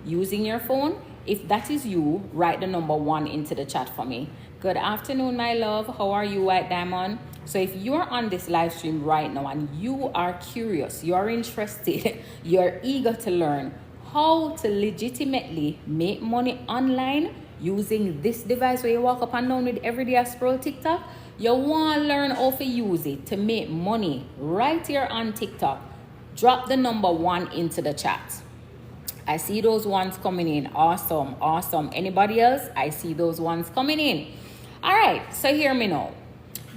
using your phone? If that is you, write the number 1 into the chat for me. Good afternoon, my love. How are you, White Diamond? So if you're on this live stream right now and you are curious, you're interested, you're eager to learn how to legitimately make money online using this device where you walk up and down with every day I scroll TikTok, you want to learn how to use it to make money right here on TikTok, drop the number 1 into the chat. I see those ones coming in. Awesome, awesome. Anybody else? I see those ones coming in. All right, so hear me now.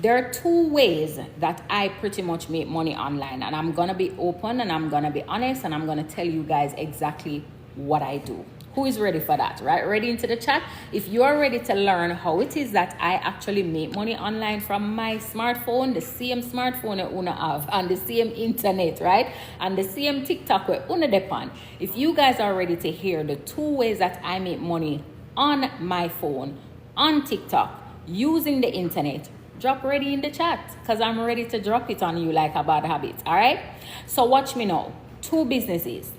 There are 2 ways that I pretty much make money online, and I'm going to be open and I'm going to be honest and I'm going to tell you guys exactly what I do. Who is ready for that? Right? Ready into the chat? If you are ready to learn how it is that I actually make money online from my smartphone, the same smartphone that Una have, and the same internet, right? And the same TikTok where Una depend. If you guys are ready to hear the 2 ways that I make money on my phone, on TikTok, using the internet, drop ready in the chat because I'm ready to drop it on you like a bad habit. All right? So watch me now. 2 businesses.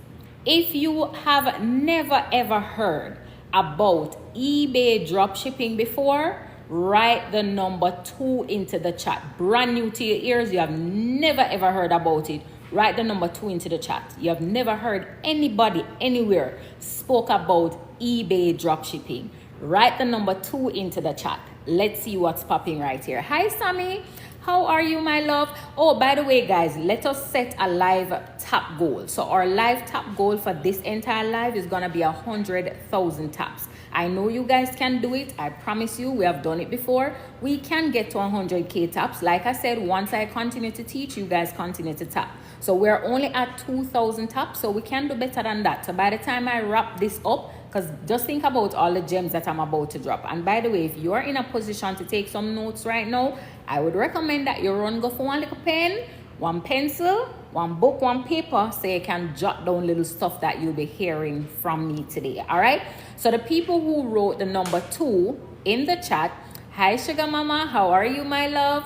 If you have never ever heard about eBay dropshipping before, write the number 2 into the chat. Brand new to your ears, you have never ever heard about it. Write the number 2 into the chat. You have never heard anybody anywhere spoke about eBay dropshipping. Write the number 2 into the chat. Let's see what's popping right here. Hi, Sammy. How are you, my love? Oh, by the way, guys, let us set a live tap goal. So our live tap goal for this entire live is going to be 100,000 taps. I know you guys can do it. I promise you, we have done it before. We can get to 100K taps. Like I said, once I continue to teach, you guys continue to tap. So we're only at 2,000 taps, so we can do better than that. So by the time I wrap this up, because just think about all the gems that I'm about to drop. And by the way, if you're in a position to take some notes right now, I would recommend that you go for one little pen, one pencil, one book, one paper, so you can jot down little stuff that you'll be hearing from me today. All right? So the people who wrote the number 2 in the chat, hi, Sugar Mama, how are you, my love?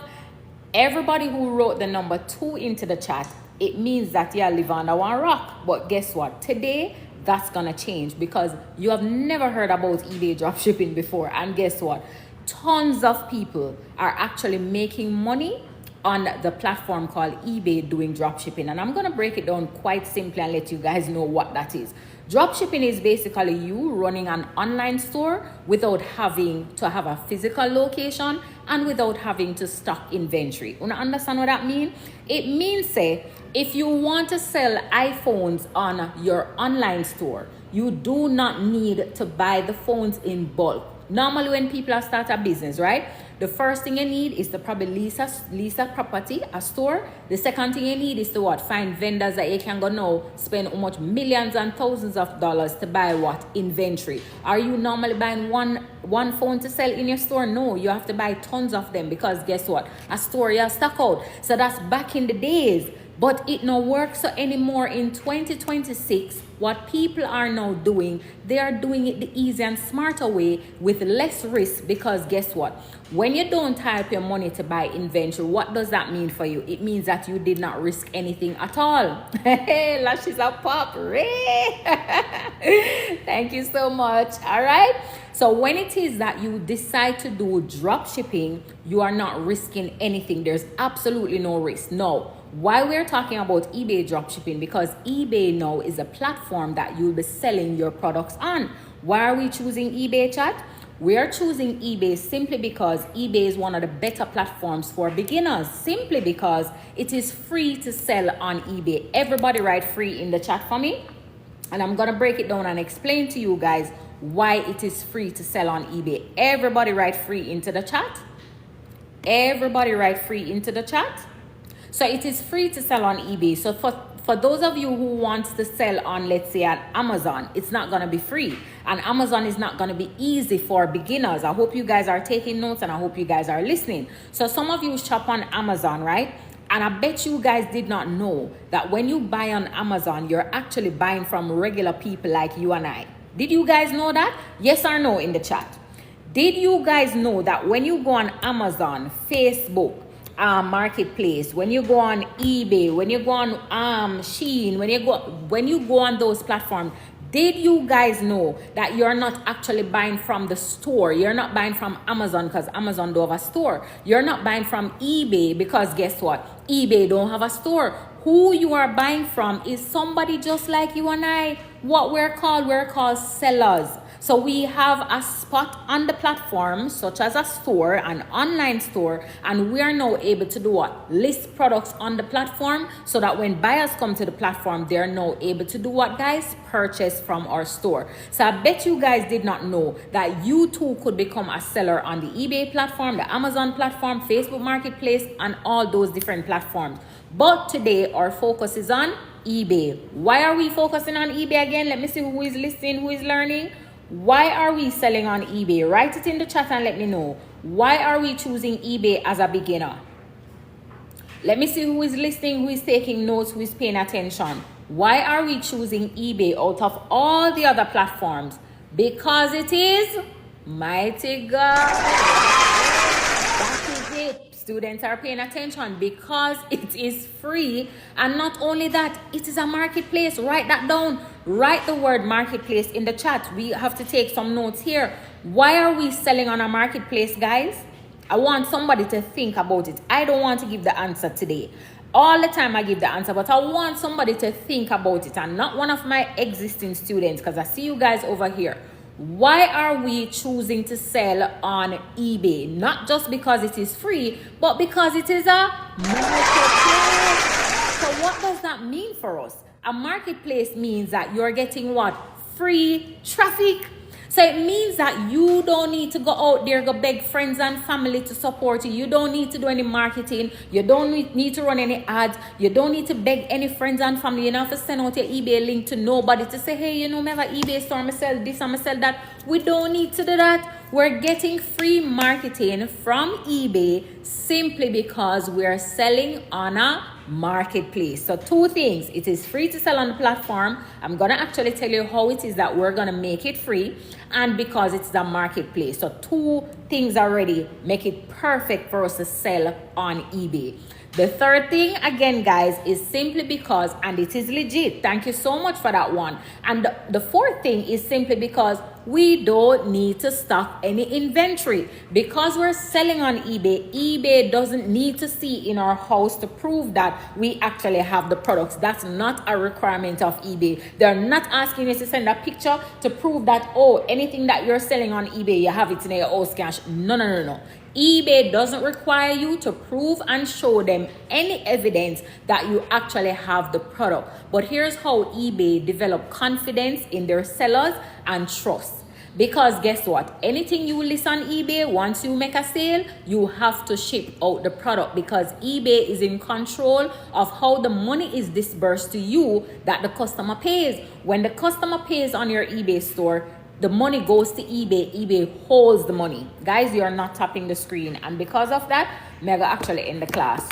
Everybody who wrote the number 2 into the chat, it means that you live under one rock. But guess what? Today, that's gonna change because you have never heard about eBay dropshipping before. And guess what? Tons of people are actually making money on the platform called eBay doing dropshipping. And I'm gonna break it down quite simply and let you guys know what that is. Dropshipping is basically you running an online store without having to have a physical location and without having to stock inventory. You understand what that means? It means, say, if you want to sell iPhones on your online store, you do not need to buy the phones in bulk. Normally when people start a business, right? The first thing you need is to probably lease a property, a store. The second thing you need is to what? Find vendors that you can go now spend how much millions and thousands of dollars to buy what? Inventory. Are you normally buying one phone to sell in your store? No, you have to buy tons of them because guess what? A store you have stock out. So that's back in the days. But it no works so anymore in 2026. What people are now doing, they are doing it the easy and smarter way with less risk because guess what? When you don't tie up your money to buy inventory, what does that mean for you? It means that you did not risk anything at all. Hey, lashes are pop. Thank you so much. All right. So when it is that you decide to do drop shipping, you are not risking anything. There's absolutely no risk. No. Why we're talking about eBay dropshipping? Because eBay now is a platform that you'll be selling your products on. Why are we choosing eBay, chat? We are choosing eBay simply because eBay is one of the better platforms for beginners. Simply because it is free to sell on eBay. Everybody write free in the chat for me. And I'm going to break it down and explain to you guys why it is free to sell on eBay. Everybody write free into the chat. Everybody write free into the chat. So it is free to sell on eBay. So for those of you who want to sell on, let's say, at Amazon, it's not going to be free. And Amazon is not going to be easy for beginners. I hope you guys are taking notes and I hope you guys are listening. So some of you shop on Amazon, right? And I bet you guys did not know that when you buy on Amazon, you're actually buying from regular people like you and I. Did you guys know that? Yes or no in the chat? Did you guys know that when you go on Amazon, Facebook, marketplace, when you go on eBay, when you go on Shein, when you go on those platforms, Did you guys know that you're not actually buying from the store? You're not buying from Amazon because Amazon don't have a store. You're not buying from eBay because guess what? eBay don't have a store. Who you are buying from is somebody just like you and I. What we're called sellers. So we have a spot on the platform, such as a store, an online store, and we are now able to do what? List products on the platform so that when buyers come to the platform, they're now able to do what, guys? Purchase from our store. So I bet you guys did not know that you too could become a seller on the eBay platform, the Amazon platform, Facebook Marketplace, and all those different platforms. But today our focus is on eBay. Why are we focusing on eBay again? Let me see who is listening, who is learning. Why are we selling on eBay? Write it in the chat and let me know. Why are we choosing eBay as a beginner? Let me see who is listening, who is taking notes, who is paying attention. Why are we choosing eBay out of all the other platforms? Because it is mighty God. That is it. Students are paying attention because it is free, and not only that, it is a marketplace. Write that down. Write the word marketplace in the chat. We have to take some notes here. Why are we selling on a marketplace, guys? I want somebody to think about it. I don't want to give the answer today. All the time I give the answer, but I want somebody to think about it, and not one of my existing students, because I see you guys over here. Why are we choosing to sell on eBay? Not just because it is free, but because it is a marketplace. So what does that mean for us? A marketplace means that you're getting what? Free traffic. So it means that you don't need to go out there, go beg friends and family to support you. You don't need to do any marketing. You don't need to run any ads. You don't need to beg any friends and family. You don't have to send out your eBay link to nobody to say, hey, you know, me have an eBay store, I sell this, I sell that. We don't need to do that. We're getting free marketing from eBay simply because we're selling on a marketplace. So two things: it is free to sell on the platform. I'm gonna actually tell you how it is that we're gonna make it free, and because it's the marketplace. So two things already make it perfect for us to sell on eBay. The third thing, again, guys, is simply because, and it is legit. Thank you so much for that one. And the fourth thing is simply because we don't need to stock any inventory. Because we're selling on eBay, eBay doesn't need to see in our house to prove that we actually have the products. That's not a requirement of eBay. They're not asking you to send a picture to prove that, oh, anything that you're selling on eBay, you have it in your house cash. No. eBay doesn't require you to prove and show them any evidence that you actually have the product. But here's how eBay develop confidence in their sellers and trust. Because guess what? Anything you list on eBay, once you make a sale, you have to ship out the product, because eBay is in control of how the money is disbursed to you that the customer pays. When the customer pays on your eBay store, the money goes to eBay. eBay holds the money. Guys, you are not tapping the screen. And because of that, Mega actually in the class.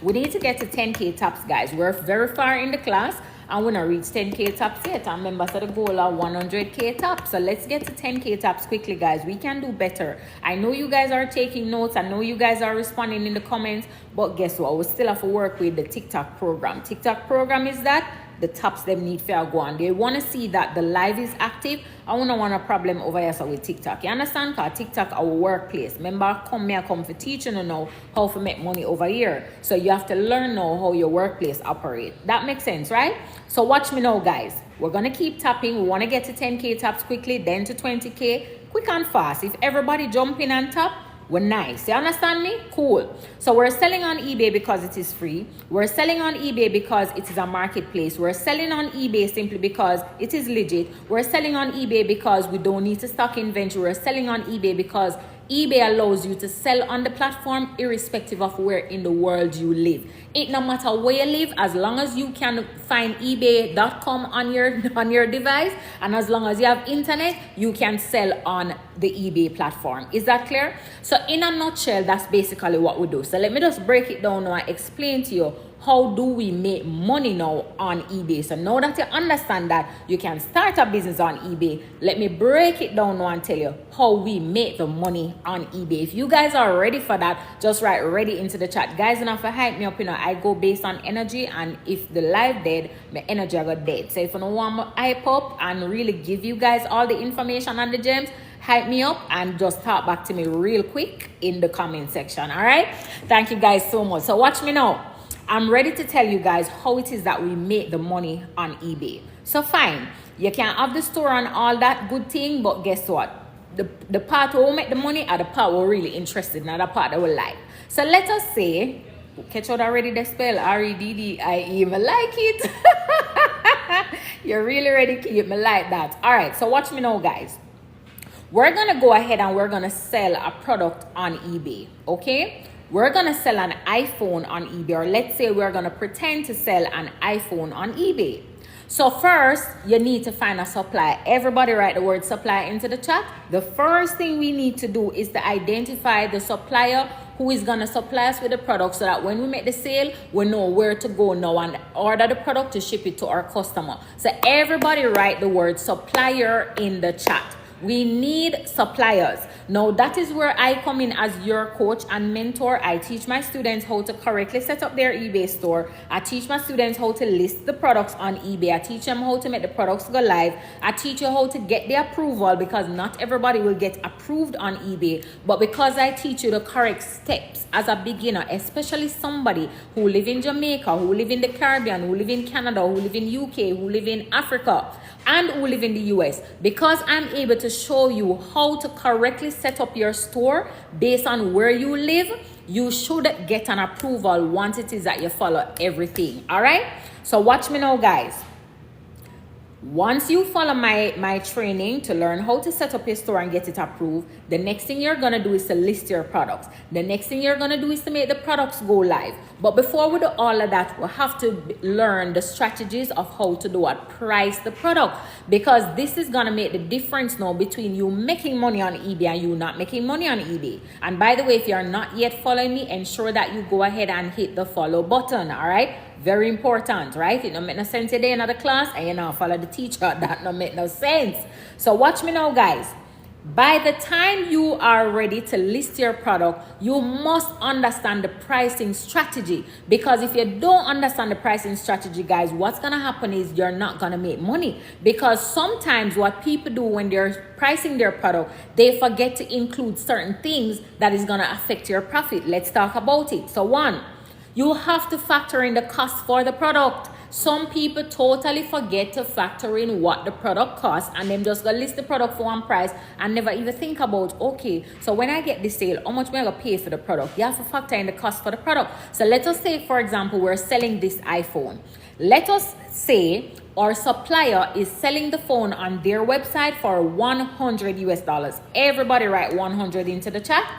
We need to get to 10K taps, guys. We're very far in the class, and we're not reach 10K taps yet. And remember, so the goal are 100K taps. So let's get to 10K taps quickly, guys. We can do better. I know you guys are taking notes. I know you guys are responding in the comments. But guess what? We still have to work with the TikTok program. TikTok program is that the taps them need for go on. They want to see that the live is active. I don't want a problem over here so with TikTok. You understand? Because TikTok our workplace. Remember, come for teaching you know how to make money over here. So you have to learn now how your workplace operate. That makes sense, right? So watch me now, guys. We're going to keep tapping. We want to get to 10K taps quickly, then to 20K. Quick and fast. If everybody jump in and tap, we're nice. You understand me? Cool. So we're selling on eBay because it is free. We're selling on eBay because it is a marketplace. We're selling on eBay simply because it is legit. We're selling on eBay because we don't need to stock inventory. We're selling on eBay because eBay allows you to sell on the platform irrespective of where in the world you live. It no matter where you live, as long as you can find ebay.com on your device, and as long as you have internet, you can sell on the eBay platform. Is that clear? So in a nutshell, that's basically what we do. So let me just break it down now and explain to you how do we make money now on eBay. So now that you understand that you can start a business on eBay, let me break it down now and tell you how we make the money on eBay. If you guys are ready for that, just write ready into the chat. Guys, enough to hype me up, I go based on energy, and if the live dead, my energy I got dead. So if you don't want me hype up and really give you guys all the information on the gems, hype me up and just talk back to me real quick in the comment section. All right, thank you guys so much. So watch me now. I'm ready to tell you guys how it is that we make the money on eBay. So fine, you can have the store and all that good thing, but guess what? The part where we make the money are the part we're really interested in, not the part that we like. So let us say, catch out already the spell, R-E-D-D-I-E, I like it. You're really ready to keep me like that. All right, so watch me now, guys. We're going to go ahead and we're going to sell a product on eBay, okay? We're going to sell an iPhone on eBay, or let's say we're going to pretend to sell an iPhone on eBay. So first, you need to find a supplier. Everybody write the word supplier into the chat. The first thing we need to do is to identify the supplier who is going to supply us with the product, so that when we make the sale, we know where to go now and order the product to ship it to our customer. So everybody write the word supplier in the chat. We need suppliers. Now that is where I come in as your coach and mentor. I teach my students how to correctly set up their eBay store. I teach my students how to list the products on eBay. I teach them how to make the products go live. I teach you how to get the approval, because not everybody will get approved on eBay. But because I teach you the correct steps as a beginner, especially somebody who live in Jamaica, who live in the Caribbean, who live in Canada, who live in UK, who live in Africa, and who live in the US, because I'm able to show you how to correctly set up your store based on where you live, you should get an approval once it is that you follow everything. All right, so watch me now, guys. Once you follow my training to learn how to set up your store and get it approved, the next thing you're going to do is to list your products. The next thing you're going to do is to make the products go live. But before we do all of that, we have to learn the strategies of how to do what, price the product, because this is going to make the difference now between you making money on eBay and you not making money on eBay. And by the way, if you're not yet following me, ensure that you go ahead and hit the follow button. All right, very important, right? It don't make no sense today in another class and you now follow the teacher. That don't make no sense. So watch me now, guys. By the time you are ready to list your product, you must understand the pricing strategy, because if you don't understand the pricing strategy, guys, what's going to happen is you're not going to make money, because sometimes what people do when they're pricing their product, they forget to include certain things that is going to affect your profit. Let's talk about it. So one, you have to factor in the cost for the product. Some people totally forget to factor in what the product costs, and them just go list the product for one price and never even think about, okay, so when I get this sale, how much am I going to pay for the product? You have to factor in the cost for the product. So let us say, for example, we're selling this iPhone. Let us say our supplier is selling the phone on their website for $100. Everybody write 100 into the chat.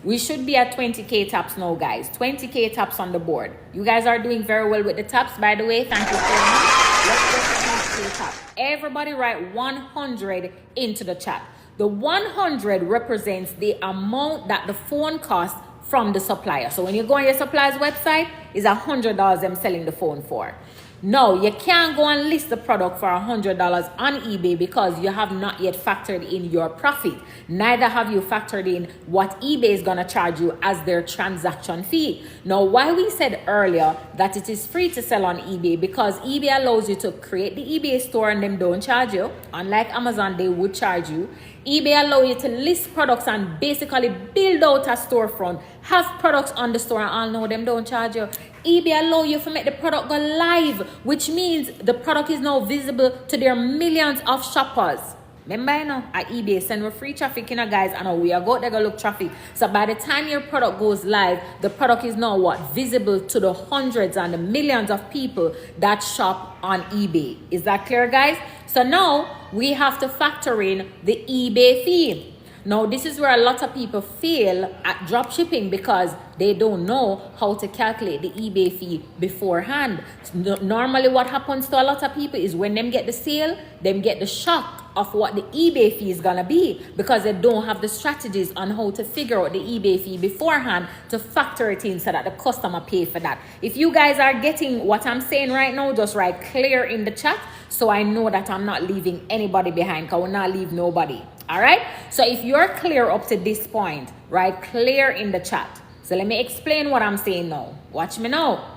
We should be at 20K taps now, guys. 20K taps on the board. You guys are doing very well with the taps, by the way. Thank you so much. Let's get to 20K taps. Everybody write 100 into the chat. The 100 represents the amount that the phone costs from the supplier. So when you go on your supplier's website, it's $100 them selling the phone for. No, you can't go and list the product for $100 on eBay, because you have not yet factored in your profit. Neither have you factored in what eBay is going to charge you as their transaction fee. Now, why we said earlier that it is free to sell on eBay, because eBay allows you to create the eBay store and them don't charge you. Unlike Amazon, they would charge you. eBay allows you to list products and basically build out a storefront, have products on the store, and all know them don't charge you. eBay allows you to make the product go live, which means the product is now visible to their millions of shoppers. Remember, you know, at eBay, send me free traffic, you know, guys, and we are go there go look traffic. So by the time your product goes live, the product is now what? Visible to the hundreds and the millions of people that shop on eBay. Is that clear, guys? So now we have to factor in the eBay fee. Now, this is where a lot of people fail at drop shipping, because they don't know how to calculate the eBay fee beforehand. Normally what happens to a lot of people is when them get the sale, them get the shock of what the eBay fee is gonna be, because they don't have the strategies on how to figure out the eBay fee beforehand to factor it in so that the customer pay for that. If you guys are getting what I'm saying right now, just write clear in the chat so I know that I'm not leaving anybody behind, because I will not leave nobody. All right, so if you're clear up to this point, write clear in the chat. So let me explain what I'm saying now. Watch me now.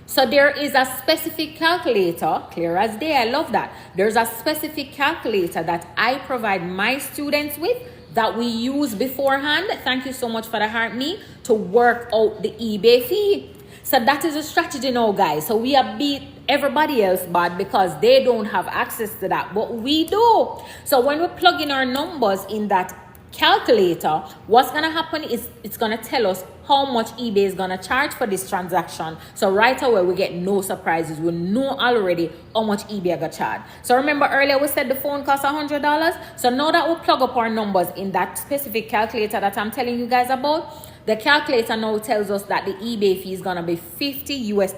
So there is a specific calculator, clear as day, I love that. There's a specific calculator that I provide my students with that we use beforehand. Thank you so much for the heart me, to work out the eBay fee. So that is a strategy now, guys. So we have beat everybody else bad because they don't have access to that, but we do. So when we plug in our numbers in that calculator, what's gonna happen is it's gonna tell us how much eBay is gonna charge for this transaction. So right away we get no surprises. We know already how much eBay gonna charge. So remember earlier we said the phone costs $100. So now that we plug up our numbers in that specific calculator that I'm telling you guys about, the calculator now tells us that the eBay fee is gonna be $50 US.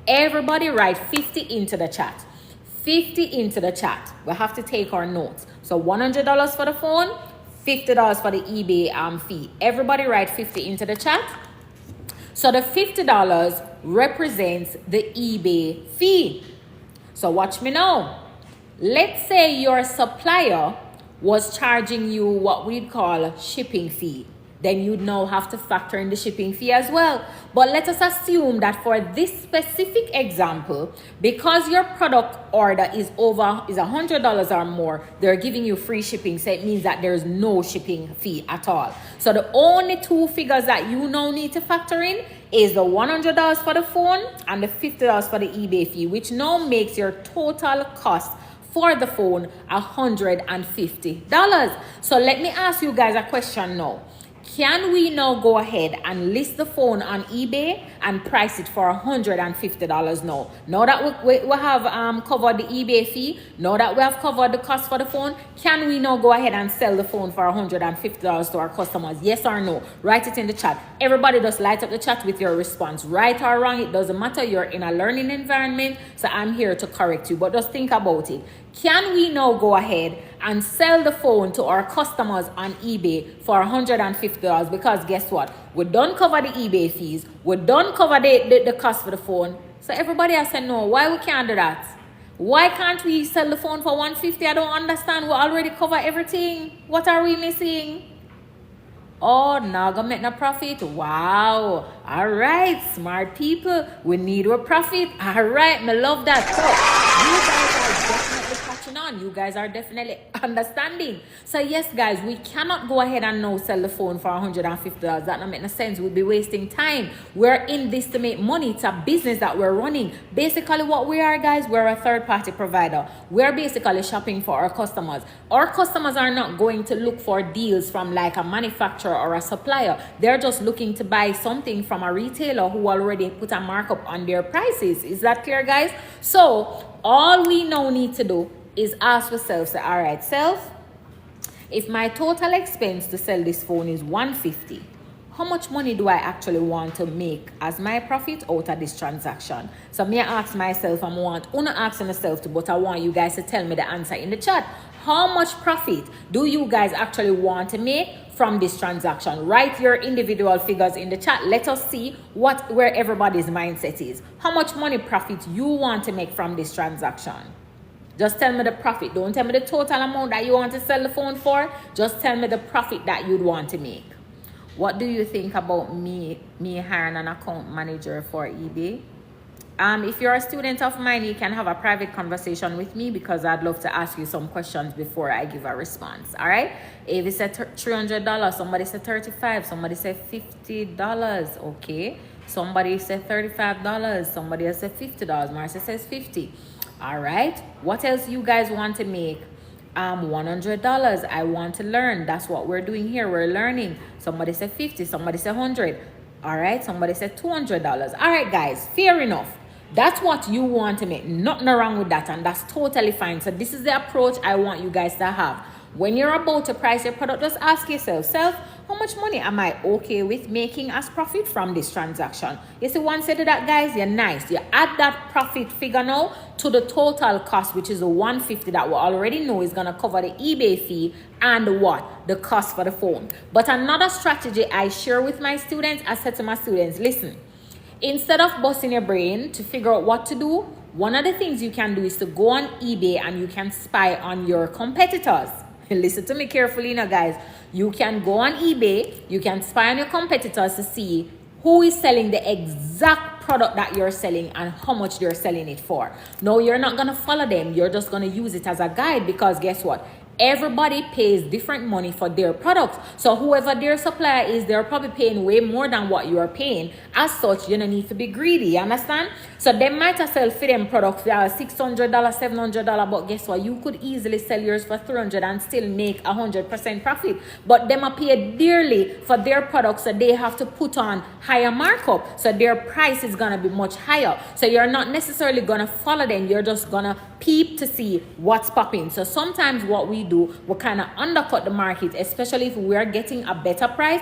Everybody write 50 into the chat. 50 into the chat. We have to take our notes. So $100 for the phone, $50 for the eBay fee. Everybody write 50 into the chat. So the $50 represents the eBay fee. So watch me now. Let's say your supplier was charging you what we'd call a shipping fee. Then you'd now have to factor in the shipping fee as well. But let us assume that for this specific example, because your product order is $100 or more, they're giving you free shipping. So it means that there's no shipping fee at all. So the only two figures that you now need to factor in is the $100 for the phone and the $50 for the eBay fee, which now makes your total cost for the phone $150. So let me ask you guys a question now. Can we now go ahead and list the phone on eBay and price it for $150 now? Now that we have covered the eBay fee, now that we have covered the cost for the phone, can we now go ahead and sell the phone for $150 to our customers? Yes or no? Write it in the chat. Everybody just light up the chat with your response. Right or wrong, it doesn't matter. You're in a learning environment, so I'm here to correct you. But just think about it. Can we now go ahead and sell the phone to our customers on eBay for $150? Because guess what? We don't cover the eBay fees. We don't cover the cost for the phone. So everybody has said no. Why we can't do that? Why can't we sell the phone for $150? I don't understand. We already cover everything. What are we missing? Oh, now gonna make no profit. Wow. All right, smart people. We need a profit. All right, me love that. So you guys are definitely catching on. You guys are definitely understanding. So yes, guys, we cannot go ahead and now sell the phone for $150. That don't make no sense. We'll be wasting time. We're in this to make money. It's a business that we're running. Basically, what we are, guys, we're a third-party provider. We're basically shopping for our customers. Our customers are not going to look for deals from like a manufacturer or a supplier. They're just looking to buy something from a retailer who already put a markup on their prices. Is that clear, guys? So all we now need to do is ask ourselves, all right, self, if my total expense to sell this phone is $150, how much money do I actually want to make as my profit out of this transaction? So me ask myself, I want una asking myself too, but I want you guys to tell me the answer in the chat. How much profit do you guys actually want to make from this transaction? Write your individual figures in the chat. Let us see where everybody's mindset is. How much money profit you want to make from this transaction? Just tell me the profit. Don't tell me the total amount that you want to sell the phone for. Just tell me the profit that you'd want to make. What do you think about me hiring an account manager for eBay? If you're a student of mine, you can have a private conversation with me because I'd love to ask you some questions before I give a response. All right? Avi said $300. Somebody said $35. Somebody said $50. Okay. Somebody said $35. Somebody else said $50. Marcia says $50. All right. What else you guys want to make? $100. I want to learn. That's what we're doing here. We're learning. Somebody said 50. Somebody said 100. All right. Somebody said $200. All right, guys. Fair enough. That's what you want to make. Nothing wrong with that, and that's totally fine. So this is the approach I want you guys to have. When you're about to price your product, just ask yourself, how much money am I okay with making as profit from this transaction? You see, once you do that, guys, you're nice. You add that profit figure now to the total cost, which is the 150 that we already know is going to cover the eBay fee and what? The cost for the phone. But another strategy I share with my students, I said to my students, listen, instead of busting your brain to figure out what to do, one of the things you can do is to go on eBay and you can spy on your competitors. Listen to me carefully now, guys. You can go on eBay, you can spy on your competitors to see who is selling the exact product that you're selling and how much they're selling it for. No, you're not going to follow them. You're just going to use it as a guide, because guess what? Everybody pays different money for their products. So whoever their supplier is, they're probably paying way more than what you are paying. As such, you don't need to be greedy, you understand? So they might as well fit them products that are $600, $700, but guess what? You could easily sell yours for $300 and still make 100% profit. But them are paid dearly for their products, so they have to put on higher markup. So their price is gonna be much higher. So you're not necessarily gonna follow them. You're just gonna peep to see what's popping. So sometimes what we do, we kind of undercut the market, especially if we're getting a better price.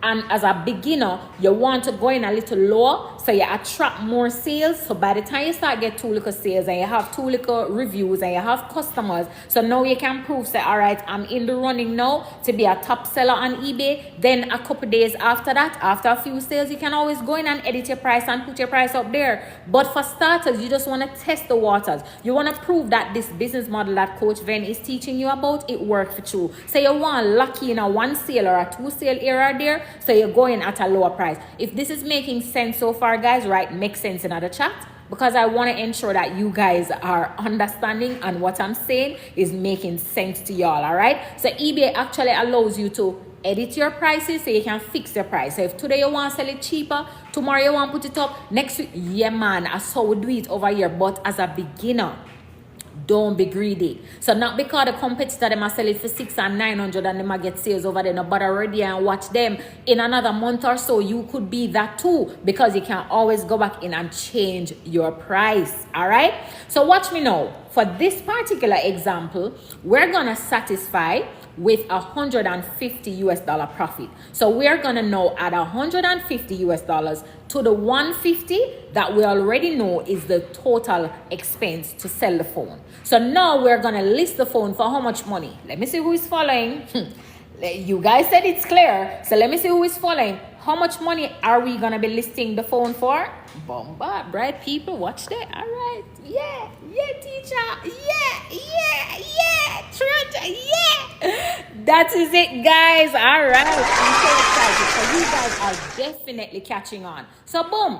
And as a beginner, you want to go in a little lower so you attract more sales. So by the time you start get 2 little sales and you have 2 little reviews and you have customers, so now you can prove, say, all right, I'm in the running now to be a top seller on eBay. Then a couple days after that, after a few sales, you can always go in and edit your price and put your price up there. But for starters, you just want to test the waters. You want to prove that this business model that Coach Ven is teaching you about, it works for you. So you want lucky in a 1 sale or a 2 sale area there, so you're going at a lower price. If this is making sense so far, guys, right, make sense in the chat, because I want to ensure that you guys are understanding and what I'm saying is making sense to y'all. All right, so eBay actually allows you to edit your prices so you can fix your price. So if today you want to sell it cheaper, tomorrow you want to put it up, next week, yeah man, that's how we do it over here. But as a beginner, don't be greedy. So not because the competitor them sell it for $600 and $900 and them get sales over there, no, but already and watch them in another month or so. You could be that too, because you can always go back in and change your price. All right, so watch me now. For this particular example, we're gonna satisfy with $150 profit. So we're gonna now add $150 to the $150 that we already know is the total expense to sell the phone. So now we're gonna list the phone for how much money? Let me see who is following. You guys said it's clear, so let me see who is following. How much money are we gonna be listing the phone for? Bomba, bright people, watch that. All right, yeah, teacher, yeah, 300, yeah. That is it, guys. All right, I'm so excited. So you guys are definitely catching on. So boom,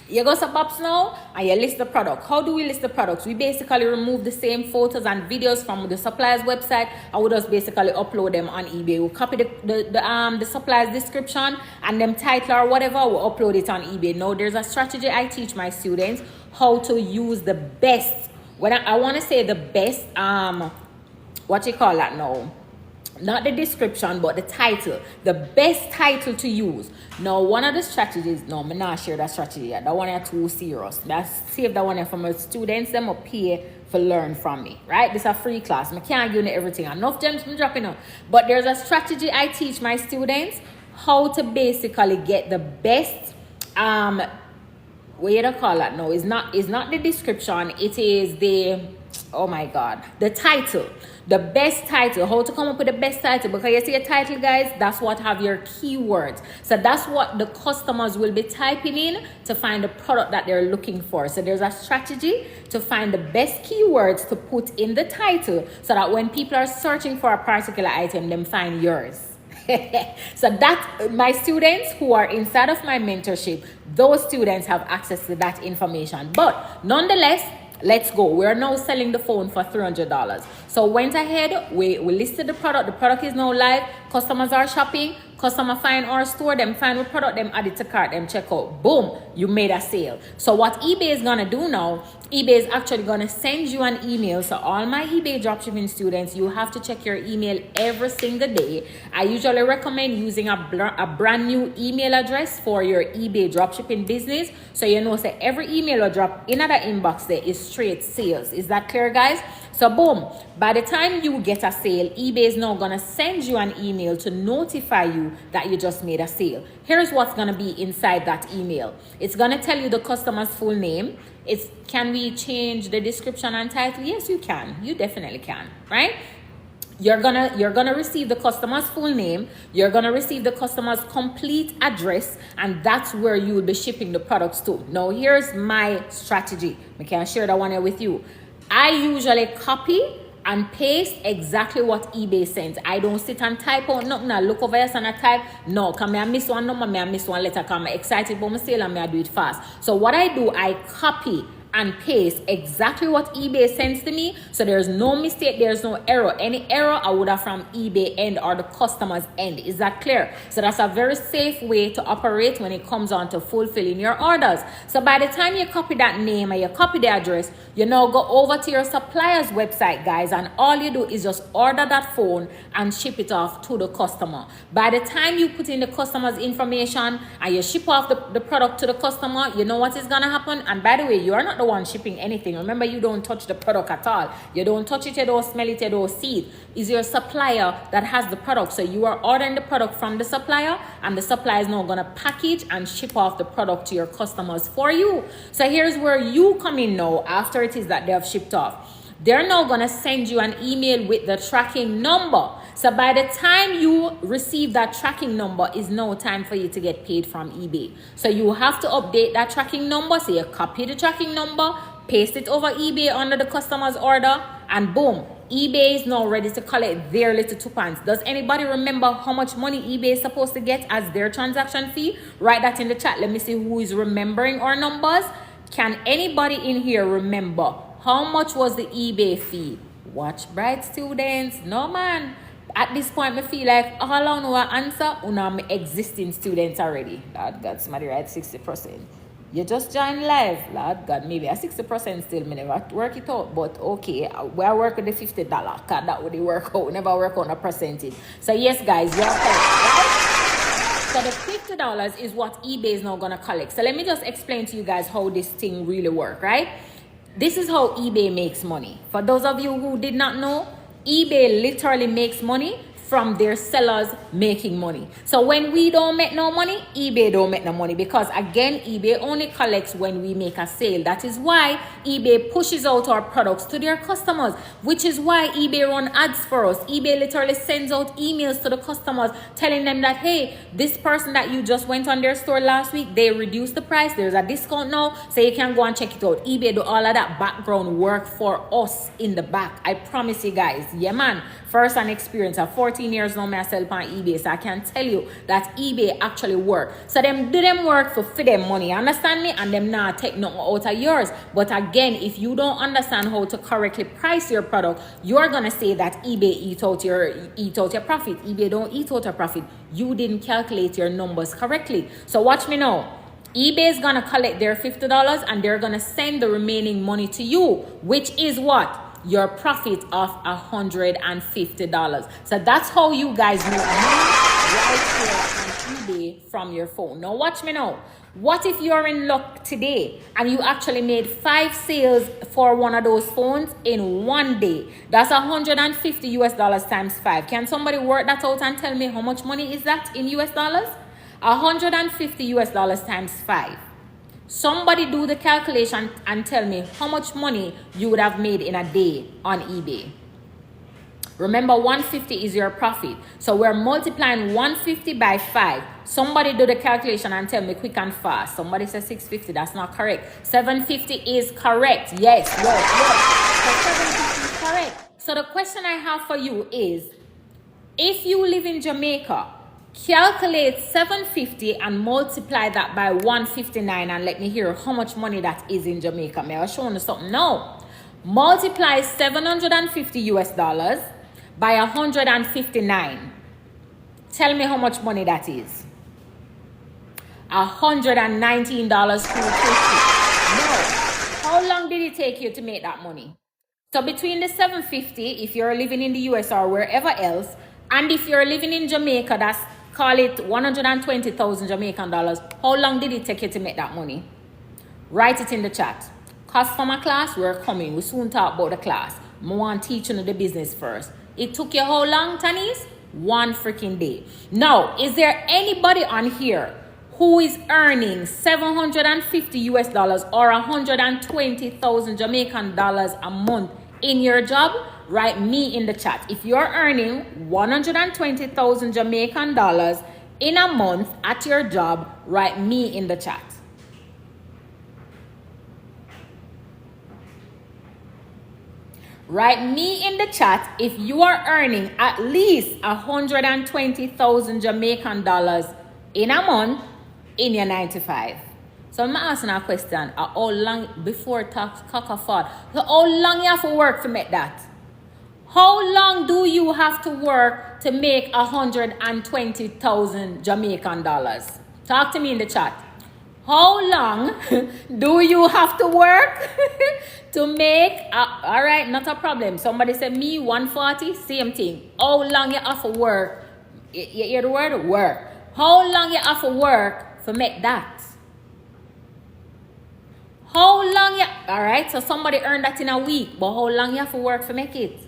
you go to Bobs now and you list the product. How do we list the products? We basically remove the same photos and videos from the supplier's website and we just basically upload them on eBay. We copy the supplier's description and them title or whatever, we upload it on eBay. Now there's a strategy I teach my students how to use the best. When I want to say the best, what you call that now? Not the description, but the title. The best title to use. Now, one of the strategies, no, I'm not share that strategy yet. That one is too serious. That's save that one from my students. Them will pay for learn from me, right? This is a free class. I can't give you everything. Enough gems I'm dropping out. But there's a strategy I teach my students how to basically get the best, what you call that now? It's not the description. It is the, oh my God, the title. The best title, how to come up with the best title, because you see a title, guys, that's what have your keywords. So that's what the customers will be typing in to find the product that they're looking for. So there's a strategy to find the best keywords to put in the title so that when people are searching for a particular item, them find yours. So that my students who are inside of my mentorship, those students have access to that information. But nonetheless, let's go. We're now selling the phone for $300. So went ahead, we listed the product. The product is now live. Customers are shopping. Customer find our store, them find the product, them add it to cart, them check out. Boom, you made a sale. So what eBay is gonna do now, eBay is actually gonna send you an email. So all my eBay dropshipping students, you have to check your email every single day. I usually recommend using a brand new email address for your eBay dropshipping business. So you know, say every email or drop in the inbox there is straight sales. Is that clear, guys? So boom, by the time you get a sale, eBay is now going to send you an email to notify you that you just made a sale. Here's what's going to be inside that email. It's going to tell you the customer's full name. Can we change the description and title? Yes, you can. You definitely can, right? You're gonna receive the customer's full name. You're gonna receive the customer's complete address, and that's where you will be shipping the products to. Now, here's my strategy. I can share that one here with you. I usually copy and paste exactly what eBay sends. I don't sit and type out nothing. I look over here and I type. No, because I miss one number, I miss one letter, because I'm excited about my sale and I do it fast. So what I do, I copy and paste exactly what eBay sends to me, so there's no mistake, there's no error. Any error I would have from eBay end or the customer's end. Is that clear? So that's a very safe way to operate when it comes on to fulfilling your orders. So by the time you copy that name and you copy the address, you now go over to your supplier's website, guys, and all you do is just order that phone and ship it off to the customer. By the time you put in the customer's information and you ship off the product to the customer, you know what is gonna happen. And by the way, you are not the one shipping anything. Remember, you don't touch the product at all. You don't touch it, you don't smell it, you don't see it. It's your supplier that has the product. So you are ordering the product from the supplier, and the supplier is now going to package and ship off the product to your customers for you. So here's where you come in now after it is that they have shipped off. They're now going to send you an email with the tracking number. So by the time you receive that tracking number, is now time for you to get paid from eBay. So you have to update that tracking number. So you copy the tracking number, paste it over eBay under the customer's order, and boom, eBay is now ready to collect their little £2. Does anybody remember how much money eBay is supposed to get as their transaction fee? Write that in the chat. Let me see who is remembering our numbers. Can anybody in here remember how much was the eBay fee? Watch bright, students. No, man. At this point, I feel like all I know answer, I'm existing students already. Lord God, somebody write 60%. You just join live. Lord God, maybe a 60% still, me never work it out. But okay, we are working the $50. Because that would work out. Never work on a percentage. So yes, guys, you are correct, right? So the $50 is what eBay is now going to collect. So let me just explain to you guys how this thing really works, right? This is how eBay makes money. For those of you who did not know, eBay literally makes money from their sellers making money. So when we don't make no money, eBay don't make no money, because again, eBay only collects when we make a sale. That is why eBay pushes out our products to their customers, which is why eBay run ads for us. eBay literally sends out emails to the customers telling them that, hey, this person that you just went on their store last week, they reduced the price, there's a discount now, so you can go and check it out. eBay do all of that background work for us in the back. I promise you guys. Yeah, man. First hand experience of 14 years now, I sell on eBay, so I can tell you that eBay actually work. So them do them work for them money, understand me? And them not take nothing out of yours. But again, if you don't understand how to correctly price your product, you're gonna say that eBay eat out your profit. eBay don't eat out your profit. You didn't calculate your numbers correctly. So watch me now. eBay is gonna collect their $50 and they're gonna send the remaining money to you, which is what? Your profit of $150. So that's how you guys make money right here on eBay from your phone. Now watch me now. What if you're in luck today and you actually made 5 sales for one of those phones in one day? That's $150 times 5. Can somebody work that out and tell me how much money is that in US dollars? $150 times 5. Somebody do the calculation and tell me how much money you would have made in a day on eBay. Remember, 150 is your profit. So we're multiplying 150 by 5. Somebody do the calculation and tell me quick and fast. Somebody says 650. That's not correct. 750 is correct. Yes. So 750 is correct. So the question I have for you is, if you live in Jamaica, calculate 750 and multiply that by 159 and let me hear how much money that is in Jamaica. May I show you something? No. Multiply $750 by 159. Tell me how much money that is. $119.50. No. How long did it take you to make that money? So between the 750, if you're living in the US or wherever else, and if you're living in Jamaica, that's, call it 120,000 Jamaican dollars. How long did it take you to make that money? Write it in the chat. Cost for my class, we're coming. We soon talk about the class. I want to teach you the business first. It took you how long, Tanis? 1 freaking day. Now, is there anybody on here who is earning $750 or 120,000 Jamaican dollars a month in your job? Write me in the chat. If you're earning 120,000 Jamaican dollars in a month at your job, write me in the chat. Write me in the chat if you are earning at least 120,000 Jamaican dollars in a month in your 9 to 5. So I'm asking a question. How long before tax cockaford? So how long you have to work to make that? How long do you have to work to make 120,000 Jamaican dollars? Talk to me in the chat. How long do you have to work to make, all right, not a problem. Somebody said me 140, same thing. How long you have to work? You hear the word? Work. How long you have to work to make that? How long you, all right, so somebody earned that in a week, but how long you have to work to make it?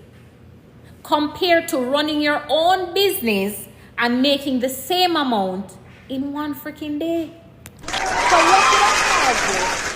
Compared to running your own business and making the same amount in 1 freaking day. So what should I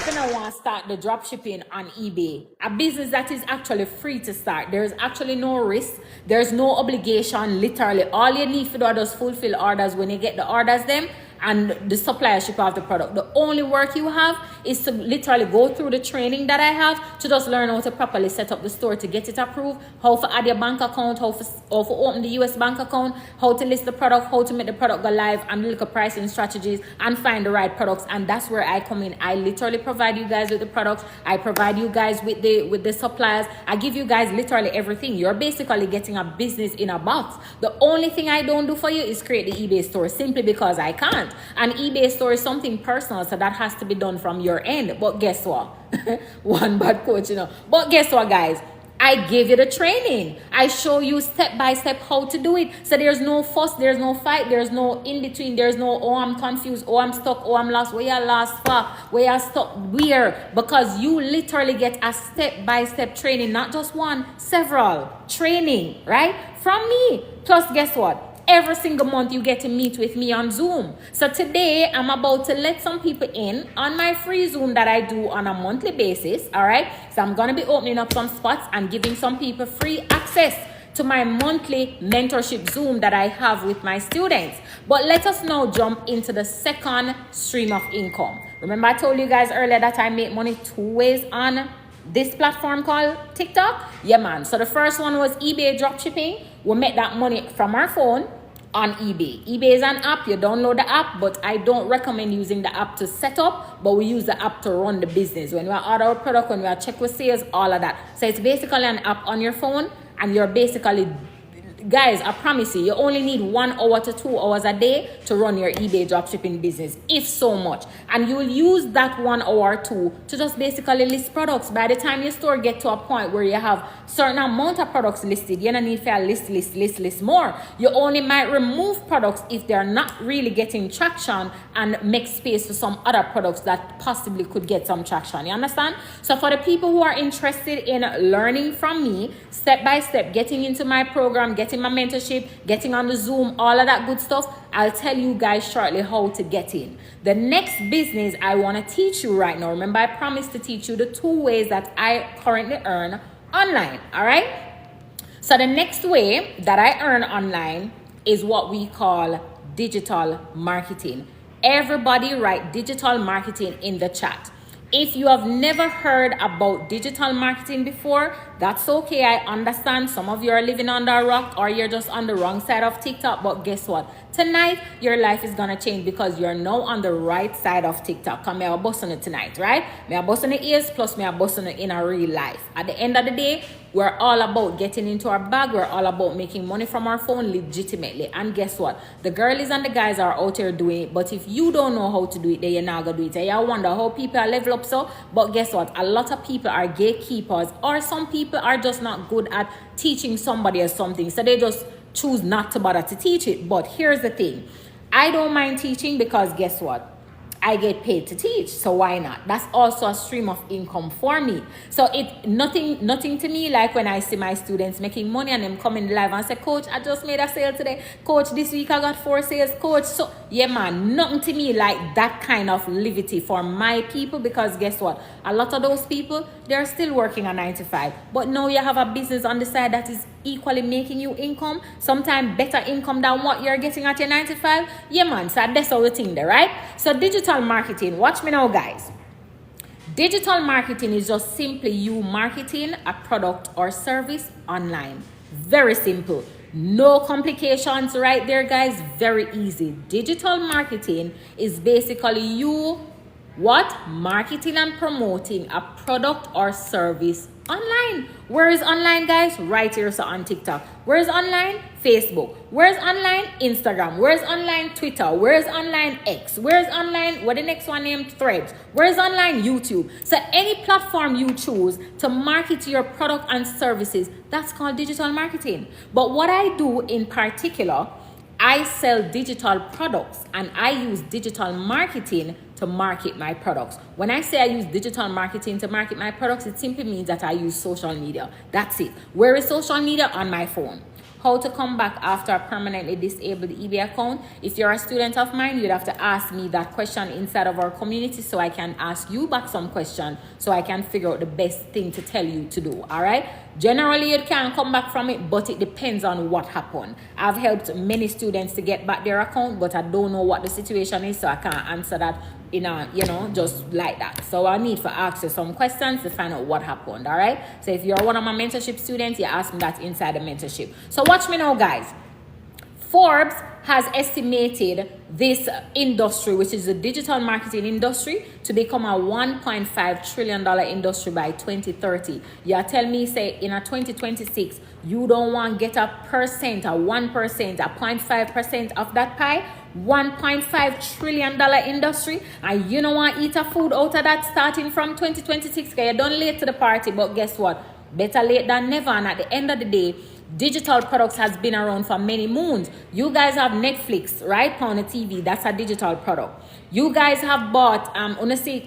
if I want to start the drop shipping on eBay? A business that is actually free to start. There's actually no risk. There's no obligation. Literally, all you need to do is fulfill orders when you get the orders them and the supplier ship of the product. The only work you have is to literally go through the training that I have to just learn how to properly set up the store to get it approved, how to add your bank account, how to open the US bank account, how to list the product, how to make the product go live, and look at pricing strategies and find the right products. And that's where I come in. I literally provide you guys with the products. I provide you guys with the suppliers. I give you guys literally everything. You're basically getting a business in a box. The only thing I don't do for you is create the eBay store simply because I can't. An eBay store is something personal, so that has to be done from your end. But guess what? One bad coach, you know. But guess what, guys? I give you the training. I show you step by step how to do it. So there's no fuss, there's no fight, there's no in between, there's no, oh, I'm confused, oh, I'm stuck, oh, I'm lost, where you lost for, where you stuck, where. Because you literally get a step by step training, not just one, several training, right? From me. Plus, guess what? Every single month you get to meet with me on Zoom. So today I'm about to let some people in on my free Zoom that I do on a monthly basis. All right. So I'm going to be opening up some spots and giving some people free access to my monthly mentorship Zoom that I have with my students. But let us now jump into the second stream of income. Remember I told you guys earlier that I make money 2 ways on this platform called TikTok? Yeah, man. So the first one was eBay dropshipping. We make that money from our phone on eBay. eBay is an app. You download the app, but I don't recommend using the app to set up, but we use the app to run the business. When we order a product, when we check with sales, all of that. So it's basically an app on your phone, and you're basically, guys, I promise you only need 1 hour to 2 hours a day to run your eBay dropshipping business, if so much. And you will use that 1 hour or 2 to just basically list products. By the time your store get to a point where you have certain amount of products listed, you don't need to list more. You only might remove products if they're not really getting traction and make space for some other products that possibly could get some traction. You understand? So for the people who are interested in learning from me, step by step, getting into my program, getting my mentorship, getting on the Zoom, all of that good stuff, I'll tell you guys shortly how to get in. The next business I want to teach you right now, remember I promised to teach you the 2 ways that I currently earn online, all right? So the next way that I earn online is what we call digital marketing. Everybody write digital marketing in the chat. If you have never heard about digital marketing before, that's okay. I understand some of you are living under a rock or you're just on the wrong side of TikTok. But guess what? Tonight, your life is going to change because you're now on the right side of TikTok. Come here, boss on it tonight, right? Me a boss on the ears plus me a boss on it in a real life. At the end of the day, we're all about getting into our bag. We're all about making money from our phone legitimately. And guess what? The girlies and the guys are out here doing it. But if you don't know how to do it, then you're not going to do it. And you wonder how people are level up so. But guess what? A lot of people are gatekeepers, or some people are just not good at teaching somebody else something. So they just choose not to bother to teach it. But here's the thing. I don't mind teaching because guess what? I get paid to teach, so why not? That's also a stream of income for me. So it nothing to me like when I see my students making money and them coming live and say, Coach, I just made a sale today. Coach, this week I got 4 sales. Coach, so yeah, man, nothing to me like that kind of levity for my people, because guess what? A lot of those people, they're still working a 9 to 5, but now you have a business on the side that is equally making you income, sometimes better income than what you're getting at your 9 to 5. Yeah, man, so that's all the thing there, right? So digital marketing, watch me now, guys. Digital marketing is just simply you marketing a product or service online. Very simple. No complications right there, guys. Very easy. Digital marketing is basically you marketing and promoting a product or service online. Where is online, guys? Right here, so on TikTok. Where is online? Facebook. Where is online? Instagram. Where is online? Twitter. Where is online? X. Where is online? What the next one named? Threads. Where is online? YouTube. So any platform you choose to market your product and services, that's called digital marketing. But what I do in particular, I sell digital products and I use digital marketing to market my products. When I say I use digital marketing to market my products, it simply means that I use social media. That's it. Where is social media? On my phone. How to come back after a permanently disabled eBay account? If you're a student of mine, you'd have to ask me that question inside of our community so I can ask you back some question so I can figure out the best thing to tell you to do, all right? Generally, you can come back from it, but it depends on what happened. I've helped many students to get back their account, but I don't know what the situation is, so I can't answer that just like that. So I need to ask you some questions to find out what happened, all right? So if you're one of my mentorship students, you ask me that inside the mentorship. So watch me now, guys. Forbes has estimated this industry, which is the digital marketing industry, to become a $1.5 trillion industry by 2030. You tell me, say, in a 2026, you don't want to get a 1%, a 0.5% of that pie? $1.5 trillion industry, and you don't want to eat a food out of that starting from 2026, because you're done late to the party. But guess what? Better late than never. And at the end of the day, digital products has been around for many moons. You guys have Netflix, right? On the TV, that's a digital product. You guys have bought,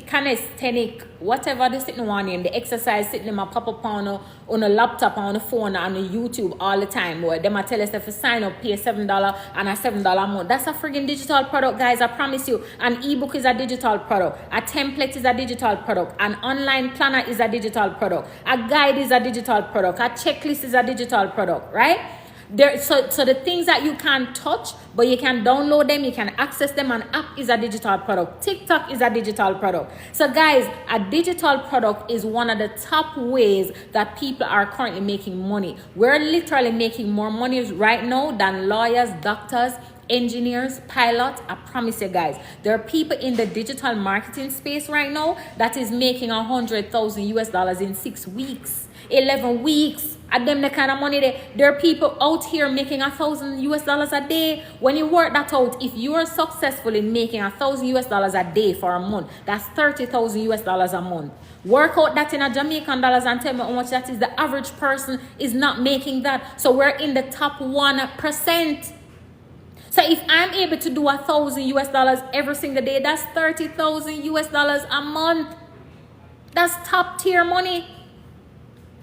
calisthenic, whatever the sitting one name, the exercise sitting them a pop up on a laptop, on a phone, on a YouTube all the time. Where them tell us if you sign up, pay $7 and a $7 a month. That's a friggin' digital product, guys. I promise you. An ebook is a digital product. A template is a digital product. An online planner is a digital product. A guide is a digital product. A checklist is a digital product, right? So the things that you can't touch, but you can download them, you can access them. An app is a digital product. TikTok is a digital product. So guys, a digital product is one of the top ways that people are currently making money. We're literally making more money right now than lawyers, doctors, engineers, pilots. I promise you guys, there are people in the digital marketing space right now that is making $100,000 in 6 weeks, 11 weeks. At them the kind of money there are people out here making $1,000 a day. When you work that out, if you are successful in making $1,000 a day for a month, that's $30,000 a month. Work out that in a Jamaican dollars and tell me how much that is. The average person is not making that. So we're in the top 1%. So if I'm able to do $1,000 every single day, that's $30,000 a month. That's top tier money.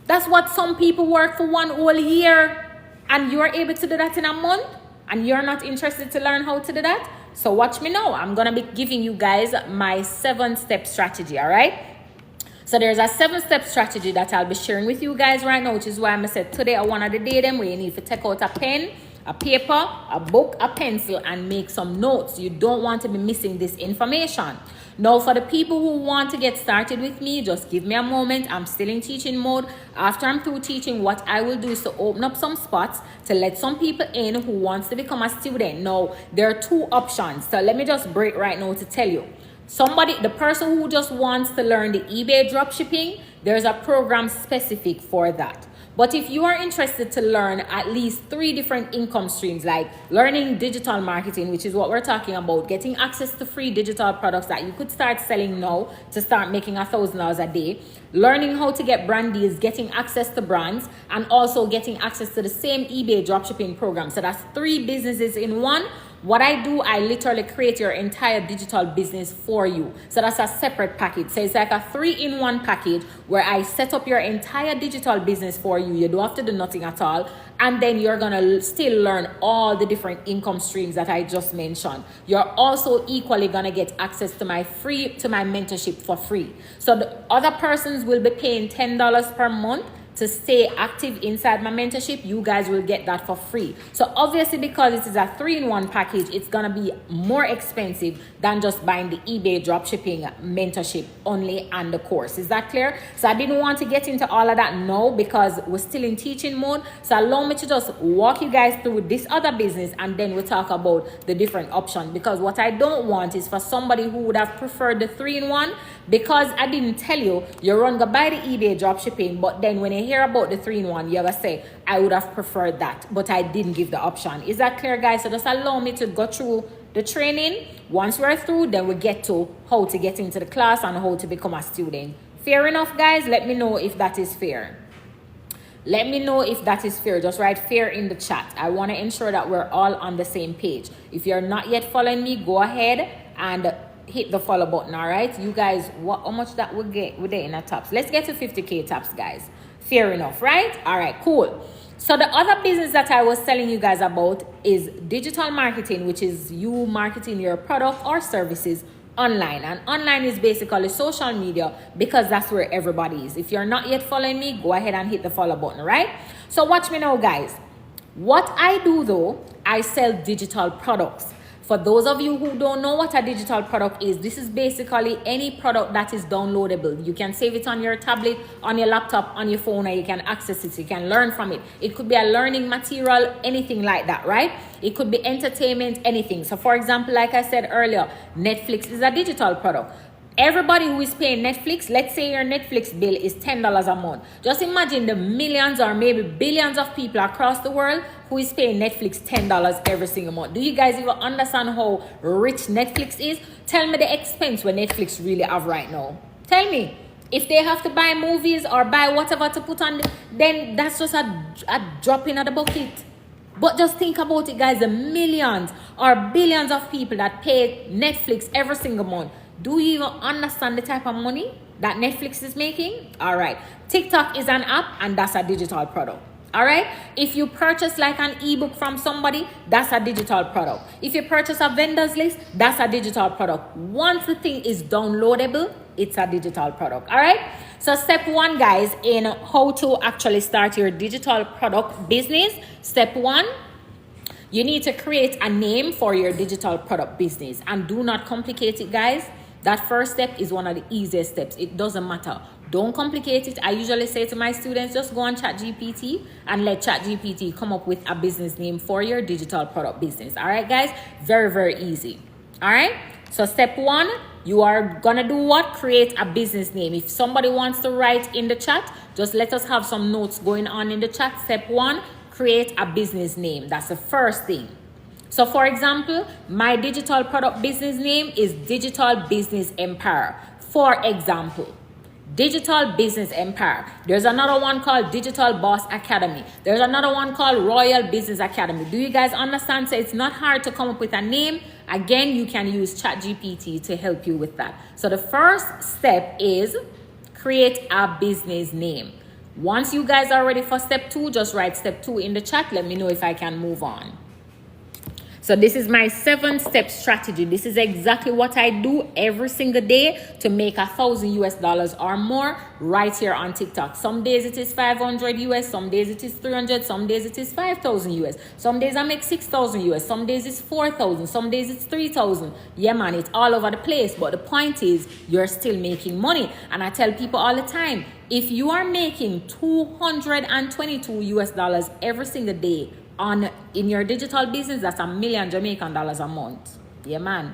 That's what some people work for 1 whole year, and you're able to do that in a month, and you're not interested to learn how to do that. So watch me now. I'm gonna be giving you guys my 7-step strategy. All right. So there's a 7-step strategy that I'll be sharing with you guys right now, which is why I'm gonna say today I want to day them where you need to take out a pen, a paper, a book, a pencil, and make some notes. You don't want to be missing this information. Now, for the people who want to get started with me, just give me a moment. I'm still in teaching mode. After I'm through teaching, what I will do is to open up some spots to let some people in who wants to become a student. Now, there are 2 options. So let me just break right now to tell you. The person who just wants to learn the eBay dropshipping, there's a program specific for that. But if you are interested to learn at least 3 different income streams, like learning digital marketing, which is what we're talking about, getting access to free digital products that you could start selling now to start making $1,000 a day, learning how to get brand deals, getting access to brands, and also getting access to the same eBay dropshipping program. So that's 3 businesses in one. What I do, I literally create your entire digital business for you. So that's a separate package. So it's like a 3-in-1 package where I set up your entire digital business for you. You don't have to do nothing at all. And then you're gonna still learn all the different income streams that I just mentioned. You're also equally gonna get access to my mentorship for free. So the other persons will be paying $10 per month to stay active inside my mentorship. You guys will get that for free. So obviously, because it is a 3-in-1 package, it's gonna be more expensive than just buying the eBay dropshipping mentorship only and the course. Is that clear? So I didn't want to get into all of that now because we're still in teaching mode. So allow me to just walk you guys through this other business, and then we'll talk about the different options, because what I don't want is for somebody who would have preferred the 3-in-1, because I didn't tell you, you're going to buy the eBay dropshipping, but then when you hear about the 3-in-1, you're going to say, I would have preferred that, but I didn't give the option. Is that clear, guys? So just allow me to go through the training. Once we're through, then we get to how to get into the class and how to become a student. Fair enough, guys? Let me know if that is fair. Let me know if that is fair. Just write fair in the chat. I want to ensure that we're all on the same page. If you're not yet following me, go ahead and hit the follow button. All right, you guys, how much that we get with the inner taps? Let's get to 50K taps, guys. Fair enough, right? All right, cool. So the other business that I was telling you guys about is digital marketing, which is you marketing your product or services online. And online is basically social media, because that's where everybody is. If you're not yet following me, go ahead and hit the follow button, right? So watch me now, guys. What I do though, I sell digital products. For those of you who don't know what a digital product is, this is basically any product that is downloadable. You can save it on your tablet, on your laptop, on your phone, and you can access it. You can learn from it. It could be a learning material, anything like that, right? It could be entertainment, anything. So for example, like I said earlier, Netflix is a digital product. Everybody who is paying Netflix, let's say your Netflix bill is $10 a month. Just imagine the millions or maybe billions of people across the world who is paying Netflix $10 every single month. Do you guys even understand how rich Netflix is? Tell me the expense where Netflix really have right now. Tell me. If they have to buy movies or buy whatever to put on, then that's just a drop in the bucket. But just think about it, guys, the millions or billions of people that pay Netflix every single month. Do you even understand the type of money that Netflix is making? All right. TikTok is an app, and that's a digital product. All right. If you purchase like an ebook from somebody, that's a digital product. If you purchase a vendor's list, that's a digital product. Once the thing is downloadable, it's a digital product. All right. So step 1, guys, in how to actually start your digital product business. Step 1, you need to create a name for your digital product business, and do not complicate it, guys. That first step is one of the easiest steps. It doesn't matter. Don't complicate it. I usually say to my students, just go on ChatGPT and let ChatGPT come up with a business name for your digital product business. All right, guys? Very, very easy. All right? So step 1, you are going to do what? Create a business name. If somebody wants to write in the chat, just let us have some notes going on in the chat. Step 1, create a business name. That's the first thing. So for example, my digital product business name is Digital Business Empire. For example, Digital Business Empire. There's another one called Digital Boss Academy. There's another one called Royal Business Academy. Do you guys understand? So it's not hard to come up with a name. Again, you can use ChatGPT to help you with that. So the first step is create a business name. Once you guys are ready for step 2, just write step 2 in the chat. Let me know if I can move on. So this is my 7-step strategy. This is exactly what I do every single day to make $1,000 or more right here on TikTok. Some days it is 500 US, some days it is 300, some days it is 5,000 US. Some days I make 6,000 US, some days it's 4,000, some days it's 3,000. Yeah, man, it's all over the place. But the point is, you're still making money. And I tell people all the time, if you are making 222 US dollars every single day in your digital business, that's $1 million Jamaican dollars a month. Yeah, man.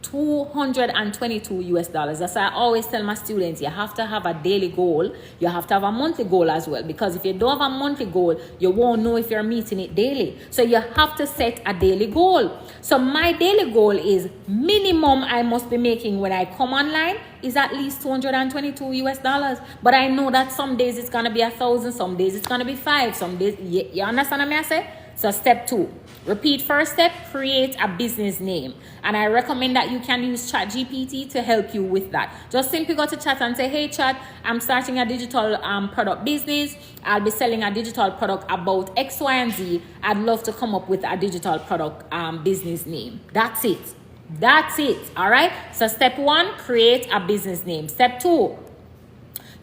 222 US dollars. That's why I always tell my students, you have to have a daily goal. You have to have a monthly goal as well, because if you don't have a monthly goal, you won't know if you're meeting it daily. So you have to set a daily goal. So my daily goal is minimum I must be making when I come online is at least 222 US dollars. But I know that some days it's going to be 1,000, some days it's going to be 5, some days, you understand what I say? So step 2, Repeat first step, create a business name. And I recommend that you can use ChatGPT to help you with that. Just simply go to chat and say, hey chat, I'm starting a digital product business. I'll be selling a digital product about X, Y, and Z. I'd love to come up with a digital product business name. That's it. That's it. All right. So step 1, create a business name. Step 2,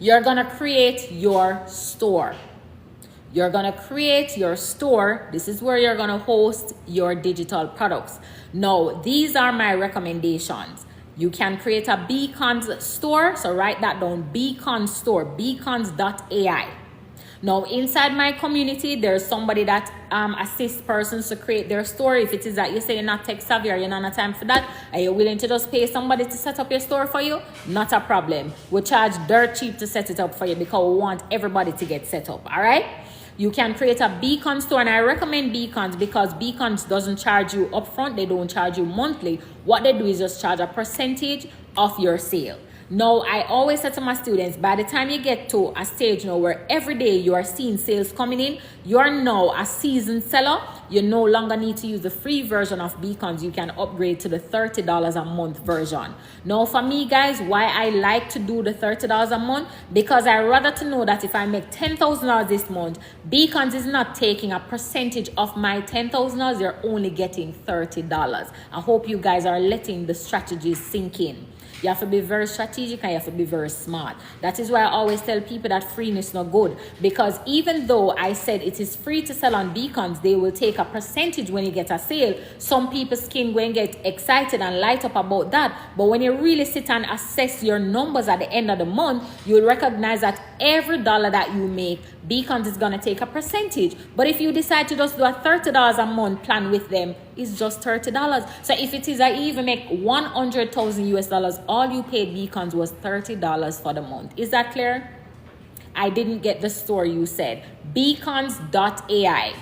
you're going to create your store. You're going to create your store. This is where you're going to host your digital products. Now, these are my recommendations. You can create a Beacons store. So write that down, Beacons store, beacons.ai. Now, inside my community, there's somebody that assists persons to create their store. If it is that you say you're not tech savvy or you're not have time for that, are you willing to just pay somebody to set up your store for you? Not a problem. We'll charge dirt cheap to set it up for you because we want everybody to get set up, all right? You can create a Beacon store, and I recommend Beacons because Beacons doesn't charge you upfront. They don't charge you monthly. What they do is just charge a percentage of your sale. Now, I always say to my students, by the time you get to a stage now where every day you are seeing sales coming in, you are now a seasoned seller. You no longer need to use the free version of Beacons. You can upgrade to the $30 a month version. Now, for me, guys, why I like to do the $30 a month, because I rather to know that if I make $10,000 this month, Beacons is not taking a percentage of my $10,000. You're only getting $30. I hope you guys are letting the strategies sink in. You have to be very strategic and you have to be very smart. That is why I always tell people that freeness is not good. Because even though I said it is free to sell on Beacons, they will take a percentage when you get a sale. Some people's skin go and get excited and light up about that. But when you really sit and assess your numbers at the end of the month, you'll recognize that every dollar that you make, Beacons is going to take a percentage. But if you decide to just do a $30 a month plan with them, it's just $30. So if it is that you even make 100,000 US dollars, all you paid Beacons was $30 for the month. Is that clear? I didn't get the store you said. Beacons.ai.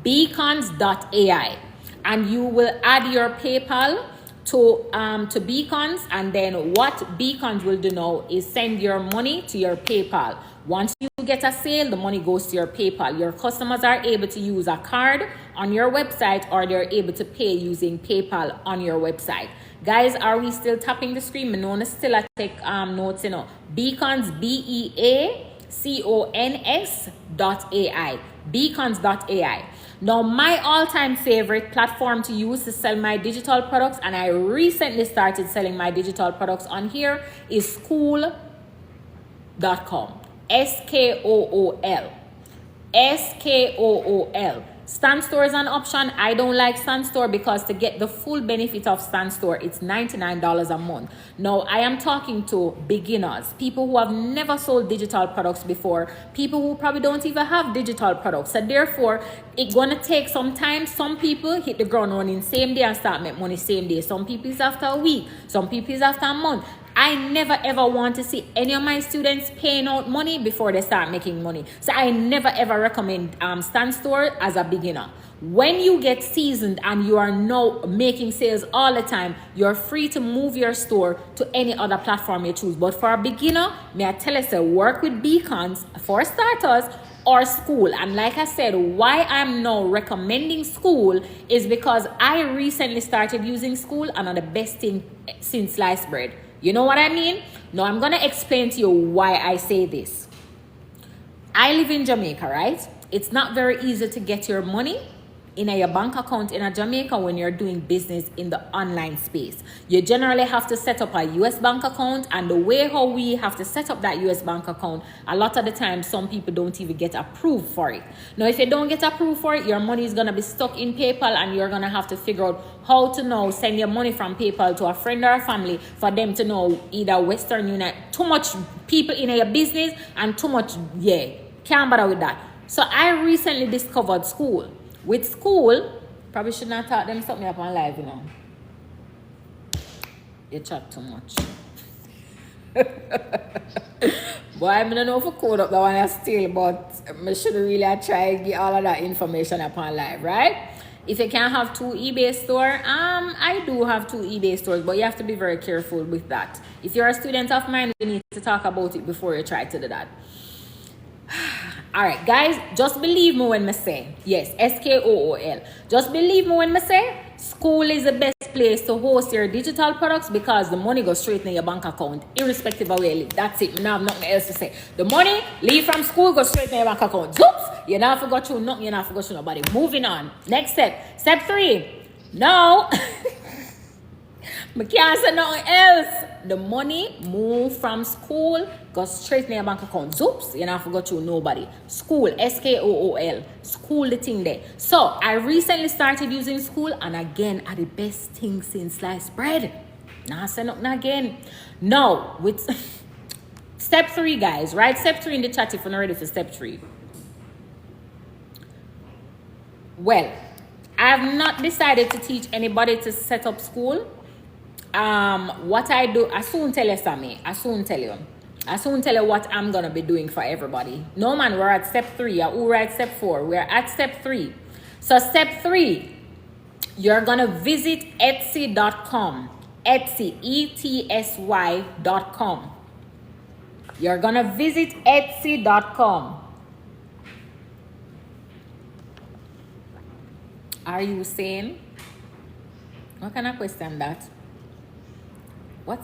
Beacons.ai. And you will add your PayPal to Beacons, and then what Beacons will do now is send your money to your PayPal. Once you get a sale, the money goes to your PayPal. Your customers are able to use a card on your website, or they're able to pay using PayPal on your website. Guys, are we still tapping the screen? Me know still I take notes, you know. Beacons, BEACONS.ai. Beacons.ai. Now, my all-time favorite platform to use to sell my digital products, and I recently started selling my digital products on here, is Skool.com. SKOOL. SKOOL. StanStore is an option. I don't like StanStore because to get the full benefit of StanStore, it's $99 a month. Now, I am talking to beginners, people who have never sold digital products before, people who probably don't even have digital products. So therefore, it's going to take some time. Some people hit the ground running same day and start making money same day. Some people is after a week. Some people is after a month. I never ever want to see any of my students paying out money before they start making money. So I never ever recommend StanStore as a beginner. When you get seasoned and you are now making sales all the time, you're free to move your store to any other platform you choose. But for a beginner, may I tell you, so work with Beacons for starters or Skool. And like I said, why I'm now recommending Skool is because I recently started using Skool, and are the best thing since sliced bread. You know what I mean? Now, I'm going to explain to you why I say this. I live in Jamaica, right? It's not very easy to get your money in your bank account in Jamaica when you're doing business in the online space. You generally have to set up a US bank account, and the way how we have to set up that US bank account, a lot of the time some people don't even get approved for it. Now, if you don't get approved for it, your money is going to be stuck in PayPal, and you're going to have to figure out how to now send your money from PayPal to a friend or a family for them to know either Western Union. Too much people in your business and too much, can't bother with that. So I recently discovered Skool. With Skool, probably should not talk them something up on live, you know. You chat too much. Boy, I don't know if I code up that one I steal, but I should really try and get all of that information up on live, right? If you can't have 2 eBay stores, I do have 2 eBay stores, but you have to be very careful with that. If you're a student of mine, we need to talk about it before you try to do that. All right, guys, just believe me when I say, yes, SKOOL. Just believe me when I say, school is the best place to host your digital products because the money goes straight in your bank account, irrespective of where you live. That's it. Now I have nothing else to say. The money leave from school goes straight in your bank account. Zoops! You never forgot to nothing. You never forgot to nobody. Moving on. Next step. Step 3. No. I can't say nothing else. The money move from school, goes straight in your bank account. Zoops, you never forgot to nobody. School, SKOOL. School the thing there. So I recently started using school, and again, are the best thing since sliced bread. Nah, say nothing again. Now, with step 3, guys, right? Step 3 in the chat if you're not ready for step 3. Well, I have not decided to teach anybody to set up school. What I do, I soon tell you, Sammy. I soon tell you what I'm gonna be doing for everybody. No, man, we're at step 3. We're at step 4. We're at step 3. So step 3, you're gonna visit Etsy.com. Etsy, ETSY.com. You're gonna visit Etsy.com. Are you saying? What kind of question that? What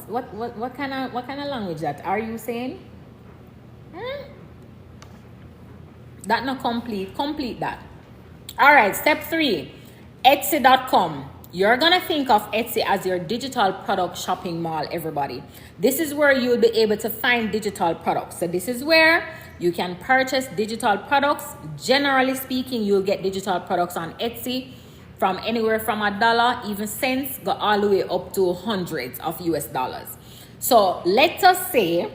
kind of language that? Are you saying? That not complete. Complete that. All right, step 3, Etsy.com. You're gonna think of Etsy as your digital product shopping mall, everybody. This is where you'll be able to find digital products. So this is where you can purchase digital products. Generally speaking, you'll get digital products on Etsy from anywhere from $1, even cents, go all the way up to hundreds of US dollars. So let us say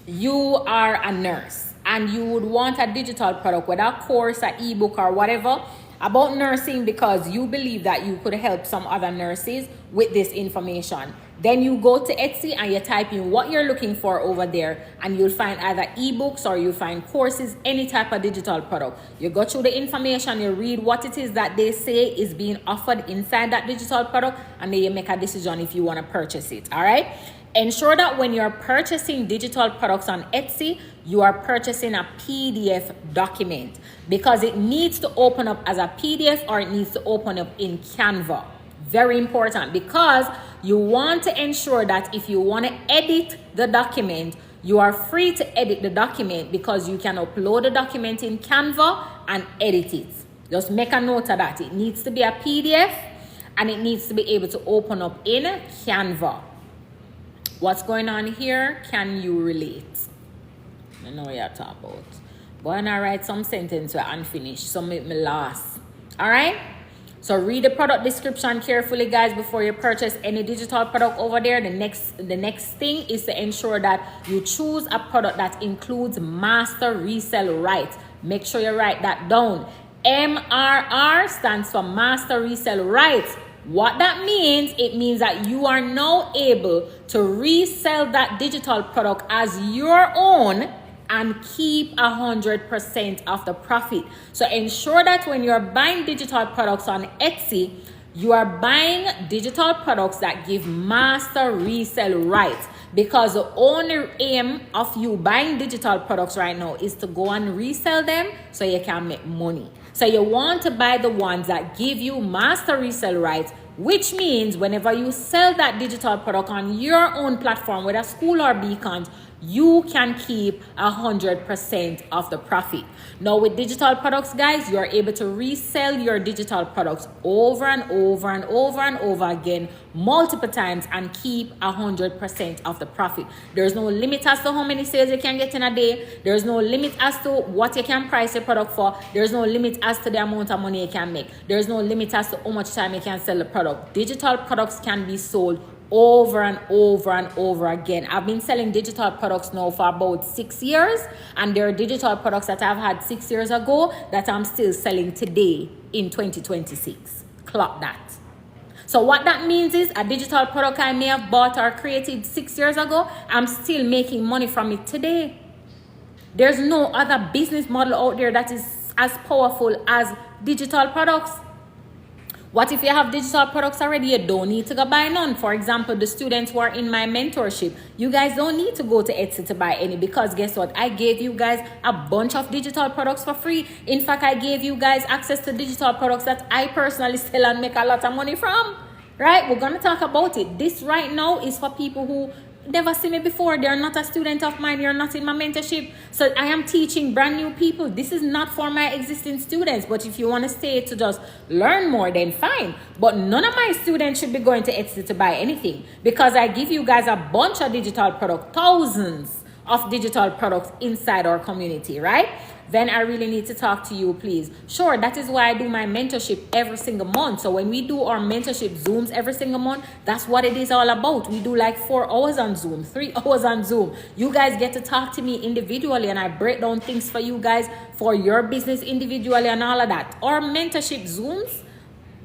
you are a nurse and you would want a digital product, whether a course, an ebook, or whatever, about nursing because you believe that you could help some other nurses with this information. Then you go to Etsy and you type in what you're looking for over there, and you'll find either ebooks or you'll find courses, any type of digital product. You go through the information, you read what it is that they say is being offered inside that digital product, and then you make a decision if you want to purchase it. All right? Ensure that when you're purchasing digital products on Etsy, you are purchasing a PDF document because it needs to open up as a PDF or it needs to open up in Canva. Very important, because you want to ensure that if you want to edit the document, you are free to edit the document because you can upload the document in Canva and edit it. Just make a note of that. It needs to be a PDF and it needs to be able to open up in Canva. What's going on here? Can you relate? I know what you're talking about. But when I write some sentence where unfinished, so make me last. All right? So read the product description carefully, guys, before you purchase any digital product over there. The next thing is to ensure that you choose a product that includes master resale rights. Make sure you write that down. MRR stands for master resale rights. What that means, it means that you are now able to resell that digital product as your own and keep 100% of the profit. So ensure that when you're buying digital products on Etsy, you are buying digital products that give master resale rights, because the only aim of you buying digital products right now is to go and resell them so you can make money. So you want to buy the ones that give you master resale rights, which means whenever you sell that digital product on your own platform, whether School or Beacons, you can keep 100% of the profit. Now with digital products, guys, you're able to resell your digital products over and over and over and over again, multiple times, and keep 100% of the profit. There's no limit as to how many sales you can get in a day. There's no limit as to what you can price your product for. There's no limit as to the amount of money you can make. There's no limit as to how much time you can sell the product. Digital products can be sold over and over and over again. I've been selling digital products now for about 6 years, and there are digital products that I've had 6 years ago that I'm still selling today in 2026. Clock that. So what that means is a digital product I may have bought or created 6 years ago, I'm still making money from it today. There's no other business model out there that is as powerful as digital products. What if you have digital products already? You don't need to go buy none. For example, the students who are in my mentorship, you guys don't need to go to Etsy to buy any, because guess what? I gave you guys a bunch of digital products for free. In fact, I gave you guys access to digital products that I personally sell and make a lot of money from. Right? We're going to talk about it. This right now is for people who never seen me before. They're not a student of mine. You're not in my mentorship. So I am teaching brand new people. This is not for my existing students. But if you want to stay to just learn more, then fine. But none of my students should be going to Etsy to buy anything, because I give you guys a bunch of digital products, thousands of digital products inside our community, right? Then I really need to talk to you, please. Sure, that is why I do my mentorship every single month. So when we do our mentorship Zooms every single month, that's what it is all about. We do like 4 hours on Zoom, 3 hours on Zoom. You guys get to talk to me individually, and I break down things for you guys for your business individually and all of that. Our mentorship Zooms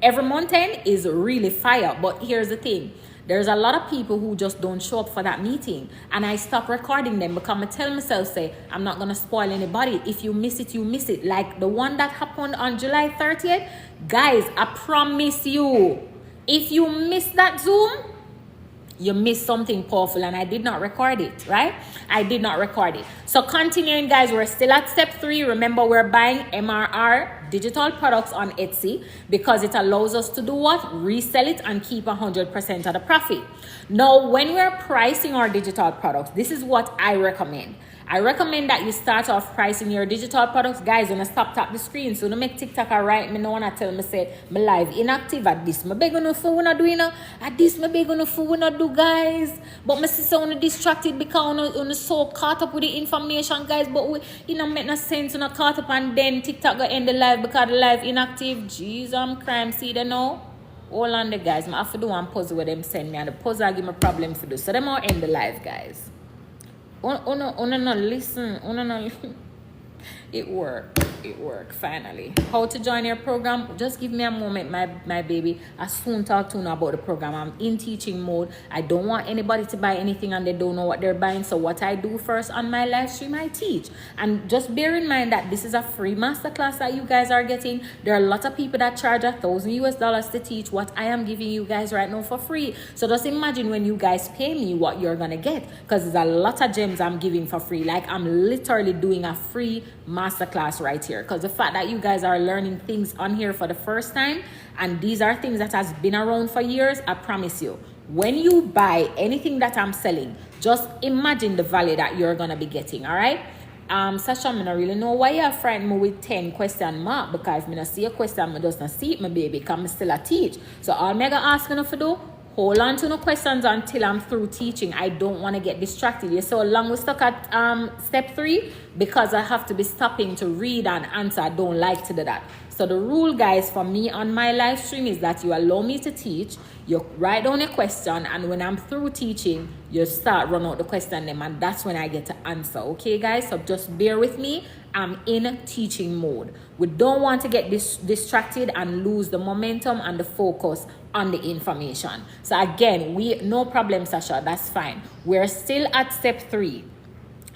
every month end is really fire. But here's the thing. There's a lot of people who just don't show up for that meeting, and I stop recording them because I tell myself, say, I'm not going to spoil anybody. If you miss it, you miss it. Like the one that happened on July 30th, guys, I promise you, if you miss that Zoom, you missed something powerful, and I did not record it, right? I did not record it. So continuing, guys, we're still at step 3. Remember, we're buying MRR digital products on Etsy because it allows us to do what? Resell it and keep 100% of the profit. Now, when we're pricing our digital products, this is what I recommend. I recommend that you start off pricing your digital products. Guys, when I stop tap the screen, so don't make TikTok or write me no one tell me say my live inactive at this. My beg no for we not doing at this, my beg no for we not do, guys. But my sister on distracted because on so caught up with the information, guys. But we make no sense on caught up, and then TikTok go end the live because the live inactive. Jeez, I'm crime. See they know. Hold on the guys. I have to do one puzzle where them send me, and the puzzle give me problem for do. So them all end the live, guys. No, listen. It worked finally. How to join your program? Just give me a moment, my baby. I soon talk to you about the program. I'm in teaching mode. I don't want anybody to buy anything and they don't know what they're buying. So what I do first on my live stream, I teach. And just bear in mind that this is a free masterclass that you guys are getting. There are a lot of people that charge $1,000 to teach what I am giving you guys right now for free. So just imagine when you guys pay me what you're gonna get, because there's a lot of gems I'm giving for free. Like I'm literally doing a free masterclass right here, because the fact that you guys are learning things on here for the first time, and these are things that has been around for years, I promise you, when you buy anything that I'm selling, just imagine the value that you're gonna be getting. All right. Sasha, I don't really know why you're frightened me with 10 question mark, because if I don't see a question, I just not see it, my baby, because I'm still a teach. So all I'm gonna ask you to do, hold on to no questions until I'm through teaching. I don't want to get distracted. You're so long we stuck at step 3 because I have to be stopping to read and answer. I don't like to do that. So the rule, guys, for me on my live stream is that you allow me to teach, you write down a question, and when I'm through teaching, you start run out the question them, and that's when I get to answer. Okay, guys? So just bear with me. I'm in teaching mode. We don't want to get distracted and lose the momentum and the focus on the information. So again, no problem, Sasha. That's fine. We're still at step 3.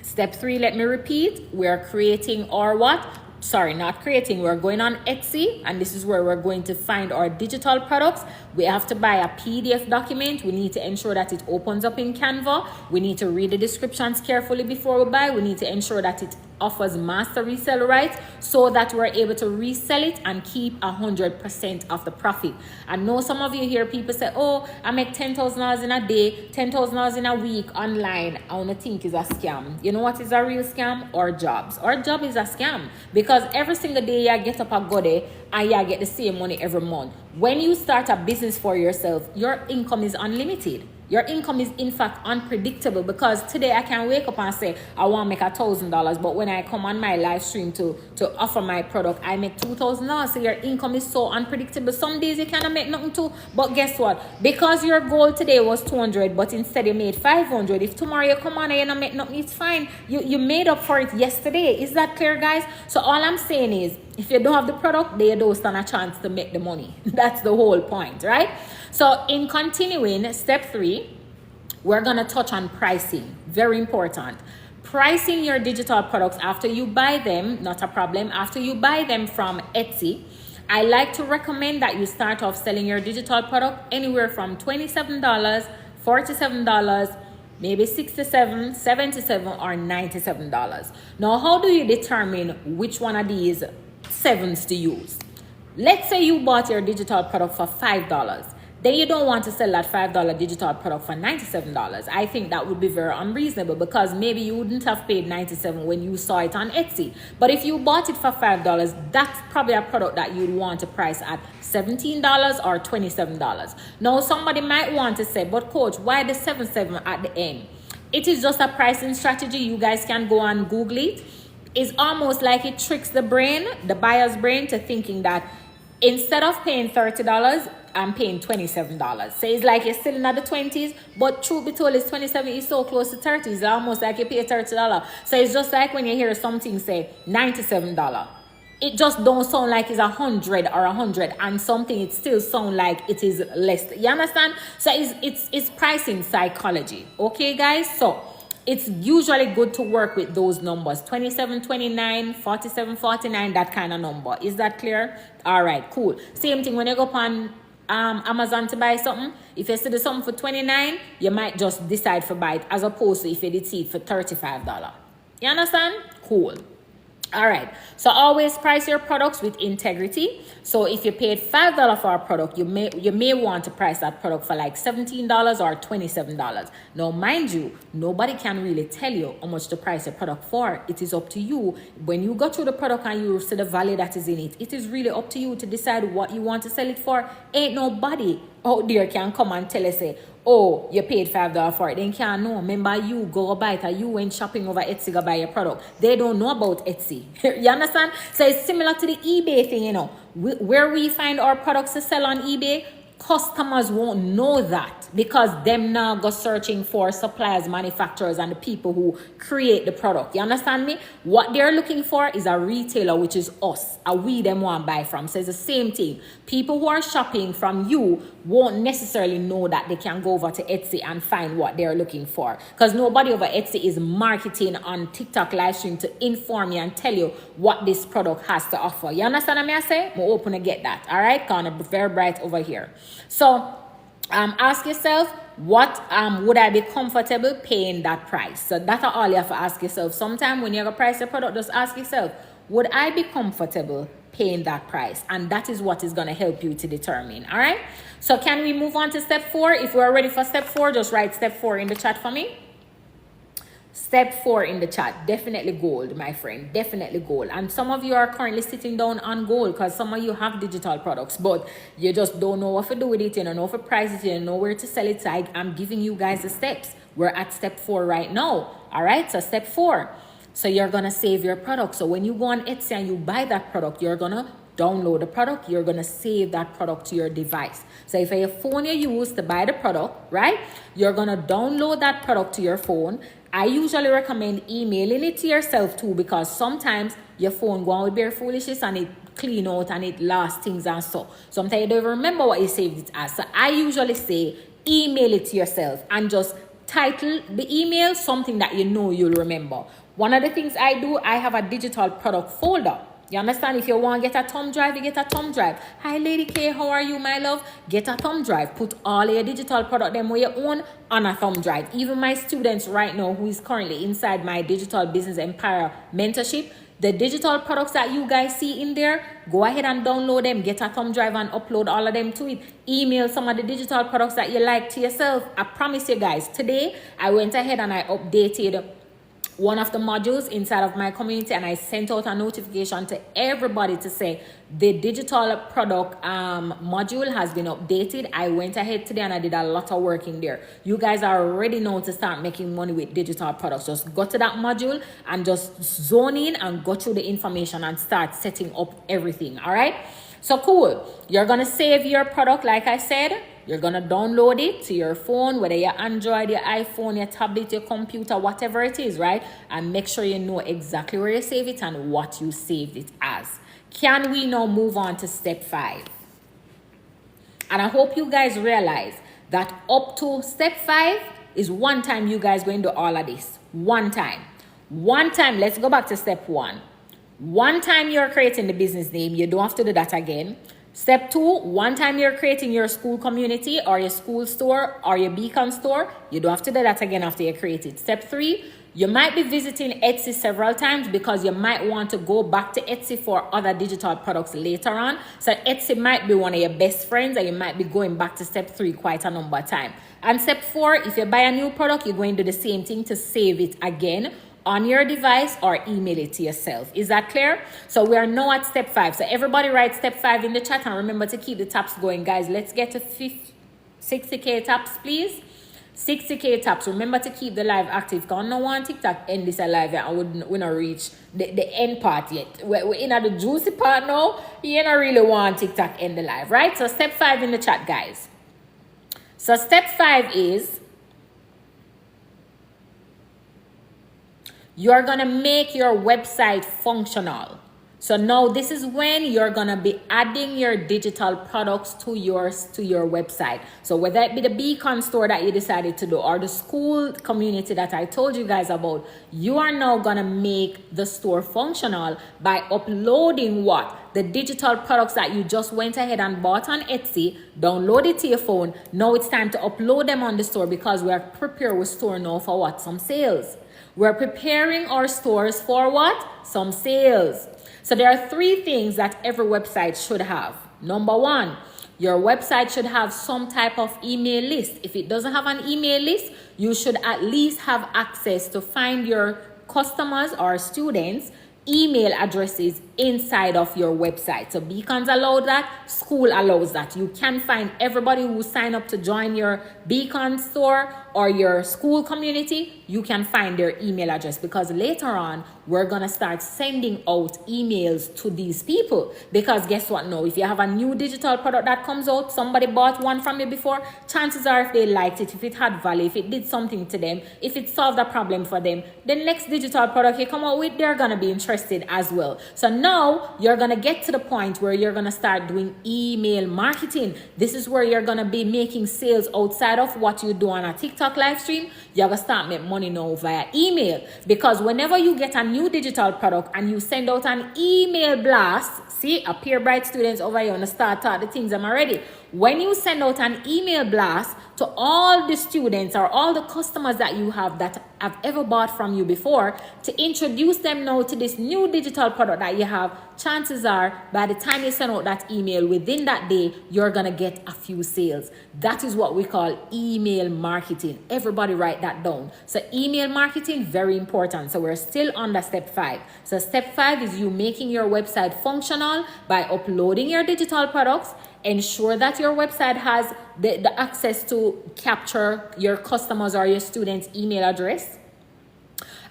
Step 3, let me repeat. We're creating our what? Sorry, not creating. We're going on Etsy, and this is where we're going to find our digital products. We have to buy a PDF document. We need to ensure that it opens up in Canva. We need to read the descriptions carefully before we buy. We need to ensure that it offers master resale rights so that we're able to resell it and keep 100% of the profit. I know some of you hear people say, oh, I make $10,000 in a day, $10,000 in a week online. I want to think is a scam. You know what is a real scam? Our jobs. Our job is a scam, because every single day you get up and go there and you get the same money every month. When you start a business for yourself, your income is unlimited. Your income is in fact unpredictable, because today I can wake up and say I want to make $1,000, but when I come on my live stream to offer my product, I make $2,000. So your income is so unpredictable. Some days you cannot make nothing too, but guess what? Because your goal today was 200, but instead you made 500. If tomorrow you come on and you don't make nothing, it's fine. You made up for it yesterday. Is that clear, guys? So all I'm saying is, if you don't have the product, then you don't stand a chance to make the money. That's the whole point, right? So in continuing, step 3, we're going to touch on pricing. Very important. Pricing your digital products after you buy them, not a problem. After you buy them from Etsy, I like to recommend that you start off selling your digital product anywhere from $27, $47, maybe $67, $77, or $97. Now, how do you determine which one of these sevens to use? Let's say you bought your digital product for $5. Then you don't want to sell that $5 digital product for $97. I think that would be very unreasonable, because maybe you wouldn't have paid $97 when you saw it on Etsy. But if you bought it for $5, that's probably a product that you'd want to price at $17 or $27. Now, somebody might want to say, but coach, why the 77 at the end? It is just a pricing strategy. You guys can go and Google it. It's almost like it tricks the brain, the buyer's brain, to thinking that instead of paying $30, I'm paying $27. So it's like you're still in the 20s, but truth be told, it's 27 is so close to 30. It's almost like you pay $30. So it's just like when you hear something say $97. It just don't sound like it's 100 or 100 and something. It still sound like it is less. You understand? So it's pricing psychology. Okay, guys? So it's usually good to work with those numbers, 27, 29, 47, 49, that kind of number. Is that clear? All right, cool. Same thing when you go upon Amazon to buy something. If you see the something for 29, you might just decide to buy it, as opposed to if you did see it for $35. You understand? Cool. All right, so always price your products with integrity. So if you paid $5 for a product, you may want to price that product for like $17 or $27. Now, mind you, nobody can really tell you how much to price a product for. It is up to you. When you go through the product and you see the value that is in it, it is really up to you to decide what you want to sell it for. Ain't nobody out there can come and tell us, say, oh, you paid $5 for it. They can't know. Remember, you go buy it, or you went shopping over Etsy to buy your product. They don't know about Etsy. You understand? So it's similar to the eBay thing, you know. Where we find our products to sell on eBay, customers won't know that, because them now go searching for suppliers, manufacturers, and the people who create the product. You understand me? What they're looking for is a retailer, which is us, a we them want to buy from. So it's the same thing. People who are shopping from you won't necessarily know that they can go over to Etsy and find what they're looking for, because nobody over Etsy is marketing on TikTok live stream to inform you and tell you what this product has to offer. You understand what I say? I'm open to get that. All right, kind of very bright over here. So ask yourself, what would I be comfortable paying that price? So that's all you have to ask yourself. Sometime when you're going to price your product, just ask yourself, would I be comfortable paying that price? And that is what is going to help you to determine. All right, so can we move on to step 4? If we're ready for step 4, just write step 4 in the chat for me. Step 4 in the chat. Definitely gold, my friend. Definitely gold. And some of you are currently sitting down on gold, because some of you have digital products, but you just don't know what to do with it. You don't know what to price it. You don't know where to sell it. So I'm giving you guys the steps. We're at step 4 right now. All right, so step 4. So you're going to save your product. So when you go on Etsy and you buy that product, you're going to download the product. You're going to save that product to your device. So if your phone you use to buy the product, right, you're going to download that product to your phone. I usually recommend emailing it to yourself too, because sometimes your phone go on with bare foolishness and it clean out and it lost things and so. Sometimes you don't even remember what you saved it as. So I usually say email it to yourself and just title the email something that you know you'll remember. One of the things I do, I have a digital product folder. You understand? If you want to get a thumb drive, you get a thumb drive. Hi, Lady K, how are you, my love? Get a thumb drive. Put all your digital product, them where you own, on a thumb drive. Even my students right now, who is currently inside my Digital Business Empire mentorship, the digital products that you guys see in there, go ahead and download them. Get a thumb drive and upload all of them to it. Email some of the digital products that you like to yourself. I promise you guys, today I went ahead and I updated one of the modules inside of my community, and I sent out a notification to everybody to say the digital product module has been updated. I went ahead today and I did a lot of work in there. You guys are ready now to start making money with digital products. Just go to that module and just zone in and go through the information and start setting up everything. All right, so cool. You're gonna save your product, like I said. You're going to download it to your phone, whether your Android, your iPhone, your tablet, your computer, whatever it is, right? And make sure you know exactly where you save it and what you saved it as. Can we now move on to step 5? And I hope you guys realize that up to step 5 is one time you guys going to do all of this. One time. Let's go back to step 1. One time you're creating the business name, you don't have to do that again. Step 2, one time you're creating your school community or your school store or your beacon store, you don't have to do that again after you create it. Step 3, you might be visiting Etsy several times because you might want to go back to Etsy for other digital products later on. So Etsy might be one of your best friends and you might be going back to step 3 quite a number of times. And step 4, if you buy a new product, you're going to do the same thing to save it again on your device or email it to yourself. Is that clear? So we are now at step 5. So everybody write step 5 in the chat and remember to keep the taps going, guys. Let's get to 60K taps, please. 60K taps. Remember to keep the live active. Because no one TikTok end this alive and we not reach the end part yet. We're in at the juicy part now. You don't really want TikTok end the live, right? So step 5 in the chat, guys. So step 5 is you're going to make your website functional. So now this is when you're going to be adding your digital products to your website. So whether it be the beacon store that you decided to do or the school community that I told you guys about, you are now going to make the store functional by uploading what? The digital products that you just went ahead and bought on Etsy, download it to your phone. Now it's time to upload them on the store because we are prepared with store now for what? Some sales. We're preparing our stores for what? Some sales. So there are 3 things that every website should have. Number 1, your website should have some type of email list. If it doesn't have an email list, you should at least have access to find your customers or students' email addresses inside of your website. So Beacons allow that, school allows that. You can find everybody who sign up to join your Beacon store or your school community, you can find their email address because later on we're gonna start sending out emails to these people. Because guess what now, if you have a new digital product that comes out, somebody bought one from you before, chances are if they liked it, if it had value, if it did something to them, if it solved a problem for them, the next digital product you come out with, they're gonna be interested as well. So now you're gonna get to the point where you're gonna start doing email marketing. This is where you're gonna be making sales outside of what you do on a TikTok live stream. You're gonna start make money now via email, because whenever you get a new digital product and you send out an email blast, see, appear bright students over here on the start the things I'm already. When you send out an email blast to all the students or all the customers that you have that have ever bought from you before, to introduce them now to this new digital product that you have, chances are by the time you send out that email within that day, you're gonna get a few sales. That is what we call email marketing. Everybody write that down. So email marketing, very important. So we're still under step 5. So step 5 is you making your website functional by uploading your digital products. Ensure that your website has the access to capture your customers or your students' email address.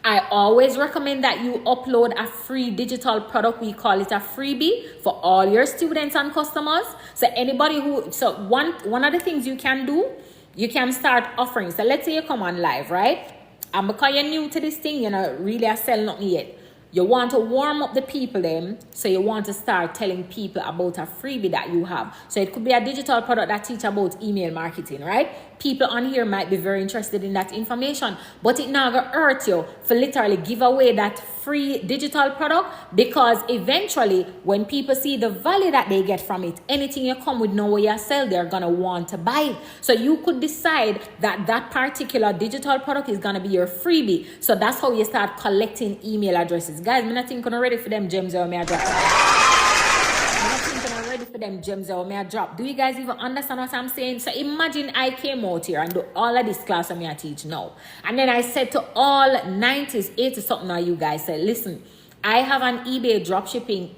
I always recommend that you upload a free digital product. We call it a freebie for all your students and customers. So anybody one of the things you can do, you can start offering. So let's say you come on live, right? And because you're new to this thing, you're not really selling nothing yet. You want to warm up the people then, so you want to start telling people about a freebie that you have. So it could be a digital product that teach about email marketing, right? People on here might be very interested in that information, but it not gonna hurt you for literally give away that free digital product, because eventually when people see the value that they get from it, anything you come with now where you sell, they're gonna want to buy it. So you could decide that that particular digital product is gonna be your freebie. So that's how you start collecting email addresses. Guys, I'm not thinking I'm ready for them gems or may I drop. I'm not thinking I'm ready for them gems or may I drop. Do you guys even understand what I'm saying? So imagine I came out here and do all of this class that I teach now. And then I said to all 90s, 80 something of you guys, said, listen, I have an eBay dropshipping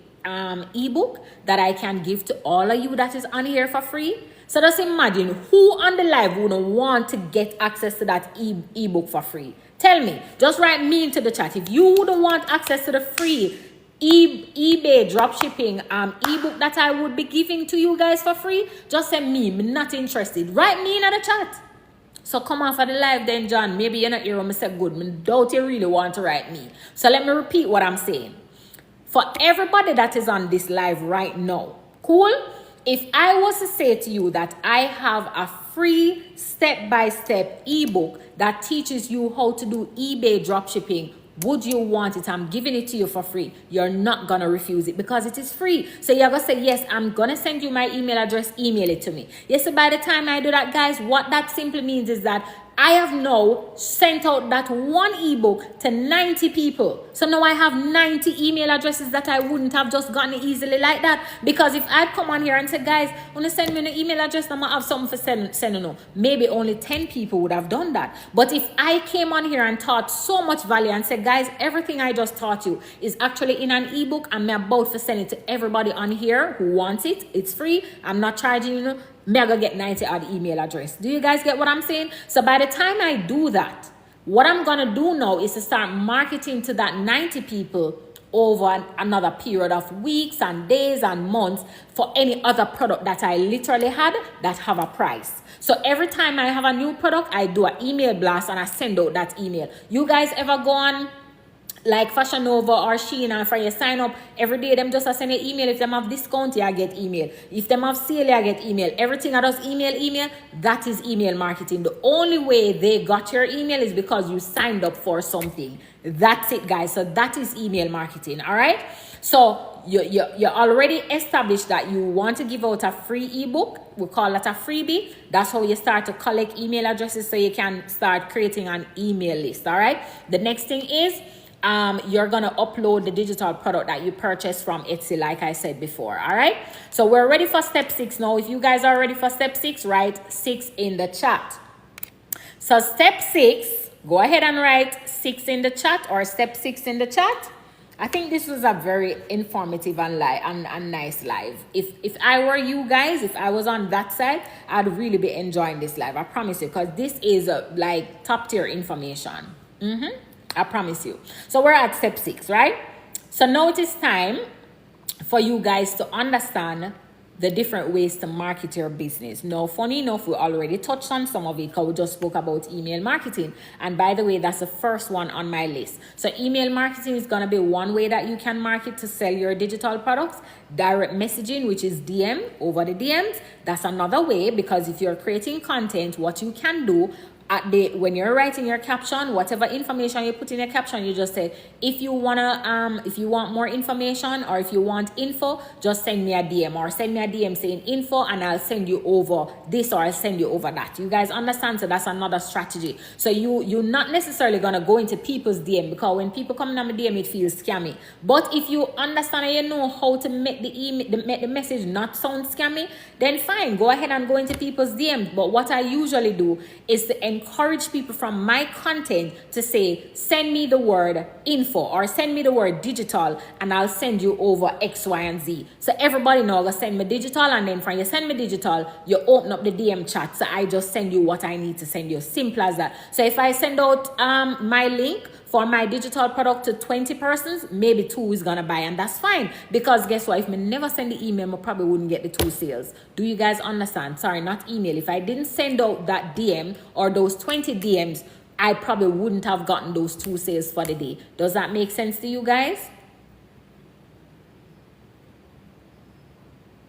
ebook that I can give to all of you that is on here for free. So just imagine who on the live would want to get access to that ebook for free. Tell me, just write me into the chat. If you wouldn't want access to the free eBay dropshipping ebook that I would be giving to you guys for free, just say me, I'm not interested. Write me in the chat. So come on for the live then, John. Maybe you're not here when I say good. I doubt you really want to write me. So let me repeat what I'm saying. For everybody that is on this live right now, cool? If I was to say to you that I have a free step-by-step ebook that teaches you how to do eBay dropshipping, Would you want it? I'm giving it to you for free. You're not going to refuse it because it is free. So you're going to say, yes, I'm going to send you my email address. Email it to me. Yes, so by the time I do that, guys, what that simply means is that I have now sent out that one ebook to 90 people. So now I have 90 email addresses that I wouldn't have just gotten easily like that. Because if I'd come on here and say, guys, want to send me an email address, I'm going to have something for sending no. Maybe only 10 people would have done that. But if I came on here and taught so much value and said, guys, everything I just taught you is actually in an ebook, I'm about to send it to everybody on here who wants it. It's free. I'm not charging you. Me I go get 90 odd email address. Do you guys get what I'm saying? So by the time I do that, what I'm going to do now is to start marketing to that 90 people over another period of weeks and days and months for any other product that I literally had that have a price. So every time I have a new product, I do an email blast and I send out that email. You guys ever go on like Fashion Nova or Shein and for you sign up every day, them just send you email. If them have discount, I get email. If them have sale, I get email. Everything I does email. That is email marketing. The only way they got your email is because you signed up for something. That's it, guys. So that is email marketing. All right. So you already established that you want to give out a free ebook. We call that a freebie. That's how you start to collect email addresses so you can start creating an email list. All right. The next thing is, you're going to upload the digital product that you purchased from Etsy, like I said before. All right. So we're ready for step 6 now. If you guys are ready for step 6, write 6 in the chat. So step 6, go ahead and write 6 in the chat or step 6 in the chat. I think this was a very informative and nice live. If I were you guys, if I was on that side, I'd really be enjoying this live. I promise you, because this is like top tier information. I promise you. So we're at step 6, right? So now it is time for you guys to understand the different ways to market your business. Now, funny enough, we already touched on some of it because we just spoke about email marketing. And by the way, that's the first one on my list. So email marketing is going to be one way that you can market to sell your digital products. Direct messaging, which is DM, over the DMs. That's another way, because if you're creating content, what you can do when you're writing your caption, whatever information you put in your caption, you just say, if you want more information or if you want info, just send me a DM or send me a DM saying info and I'll send you over this or I'll send you over that. You guys understand? So that's another strategy. So you're not necessarily going to go into people's DM, because when people come in on my DM, it feels scammy. But if you understand and you know how to make the message not sound scammy, then fine, go ahead and go into people's DMs. But what I usually do is to encourage people from my content to say, send me the word info or send me the word digital and I'll send you over X, Y, and Z. So everybody now go send me digital, and then when you send me digital, you open up the DM chat. So I just send you what I need to send you. Simple as that. So if I send out my link for my digital product to 20 persons, maybe 2 is gonna buy, and that's fine, because guess what, if me never send the email, I probably wouldn't get the 2 sales. Do you guys understand? Sorry, not email. If I didn't send out that DM or those 20 DMs, I probably wouldn't have gotten those 2 sales for the day. Does that make sense to you guys?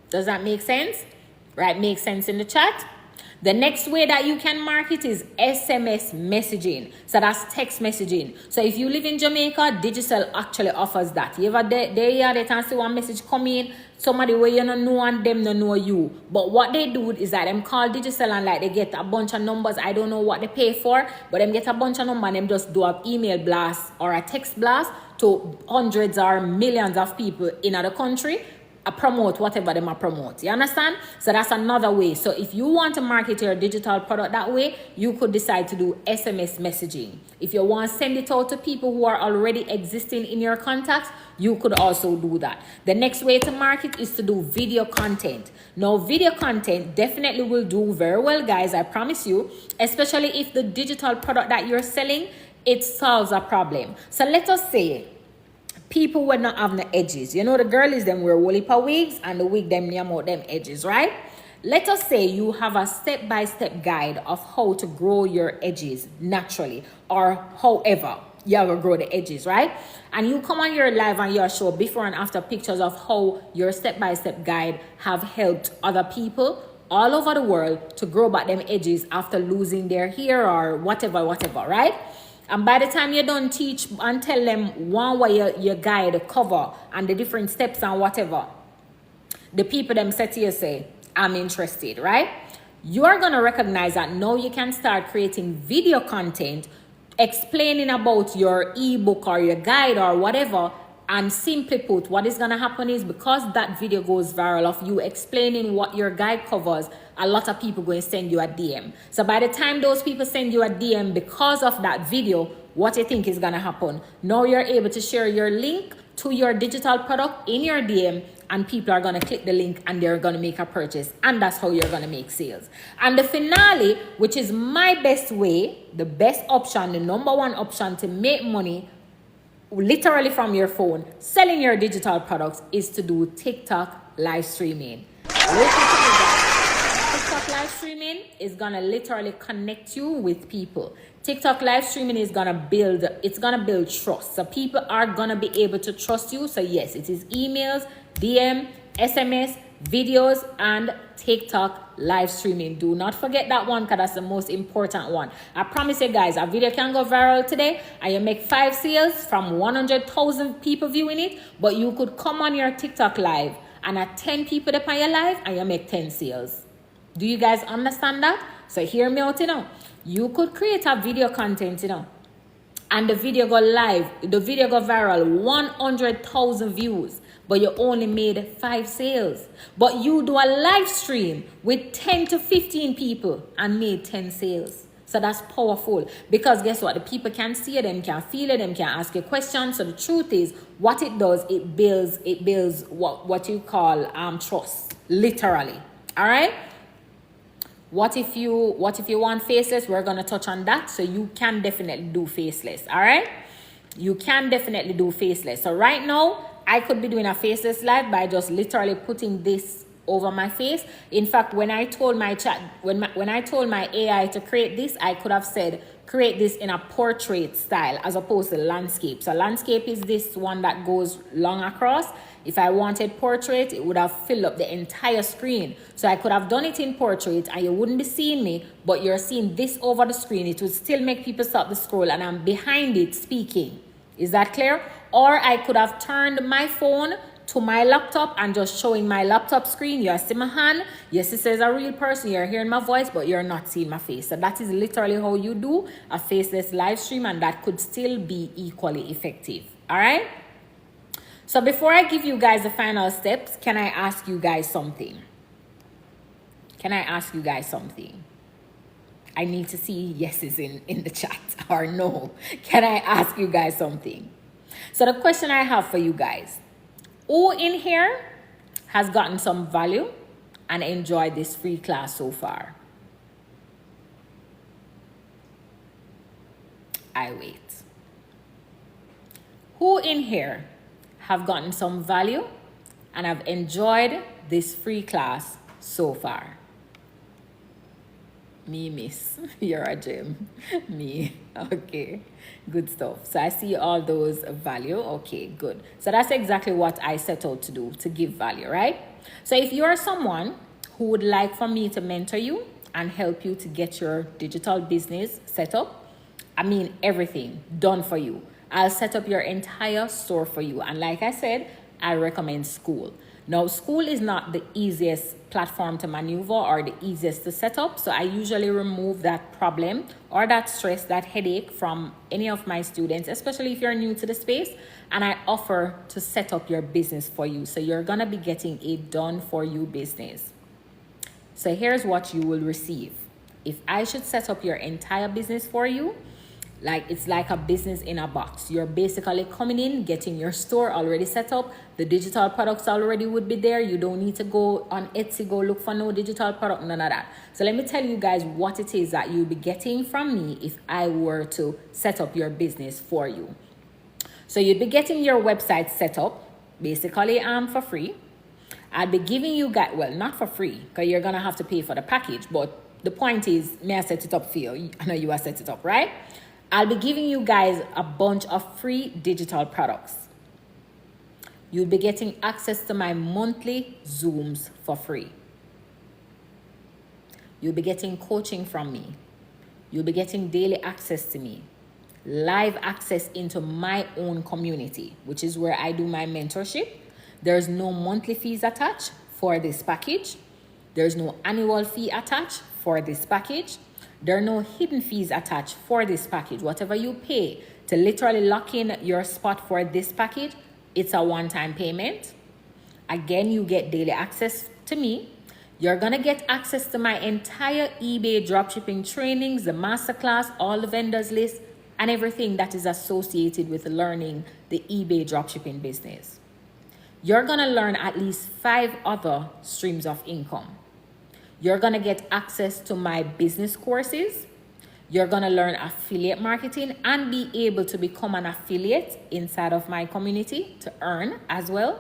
Does that make sense? Right, make sense in the chat? The next way that you can market is SMS messaging. So that's text messaging. So if you live in Jamaica, Digicel actually offers that. You ever they can see one message come in, somebody where you don't know and them don't know you. But what they do is that them call Digicel and like they get a bunch of numbers. I don't know what they pay for, but them get a bunch of numbers and them just do an email blast or a text blast to hundreds or millions of people in other country. Promote whatever they might promote. You understand? So that's another way. So if you want to market your digital product that way, you could decide to do SMS messaging. If you want to send it out to people who are already existing in your contacts, you could also do that. The next way to market is to do video content. Now, video content definitely will do very well, guys. I promise you, especially if the digital product that you're selling, it solves a problem. So let us say people would not have the edges. You know, the girlies them wear woolly wigs and the wig them near more them edges, right? Let us say you have a step-by-step guide of how to grow your edges naturally, or however you're gonna grow the edges, right? And you come on your live and you show before and after pictures of how your step-by-step guide have helped other people all over the world to grow back them edges after losing their hair or whatever, right? And by the time you don't teach and tell them one way your guide cover and the different steps and whatever, the people them say to you say, I'm interested, right? You are going to recognize that now you can start creating video content explaining about your ebook or your guide or whatever. And simply put, what is going to happen is because that video goes viral of you explaining what your guide covers, a lot of people going to send you a DM. So by the time those people send you a DM because of that video, what do you think is going to happen? Now you're able to share your link to your digital product in your DM, and people are going to click the link and they're going to make a purchase. And that's how you're going to make sales. And the finale, which is my best way, the best option, the number one option to make money literally from your phone, selling your digital products, is to do TikTok live streaming. TikTok live streaming is gonna literally connect you with people. TikTok live streaming is gonna build trust. So people are gonna be able to trust you. So yes, it is emails, DM, SMS, videos, and TikTok live streaming. Do not forget that one, because that's the most important one. I promise you guys, a video can go viral today and you make 5 sales from 100,000 people viewing it, but you could come on your TikTok live and at 10 people upon your live and you make 10 sales. Do you guys understand that? So hear me out, you could create a video content, and the video go live, the video go viral, 100,000 views, but you only made 5 sales. But you do a live stream with 10 to 15 people and made 10 sales. So that's powerful, because guess what? The people can see it, them can feel it, them can ask you questions. So the truth is, what it does, it builds what you call trust, literally. All right. What if you want faceless? We're going to touch on that. So you can definitely do faceless. All right. You can definitely do faceless. So right now, I could be doing a faceless live by just literally putting this over my face. In fact, when I told my chat, when I told my AI to create this, I could have said, create this in a portrait style as opposed to landscape. So landscape is this one that goes long across. If I wanted portrait, it would have filled up the entire screen. So I could have done it in portrait and you wouldn't be seeing me, but you're seeing this over the screen. It would still make people stop the scroll and I'm behind it speaking. Is that clear? Or I could have turned my phone to my laptop and just showing my laptop screen. You see my hand. Yes, it says a real person. You're hearing my voice, but you're not seeing my face. So that is literally how you do a faceless live stream, and that could still be equally effective. All right? So before I give you guys the final steps, can I ask you guys something? Can I ask you guys something? I need to see yeses in the chat or no. Can I ask you guys something? So the question I have for you guys, who in here has gotten some value and enjoyed this free class so far? I wait. Who in here have gotten some value and have enjoyed this free class so far? Me, miss. You're a gem. Me. Okay. Good stuff. So I see all those value. Okay, good. So that's exactly what I set out to do, to give value, right? So if you are someone who would like for me to mentor you and help you to get your digital business set up, I mean everything done for you. I'll set up your entire store for you. And like I said, I recommend Skool. Now, Skool is not the easiest platform to maneuver or the easiest to set up. So I usually remove that problem or that stress, that headache from any of my students, especially if you're new to the space. And I offer to set up your business for you. So you're going to be getting a done for you business. So here's what you will receive. If I should set up your entire business for you, it's like a business in a box. You're basically coming in, getting your store already set up. The digital products already would be there. You don't need to go on Etsy, go look for no digital product, none of that. So let me tell you guys what it is that you'll be getting from me if I were to set up your business for you. So you'd be getting your website set up, basically for free. I'll be giving you guys, well, not for free, because you're going to have to pay for the package. But the point is, may I set it up for you? I know you are set it up, right? I'll be giving you guys a bunch of free digital products. You'll be getting access to my monthly Zooms for free. You'll be getting coaching from me. You'll be getting daily access to me. live access into my own community, which is where I do my mentorship. There's no monthly fees attached for this package. There's no annual fee attached for this package. There are no hidden fees attached for this package. Whatever you pay to literally lock in your spot for this package, it's a one-time payment. Again, you get daily access to me. You're going to get access to my entire eBay dropshipping trainings, the masterclass, all the vendors list, and everything that is associated with learning the eBay dropshipping business. You're going to learn at least 5 other streams of income. You're going to get access to my business courses. You're going to learn affiliate marketing and be able to become an affiliate inside of my community to earn as well.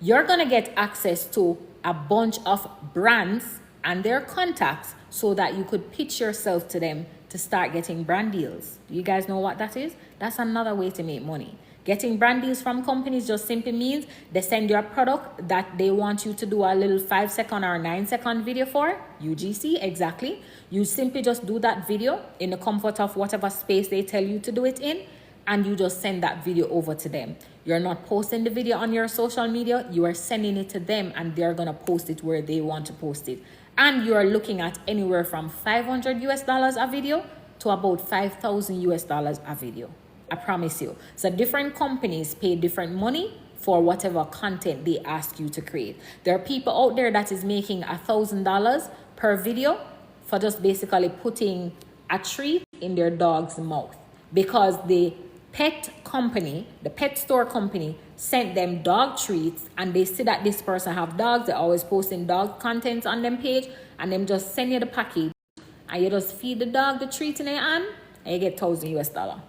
You're going to get access to a bunch of brands and their contacts so that you could pitch yourself to them to start getting brand deals. Do you guys know what that is? That's another way to make money. Getting brand deals from companies just simply means they send you a product that they want you to do a little 5-second or 9-second video for, UGC, exactly. You simply just do that video in the comfort of whatever space they tell you to do it in, and you just send that video over to them. You're not posting the video on your social media, you are sending it to them and they're gonna post it where they want to post it. And you're looking at anywhere from $500 a video to about $5,000 a video. I promise you. So different companies pay different money for whatever content they ask you to create. There are people out there that is making $1,000 per video for just basically putting a treat in their dog's mouth because the pet company, the pet store company, sent them dog treats and they see that this person have dogs. They're always posting dog content on them page and them just send you the package and you just feed the dog the treat in their hand and you get $1,000.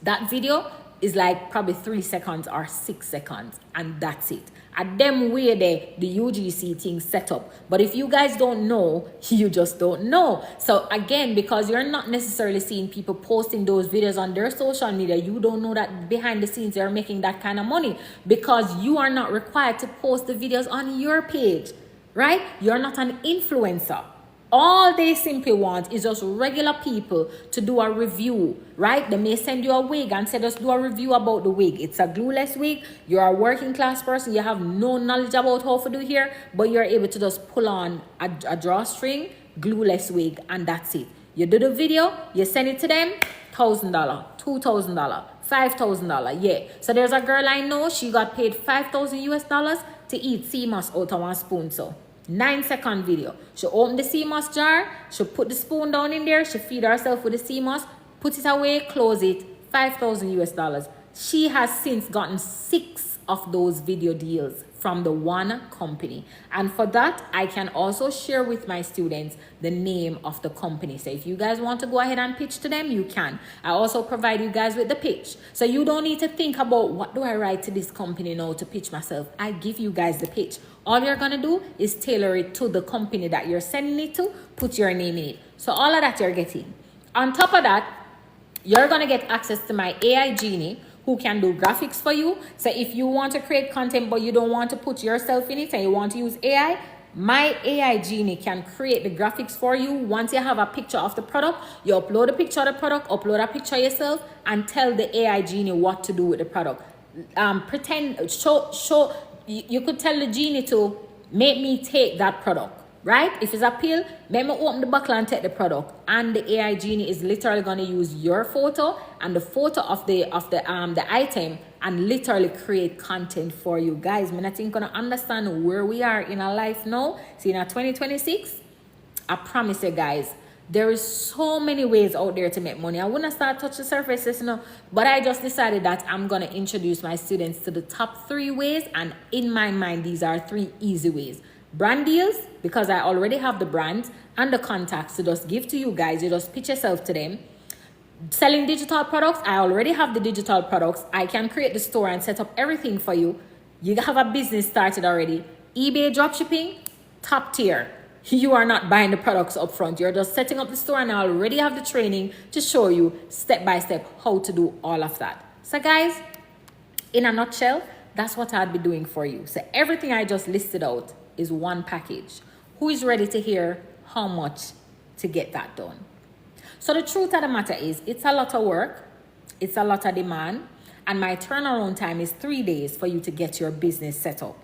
That video is like probably 3 seconds or 6 seconds and that's it. At them way the UGC thing set up. But if you guys don't know, you just don't know. So again, because you're not necessarily seeing people posting those videos on their social media, you don't know that behind the scenes they're making that kind of money because you are not required to post the videos on your page, right? You're not an influencer. All they simply want is just regular people to do a review, right? They may send you a wig and say, just do a review about the wig. It's a glueless wig. You're a working class person. You have no knowledge about how to do hair, but you're able to just pull on a drawstring, glueless wig, and that's it. You do the video, you send it to them, $1,000, $2,000, $5,000. Yeah. So there's a girl I know, she got paid $5,000 to eat sea moss out of one spoon. So 9-second video. She open the sea moss jar, she put the spoon down in there, she feed herself with the sea moss, put it away, close it, $5,000. She has since gotten 6 of those video deals from the one company. And for that, I can also share with my students the name of the company. So if you guys want to go ahead and pitch to them, you can. I also provide you guys with the pitch. So you don't need to think about what do I write to this company now to pitch myself. I give you guys the pitch. All you're going to do is tailor it to the company that you're sending it to, put your name in it. So all of that you're getting. On top of that, you're going to get access to my AI Genie, who can do graphics for you. So if you want to create content but you don't want to put yourself in it and you want to use AI, my AI Genie can create the graphics for you. Once you have a picture of the product, you upload a picture of the product, upload a picture yourself, and tell the AI Genie what to do with the product. You could tell the Genie to make me take that product, right? If it's a pill, make me open the bottle and take the product. And the AI Genie is literally going to use your photo and the photo of the item and literally create content for you guys. I think gonna understand where we are in our life now. See, in 2026, I promise you guys, there is so many ways out there to make money. I wouldn't start touch the surface, but I just decided that I'm going to introduce my students to the top 3 ways. And in my mind, these are 3 easy ways. Brand deals, because I already have the brands and the contacts to just give to you guys. You just pitch yourself to them. Selling digital products, I already have the digital products. I can create the store and set up everything for you. You have a business started already. eBay dropshipping, top tier. You are not buying the products up front. You're just setting up the store and I already have the training to show you step by step how to do all of that. So guys, in a nutshell, that's what I'd be doing for you. So everything I just listed out is one package. Who is ready to hear how much to get that done? So the truth of the matter is, it's a lot of work, it's a lot of demand, and my turnaround time is 3 days for you to get your business set up.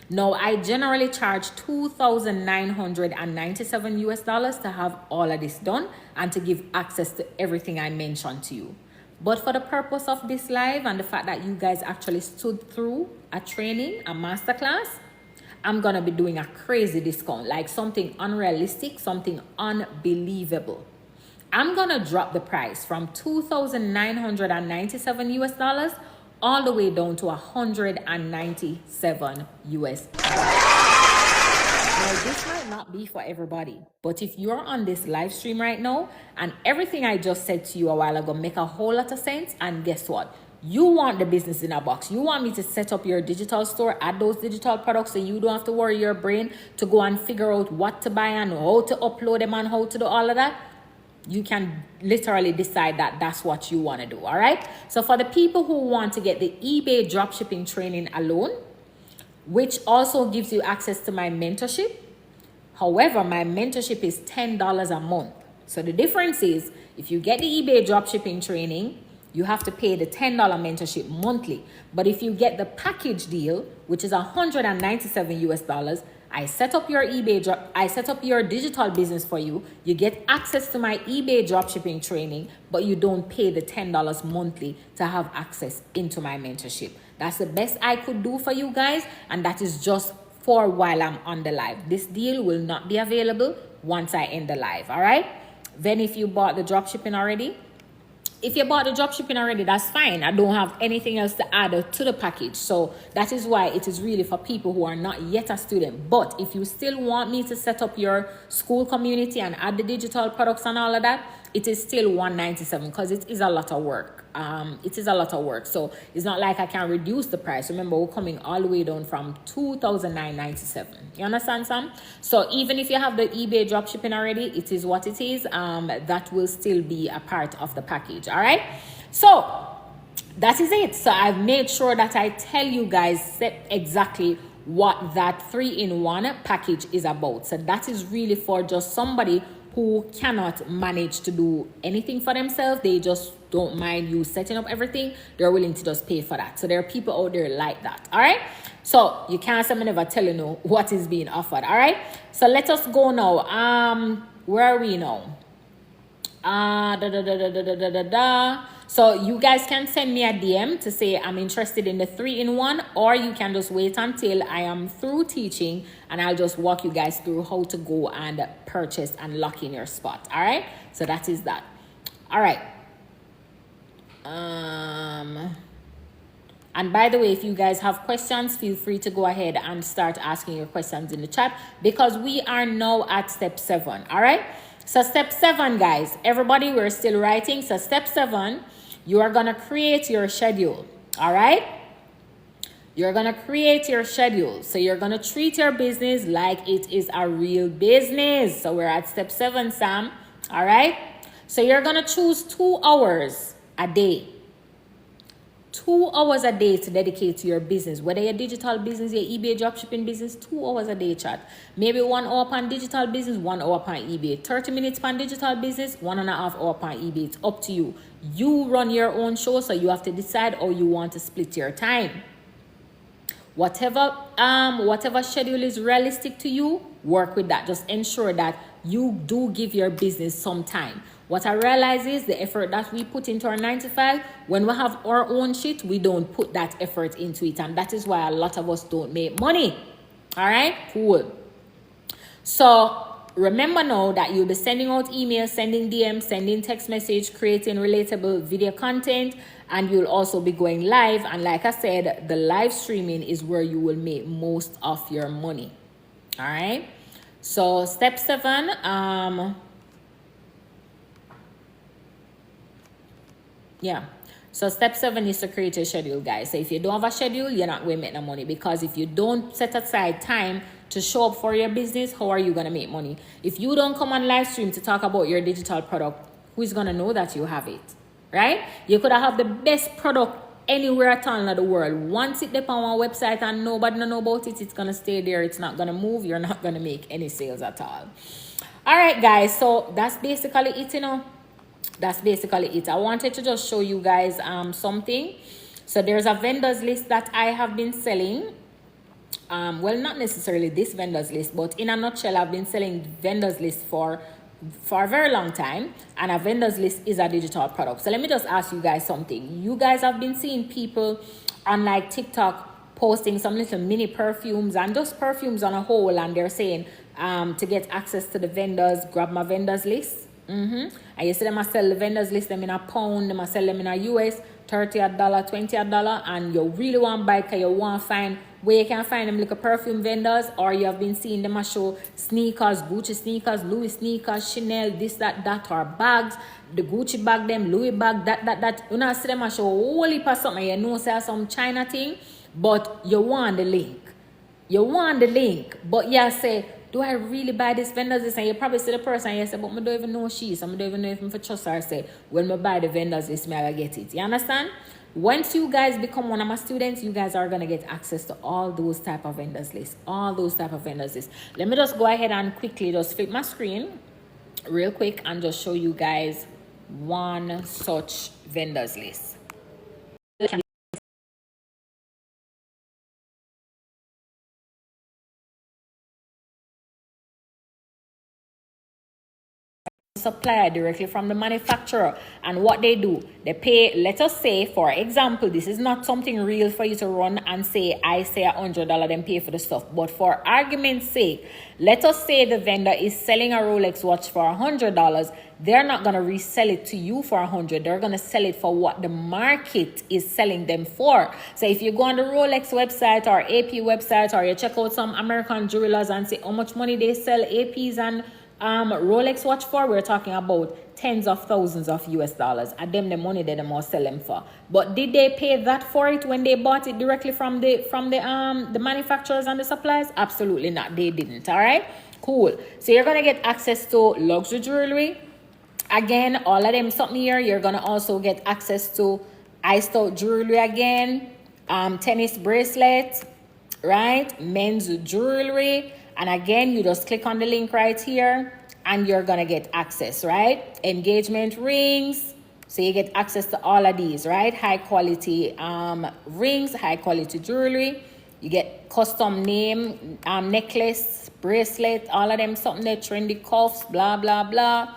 Now, I generally charge $2,997 US to have all of this done and to give access to everything I mentioned to you. But for the purpose of this live and the fact that you guys actually stood through a training, a masterclass, I'm going to be doing a crazy discount, like something unrealistic, something unbelievable. I'm going to drop the price from $2,997 US all the way down to $197 US. Now, this might not be for everybody, but if you're on this live stream right now and everything I just said to you a while ago make a whole lot of sense, and guess what? You want the business in a box. You want me to set up your digital store, add those digital products so you don't have to worry your brain to go and figure out what to buy and how to upload them and how to do all of that. You can literally decide that that's what you want to do, all right? So for the people who want to get the eBay dropshipping training alone, which also gives you access to my mentorship. However, my mentorship is $10 a month. So the difference is, if you get the eBay dropshipping training, you have to pay the $10 mentorship monthly. But if you get the package deal, which is $197 US, I set up your I set up your digital business for you. You get access to my eBay dropshipping training, but you don't pay the $10 monthly to have access into my mentorship. That's the best I could do for you guys, and that is just for while I'm on the live. This deal will not be available once I end the live, all right? Then if you bought the dropshipping already, that's fine. I don't have anything else to add to the package. So that is why it is really for people who are not yet a student. But if you still want me to set up your school community and add the digital products and all of that, it is still $197 because it is a lot of work. So it's not like I can reduce the price. Remember, we're coming all the way down from $2,997. You understand, Sam? So even if you have the eBay dropshipping already, it is what it is. That will still be a part of the package. All right. So that is it. So I've made sure that I tell you guys exactly what that 3-in-1 package is about. So that is really for just somebody who cannot manage to do anything for themselves. They just don't mind you setting up everything. They're willing to just pay for that. So there are people out there like that. All right. So you can't say me never tell you know what is being offered. All right. So let us go now. Where are we now? So you guys can send me a DM to say I'm interested in the 3-in-1, or you can just wait until I am through teaching and I'll just walk you guys through how to go and purchase and lock in your spot. All right. So that is that. All right. And by the way, if you guys have questions, feel free to go ahead and start asking your questions in the chat, because we are now at step 7. All right. So step 7, guys, everybody, we're still writing. So step 7, you are going to create your schedule. All right. You're going to create your schedule. So you're going to treat your business like it is a real business. So we're at step 7, Sam. All right. So you're going to choose 2 hours a day. 2 hours a day to dedicate to your business, whether your digital business, your eBay dropshipping business. 2 hours a day, chat. Maybe 1 hour on digital business, 1 hour on eBay. 30 minutes on digital business, 1.5 hours on eBay. It's up to you. You run your own show, so you have to decide how you want to split your time. Whatever schedule is realistic to you, work with that. Just ensure that you do give your business some time. What I realize is the effort that we put into our 9 to 5, when we have our own shit, we don't put that effort into it. And that is why a lot of us don't make money. All right, cool. So remember now that you'll be sending out emails, sending DMs, sending text message, creating relatable video content, and you'll also be going live. And like I said, the live streaming is where you will make most of your money. All right. So step 7, yeah. So step 7 is to create a schedule, guys. So if you don't have a schedule, you're not going to make no money, because if you don't set aside time to show up for your business, how are you going to make money? If you don't come on live stream to talk about your digital product, who is going to know that you have it, right? You could have the best product anywhere at all in the world. Once it depends on our website and nobody know about it, it's going to stay there. It's not going to move. You're not going to make any sales at all. All right, guys. So that's basically it, you know. That's basically it. I wanted to just show you guys something. So there's a vendors list that I have been selling. Well, not necessarily this vendors list, but in a nutshell, I've been selling vendors list for a very long time, and a vendors list is a digital product. So let me just ask you guys something. You guys have been seeing people on like TikTok posting some little mini perfumes and just perfumes on a whole, and they're saying to get access to the vendors, grab my vendors list. And you see them I sell the vendors list them in a pound, them I sell them in a US, $30, $20, and you really want to buy because you want to find where you can find them like a perfume vendors, or you have been seeing them show sneakers, Gucci sneakers, Louis sneakers, Chanel, this, that, or bags, the Gucci bag, them, Louis bag, that. You know, see them show a whole heap of something, you know, say some China thing, but you want the link. You want the link, but you say, do I really buy this vendors list? And you probably see the person and you say, but I don't even know she is. I don't even know if I'm for trust her. Say, when I buy the vendors list, I get it. You understand? Once you guys become one of my students, you guys are going to get access to all those type of vendors lists. All those type of vendors lists. Let me just go ahead and quickly just flip my screen real quick and just show you guys one such vendors list. Supplier directly from the manufacturer, and what they do, they pay, let us say for example, this is not something real for you to run and say I say $100 then pay for the stuff, but for argument's sake, let us say the vendor is selling a Rolex watch for $100. They're not going to resell it to you for $100. They're going to sell it for what the market is selling them for. So if you go on the Rolex website or AP website, or you check out some American jewelers and see how much money they sell APs and Rolex watch for, we're talking about tens of thousands of US dollars. And them the money that they must sell them for. But did they pay that for it when they bought it directly from the manufacturers and the suppliers? Absolutely not. They didn't. All right, cool. So you're gonna get access to luxury jewelry. Again, all of them something here. You're gonna also get access to iced out jewelry again, tennis bracelet, right? Men's jewelry. And again, you just click on the link right here and you're going to get access, right? Engagement rings. So you get access to all of these, right? High quality rings, high quality jewelry. You get custom name, necklace, bracelet, all of them, something that trendy cuffs, blah, blah, blah.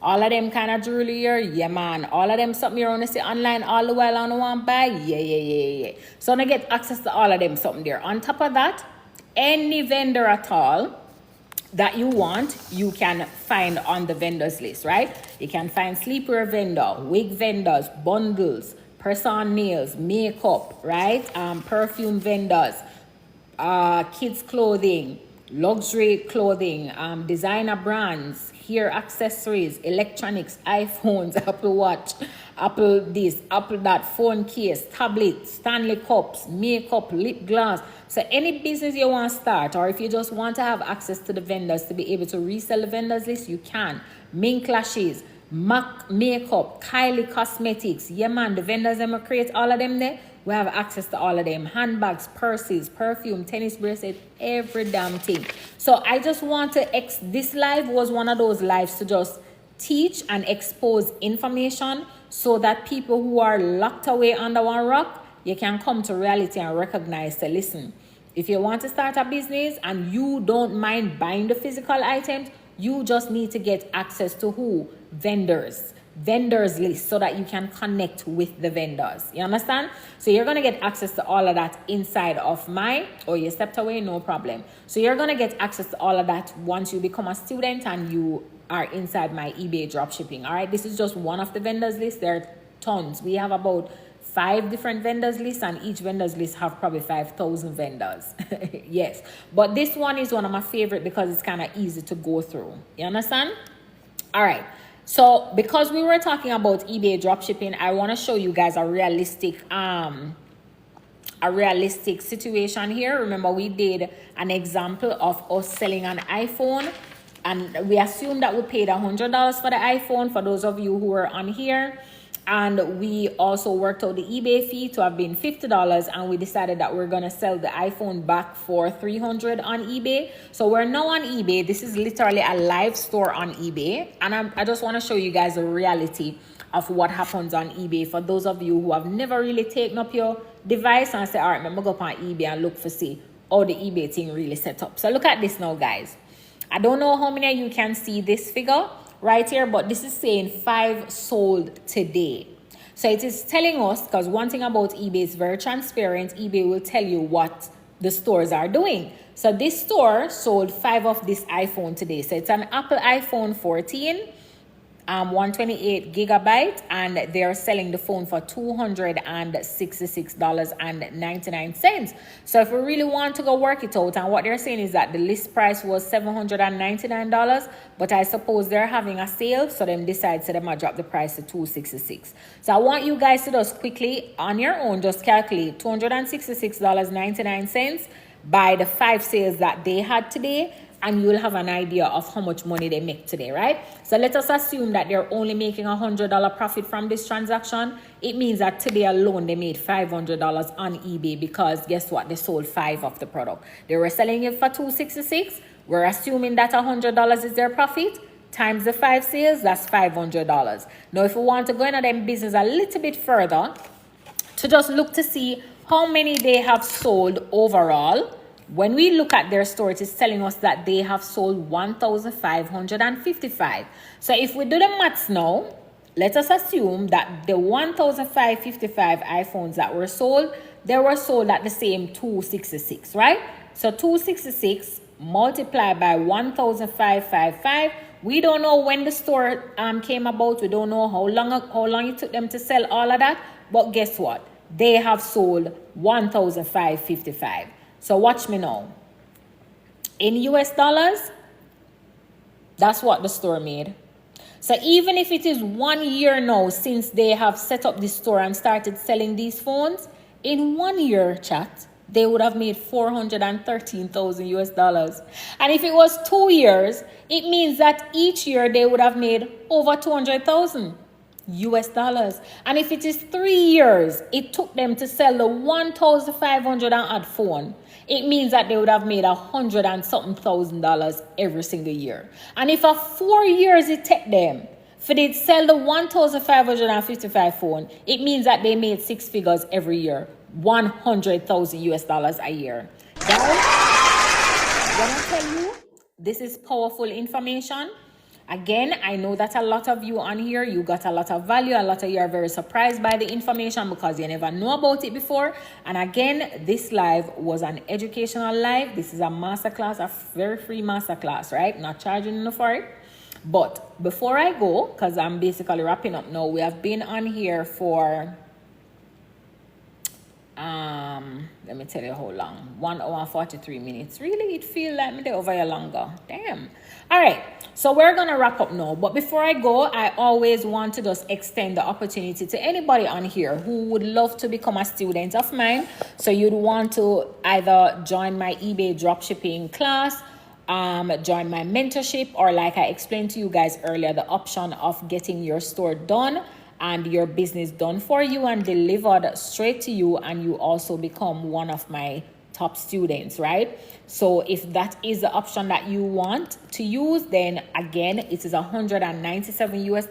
All of them kind of jewelry here, yeah, man. All of them something you want to see online all the while on one buy, yeah. So I get access to all of them something there. On top of that, any vendor at all that you want, you can find on the vendors list, right? You can find sleepwear vendor, wig vendors, bundles, person nails, makeup, right? Perfume vendors, kids clothing, luxury clothing, designer brands, hair accessories, electronics, iPhones, Apple Watch, Apple this, Apple that, phone case, tablet, Stanley cups, makeup, lip gloss. So any business you want to start, or if you just want to have access to the vendors to be able to resell the vendors list, you can. Mink lashes, MAC makeup, Kylie cosmetics, yeah man, the vendors them create all of them there. We have access to all of them. Handbags, purses, perfume, tennis bracelet, every damn thing. So I just want to, this live was one of those lives to just teach and expose information so that people who are locked away under one rock, you can come to reality and recognize to listen. If you want to start a business and you don't mind buying the physical items, you just need to get access to who? Vendors list, so that you can connect with the vendors. You understand? So you're going to get access to all of that inside of you stepped away, no problem. So you're going to get access to all of that once you become a student and you are inside my eBay dropshipping. All right, this is just one of the vendors list. There are tons. We have about 5 different vendors lists, and each vendors list have probably 5,000 vendors. Yes, but this one is one of my favorite because it's kind of easy to go through. You understand? All right. So because we were talking about eBay dropshipping, I want to show you guys a realistic situation here. Remember, we did an example of us selling an iPhone, and we assumed that we paid $100 for the iPhone for those of you who were on here. And we also worked out the eBay fee to have been $50, and we decided that we're gonna sell the iPhone back for $300 on eBay. So we're now on eBay. This is literally a live store on eBay, and I just want to show you guys the reality of what happens on eBay for those of you who have never really taken up your device and say, all right, I'm gonna go up on eBay and look for see how the eBay thing really set up. So look at this now, guys. I don't know how many of you can see this figure right here, but this is saying 5 sold today. So it is telling us, because one thing about eBay is very transparent. eBay will tell you what the stores are doing. So this store sold 5 of this iPhone today. So it's an Apple iPhone 14, 128 gigabyte, and they're selling the phone for $266.99. So if we really want to go work it out, and what they're saying is that the list price was $799, but I suppose they're having a sale, so them decide so they might drop the price to $266. So I want you guys to just quickly on your own just calculate $266.99 by the 5 sales that they had today, and you'll have an idea of how much money they make today, right? So let us assume that they're only making $100 profit from this transaction. It means that today alone they made $500 on eBay, because guess what? They sold 5 of the product. They were selling it for $266. We're assuming that $100 is their profit. Times the 5 sales, that's $500. Now, if we want to go into them business a little bit further, to just look to see how many they have sold overall, when we look at their store, it is telling us that they have sold 1,555. So if we do the maths now, let us assume that the 1,555 iPhones that were sold, they were sold at the same 266, right? So 266 multiplied by 1,555. We don't know when the store came about. We don't know how long it took them to sell all of that. But guess what? They have sold 1,555. So watch me now. In US dollars, that's what the store made. So even if it is 1 year now since they have set up this store and started selling these phones, in 1 year, chat, they would have made 413,000 US dollars. And if it was 2 years, it means that each year they would have made over 200,000 US dollars. And if it is 3 years, it took them to sell the 1,500 and odd phone. It means that they would have made $100 and something thousand every single year. And if for 4 years it took them for they sell the 1,555 phone, it means that they made 6 figures every year, 100,000 US dollars a year. Guys, when I tell you this is powerful information, again, I know that a lot of you on here, you got a lot of value. A lot of you are very surprised by the information because you never know about it before. And again, this live was an educational live. This is a masterclass, a very free masterclass, right? Not charging enough for it. But before I go, because I'm basically wrapping up now, we have been on here for... let me tell you how long. 1 hour and 43 minutes. Really, it feels like me there over here longer. Damn. All right, so we're gonna wrap up now. But before I go, I always want to just extend the opportunity to anybody on here who would love to become a student of mine. So you'd want to either join my eBay dropshipping class, join my mentorship, or like I explained to you guys earlier, the option of getting your store done and your business done for you and delivered straight to you, and you also become one of my top students, right? So if that is the option that you want to use, then again, it is $197 US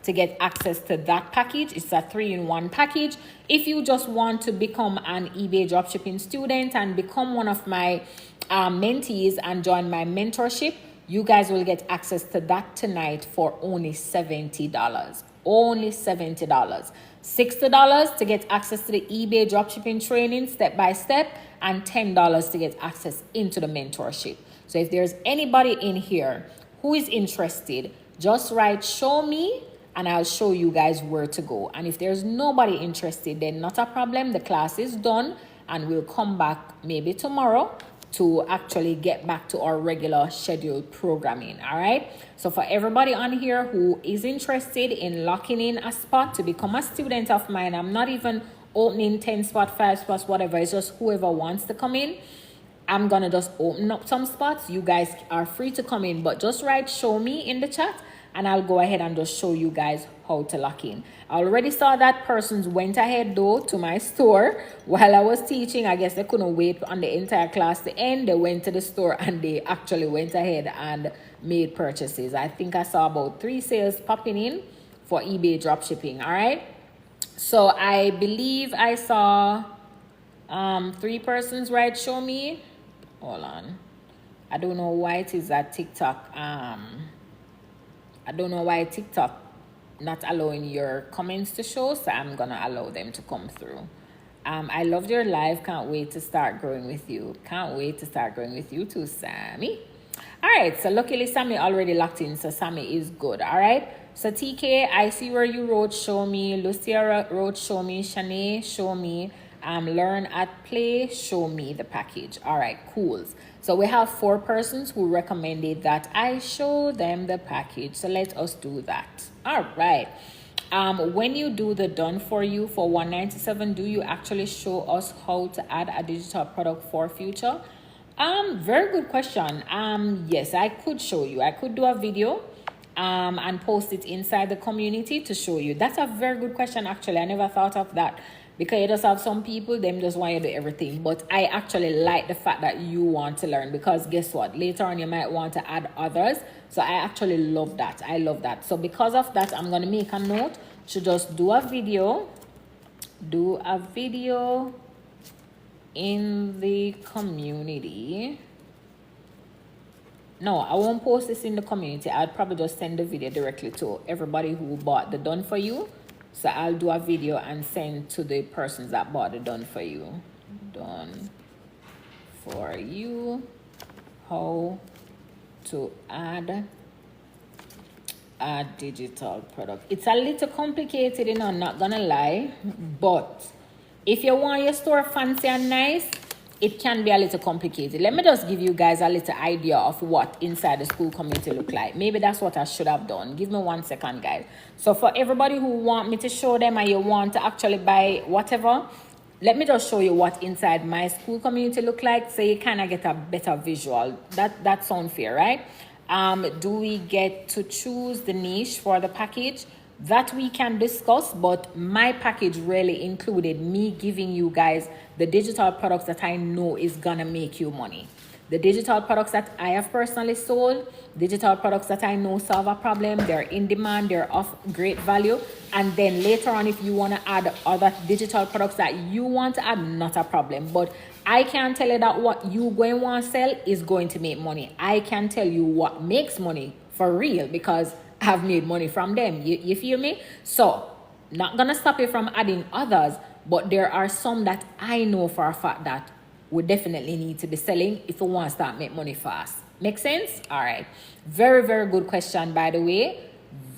to get access to that package. It's a 3-in-1 package. If you just want to become an eBay dropshipping student and become one of my mentees and join my mentorship, you guys will get access to that tonight for only $70. Only $70. $60 to get access to the eBay dropshipping training step by step, and $10 to get access into the mentorship. So if there's anybody in here who is interested, just write "show me" and I'll show you guys where to go. And if there's nobody interested, then not a problem. The class is done and we'll come back maybe tomorrow to actually get back to our regular scheduled programming. All right, so for everybody on here who is interested in locking in a spot to become a student of mine, I'm not even opening 10 spots, 5 spots, whatever. It's just whoever wants to come in. I'm gonna just open up some spots. You guys are free to come in, but just write "show me" in the chat and I'll go ahead and just show you guys how to lock in. I already saw that persons went ahead though to my store while I was teaching. I guess they couldn't wait on the entire class to end. They went to the store and they actually went ahead and made purchases. I think I saw about 3 sales popping in for eBay dropshipping. All right, so I believe I saw 3 persons, right? Show me. Hold on. I don't know why it is that TikTok I don't know why TikTok not allowing your comments to show, so I'm gonna allow them to come through. I loved your live. Can't wait to start growing with you. Can't wait to start growing with you too, Sammy. All right, so luckily Sammy already locked in, so Sammy is good. All right, so TK, I see where you wrote show me. Lucia wrote show me. Shanae, show me. Learn at play, show me the package. All right, cool. So we have 4 persons who recommended that I show them the package. So let us do that. All right. When you do the done for you for $197, do you actually show us how to add a digital product for future? Very good question. Yes, I could show you. I could do a video and post it inside the community to show you. That's a very good question, actually. I never thought of that. Because you just have some people, them just want you to do everything. But I actually like the fact that you want to learn, because guess what? Later on, you might want to add others. So I actually love that. I love that. So because of that, I'm going to make a note to just do a video. Do a video in the community. No, I won't post this in the community. I'd probably just send the video directly to everybody who bought the done for you. So I'll do a video and send to the persons that bought the done for you. Done for you. How to add a digital product. It's a little complicated, you know, I'm not gonna lie. But if you want your store fancy and nice, it can be a little complicated. Let me just give you guys a little idea of what inside the school community look like. Maybe that's what I should have done. Give me 1 second, guys. So for everybody who want me to show them and you want to actually buy whatever, let me just show you what inside my school community look like, so you kind of get a better visual. That sounds fair, right? Do we get to choose the niche for the package? That we can discuss, but my package really included me giving you guys the digital products that I know is gonna make you money. The digital products that I have personally sold, digital products that I know solve a problem, they're in demand, they're of great value. And then later on, if you want to add other digital products that you want to add, not a problem. But I can tell you that what you going to want to sell is going to make money. I can tell you what makes money for real, because I've made money from them. You feel me? So not gonna stop you from adding others, but there are some that I know for a fact that we definitely need to be selling if we want to start make money fast. Make sense? All right. Very, very good question, by the way.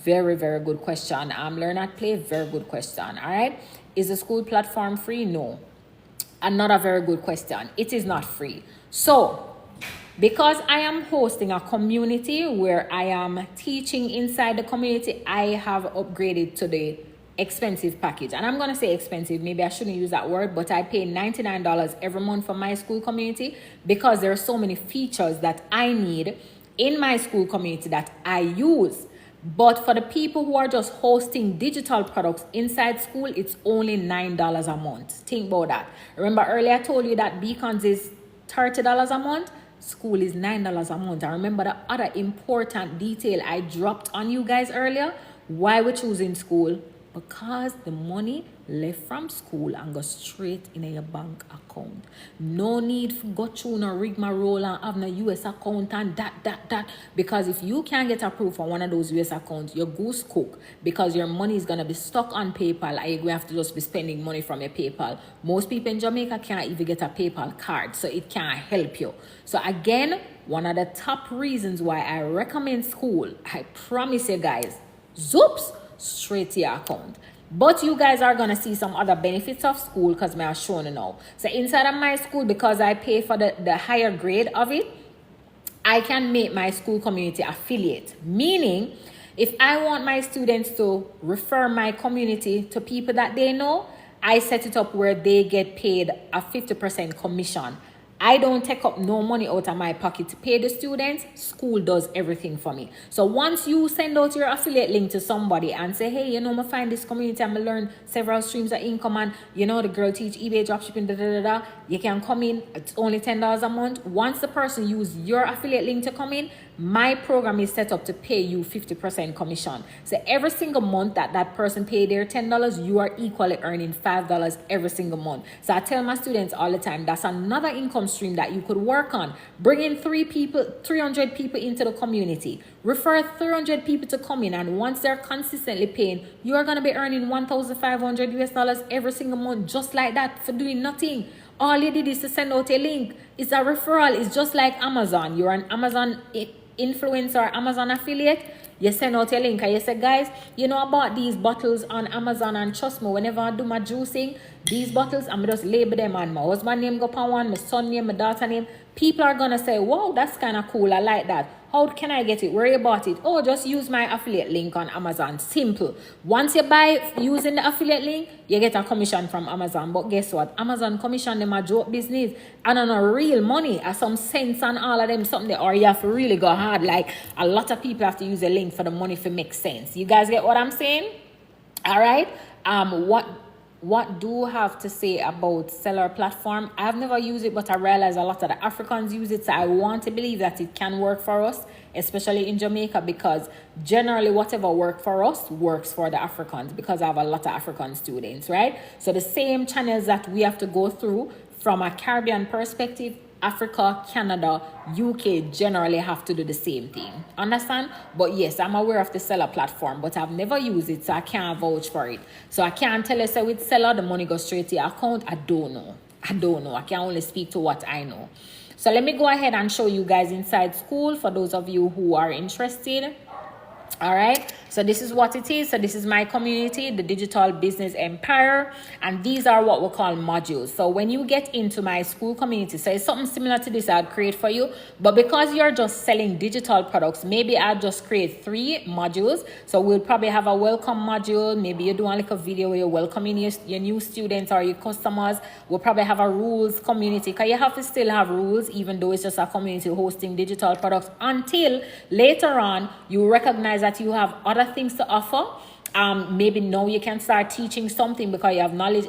Very, very good question. Learn at play. Very good question. All right. Is the school platform free? No. Another very good question. It is not free. So because I am hosting a community where I am teaching inside the community, I have upgraded to the expensive package. And I'm going to say expensive. Maybe I shouldn't use that word, but I pay $99 every month for my school community, because there are so many features that I need in my school community that I use. But for the people who are just hosting digital products inside school, it's only $9 a month. Think about that. Remember earlier I told you that Beacons is $30 a month? School is $9 a month. I remember the other important detail I dropped on you guys earlier. Why we're choosing school? Because the money left from school and go straight in your bank account. No need to go through no rigmarole and have no US account and that. Because if you can't get approved for one of those US accounts, your goose cook, because your money is going to be stuck on PayPal and you're going to have to just be spending money from your PayPal. Most people in Jamaica can't even get a PayPal card, so it can't help you. So again, one of the top reasons why I recommend school, I promise you guys, zoops, straight to your account. But you guys are going to see some other benefits of school, because I'm showing you now. So inside of my school, because I pay for the higher grade of it, I can make my school community affiliate. Meaning, if I want my students to refer my community to people that they know, I set it up where they get paid a 50% commission I don't take up no money out of my pocket to pay the students. School does everything for me. So once you send out your affiliate link to somebody and say, hey, you know, I find this community, I'm going to learn several streams of income, and, you know, the girl teach eBay dropshipping, you can come in. It's only $10 a month. Once the person use your affiliate link to come in, my program is set up to pay you 50% commission. So every single month that person pay their $10, you are equally earning $5 every single month. So I tell my students all the time, that's another income stream that you could work on. Bring in 300 people into the community. Refer 300 people to come in, and once they're consistently paying, you are going to be earning $1,500 every single month, just like that, for doing nothing. All you did is to send out a link. It's a referral. It's just like Amazon. You're an Amazon influencer or Amazon affiliate. You send out a link and you say, guys, you know about these bottles on Amazon, and trust me, whenever I do my juicing, these bottles, I'm just label them on my husband name go on one, my son name, my daughter name. People are gonna say, wow, that's kind of cool. I like that. How can I get it? Where you bought it? Oh, just use my affiliate link on Amazon. Simple. Once you buy using the affiliate link, you get a commission from Amazon. But guess what? Amazon commission them a joke business. And on a real money, some cents on all of them, something that, or you have to really go hard. Like, a lot of people have to use a link for the money to make sense. You guys get what I'm saying? All right. What do I have to say about seller platform? I've never used it, but I realize a lot of the Africans use it. So I want to believe that it can work for us, especially in Jamaica, because generally whatever works for us works for the Africans, because I have a lot of African students, right? So the same channels that we have to go through from a Caribbean perspective, Africa, Canada, UK generally have to do the same thing. Understand? But yes, I'm aware of the seller platform, but I've never used it, so I can't vouch for it. So I can't tell you, say with seller, the money goes straight to your account. I don't know. I can only speak to what I know. So let me go ahead and show you guys inside school for those of you who are interested. All right, so this is what it is. So this is my community, the Digital Business Empire, and these are what we call modules. So when you get into my school community, so it's something similar to this I'd create for you, but because you're just selling digital products, maybe I'll just create 3 modules. So we'll probably have a welcome module. Maybe you're doing like a video where you're welcoming your new students or your customers. We'll probably have a rules community, because you have to still have rules, even though it's just a community hosting digital products, until later on you recognize that you have other things to offer. Maybe now you can start teaching something because you have knowledge,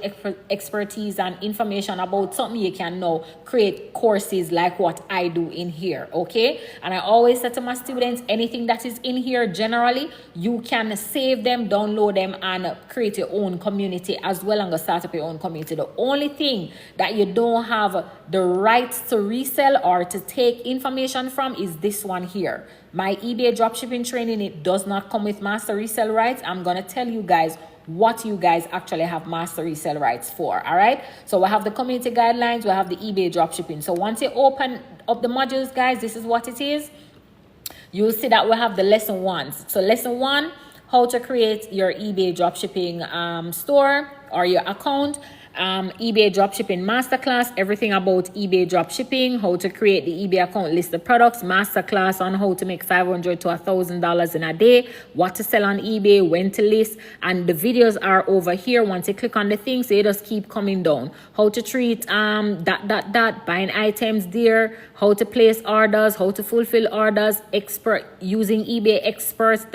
expertise, and information about something. You can now create courses like what I do in here, okay? And I always say to my students, anything that is in here, generally, you can save them, download them, and create your own community as well, and go start up your own community. The only thing that you don't have the rights to resell or to take information from is this one here. My eBay dropshipping training, it does not come with master resale rights. I'm going to tell you guys what you guys actually have master resale rights for. All right. So we have the community guidelines. We have the eBay dropshipping. So once you open up the modules, guys, this is what it is. You'll see that we have the lesson 1. So lesson 1, how to create your eBay dropshipping store or your account. eBay dropshipping masterclass, everything about eBay dropshipping, how to create the eBay account, list the products, masterclass on how to make $500 to $1,000 in a day, what to sell on eBay, when to list, and the videos are over here. Once you click on the things, they just keep coming down. How to treat buying items there, how to place orders, how to fulfill orders, using eBay experts,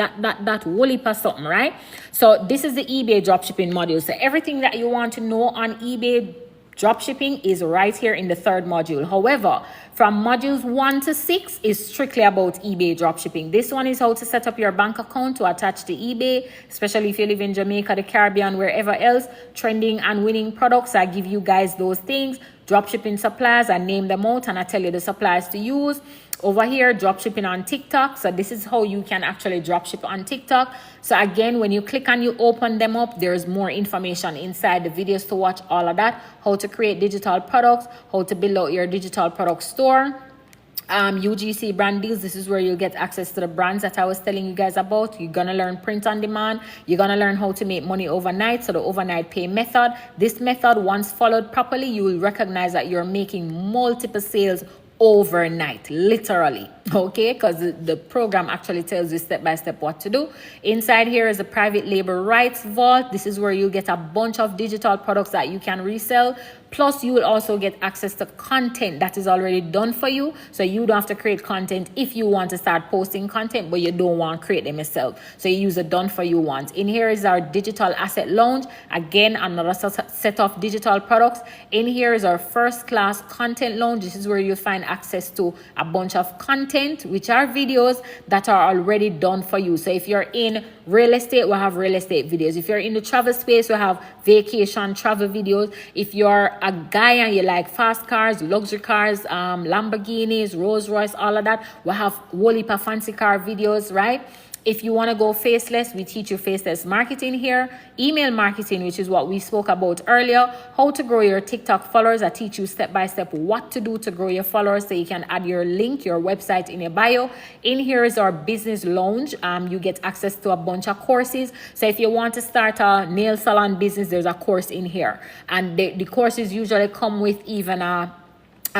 whole heap of something, right? So this is the eBay dropshipping module. So everything that you want to know on eBay dropshipping is right here in the 3rd module. However, from modules 1 to 6 is strictly about eBay dropshipping. This one is how to set up your bank account to attach to eBay, especially if you live in Jamaica, the Caribbean, wherever else. Trending and winning products, I give you guys those things. Dropshipping suppliers, I name them out and I tell you the suppliers to use. Over here, dropshipping on TikTok. So this is how you can actually dropship on TikTok. So again, when you click and you open them up, there's more information inside the videos to watch, all of that. How to create digital products, how to build out your digital product store. UGC brand deals, this is where you'll get access to the brands that I was telling you guys about. You're gonna learn print on demand. You're gonna learn how to make money overnight, so the overnight pay method. This method, once followed properly, you will recognize that you're making multiple sales overnight, literally, okay? Because the program actually tells you step by step what to do. Inside here is a private label rights vault. This is where you get a bunch of digital products that you can resell. Plus, you will also get access to content that is already done for you. So you don't have to create content if you want to start posting content, but you don't want to create them yourself. So you use a done for you ones. In here is our digital asset lounge. Again, another set of digital products. In here is our first class content lounge. This is where you find access to a bunch of content, which are videos that are already done for you. So if you're in real estate, we'll have real estate videos. If you're in the travel space, we'll have vacation travel videos. If you're a guy and you like fast cars, luxury cars, Lamborghinis, Rolls Royce, all of that, we'll have whole heap of fancy car videos, right? If you want to go faceless, we teach you faceless marketing here. Email marketing, which is what we spoke about earlier. How to grow your TikTok followers. I teach you step by step what to do to grow your followers so you can add your link, your website in your bio. In here is our business lounge. You get access to a bunch of courses. So if you want to start a nail salon business, there's a course in here. And the courses usually come with even a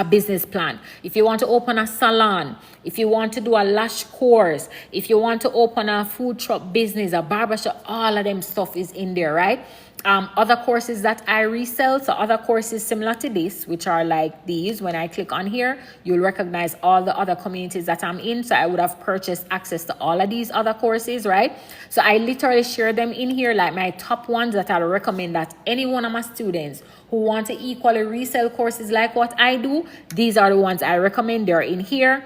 business plan. If you want to open a salon, if you want to do a lash course, if you want to open a food truck business, a barbershop, all of them stuff is in there, right? Other courses that I resell, so other courses similar to this, which are like these. When I click on here, you'll recognize all the other communities that I'm in. So I would have purchased access to all of these other courses, right? So I literally share them in here, like my top ones that I'll recommend that any one of my students who want to equally resell courses like what I do, these are the ones I recommend. They're in here.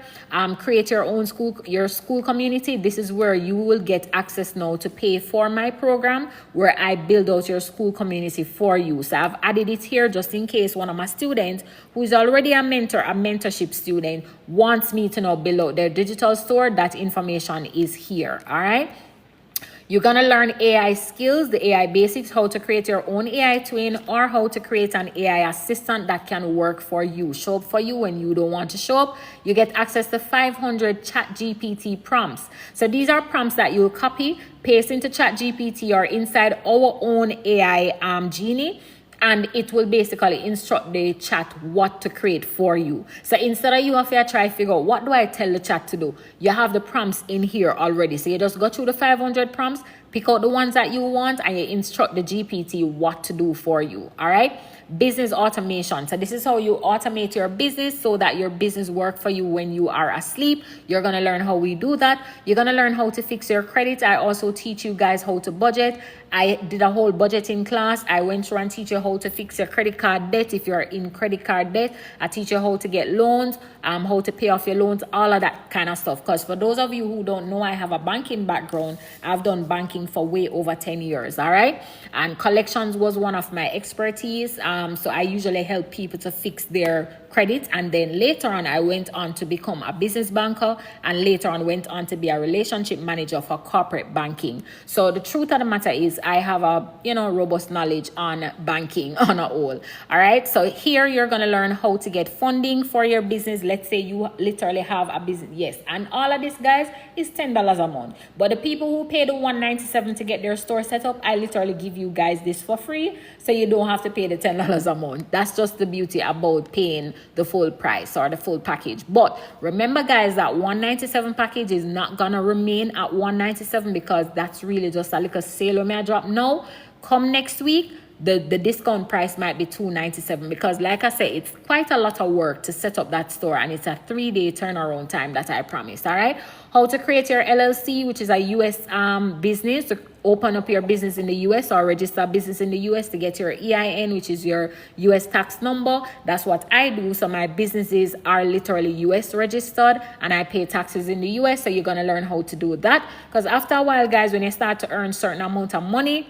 Create your own school, your school community. This is where you will get access now to pay for my program, where I build out your school community for you. So I've added it here just in case one of my students who is already a mentor, a mentorship student, wants me to now build out their digital store. That information is here. All right. You're going to learn AI skills, the AI basics, how to create your own AI twin, or how to create an AI assistant that can work for you, show up for you when you don't want to show up. You get access to 500 ChatGPT prompts. So these are prompts that you'll copy, paste into ChatGPT or inside our own AI Genie. And it will basically instruct the chat what to create for you. So instead of you have to try to figure out what do I tell the chat to do, you have the prompts in here already. So you just go through the 500 prompts, pick out the ones that you want, and you instruct the GPT what to do for you. All right. Business automation. So this is how you automate your business so that your business work for you when you are asleep. You're going to learn how we do that. You're going to learn how to fix your credit. I also teach you guys how to budget. I did a whole budgeting class. I went through and teach you how to fix your credit card debt. If you're in credit card debt, I teach you how to get loans, how to pay off your loans, all of that kind of stuff. Because for those of you who don't know, I have a banking background. I've done banking for way over 10 years. All right. And collections was one of my expertise. So I usually help people to fix their credit. And then later on, I went on to become a business banker, and later on went on to be a relationship manager for corporate banking. So the truth of the matter is I have a, robust knowledge on banking on a whole. All right. So here you're going to learn how to get funding for your business. Let's say you literally have a business. Yes. And all of this, guys, is $10 a month. But the people who pay the $197 to get their store set up, I literally give you guys this for free. So you don't have to pay the $10 a month. That's just the beauty about paying the full price or the full package. But remember, guys, that $197 package is not gonna remain at $197 because that's really just a little sale when I drop now. Come next week, the discount price might be $297 because, like I said, it's quite a lot of work to set up that store, and it's a 3-day turnaround time that I promised. All right. How to create your LLC, which is a U.S. business, to open up your business in the U.S. or register a business in the U.S. to get your EIN, which is your U.S. tax number. That's what I do. So my businesses are literally U.S. registered, and I pay taxes in the U.S. So you're going to learn how to do that, because after a while, guys, when you start to earn certain amount of money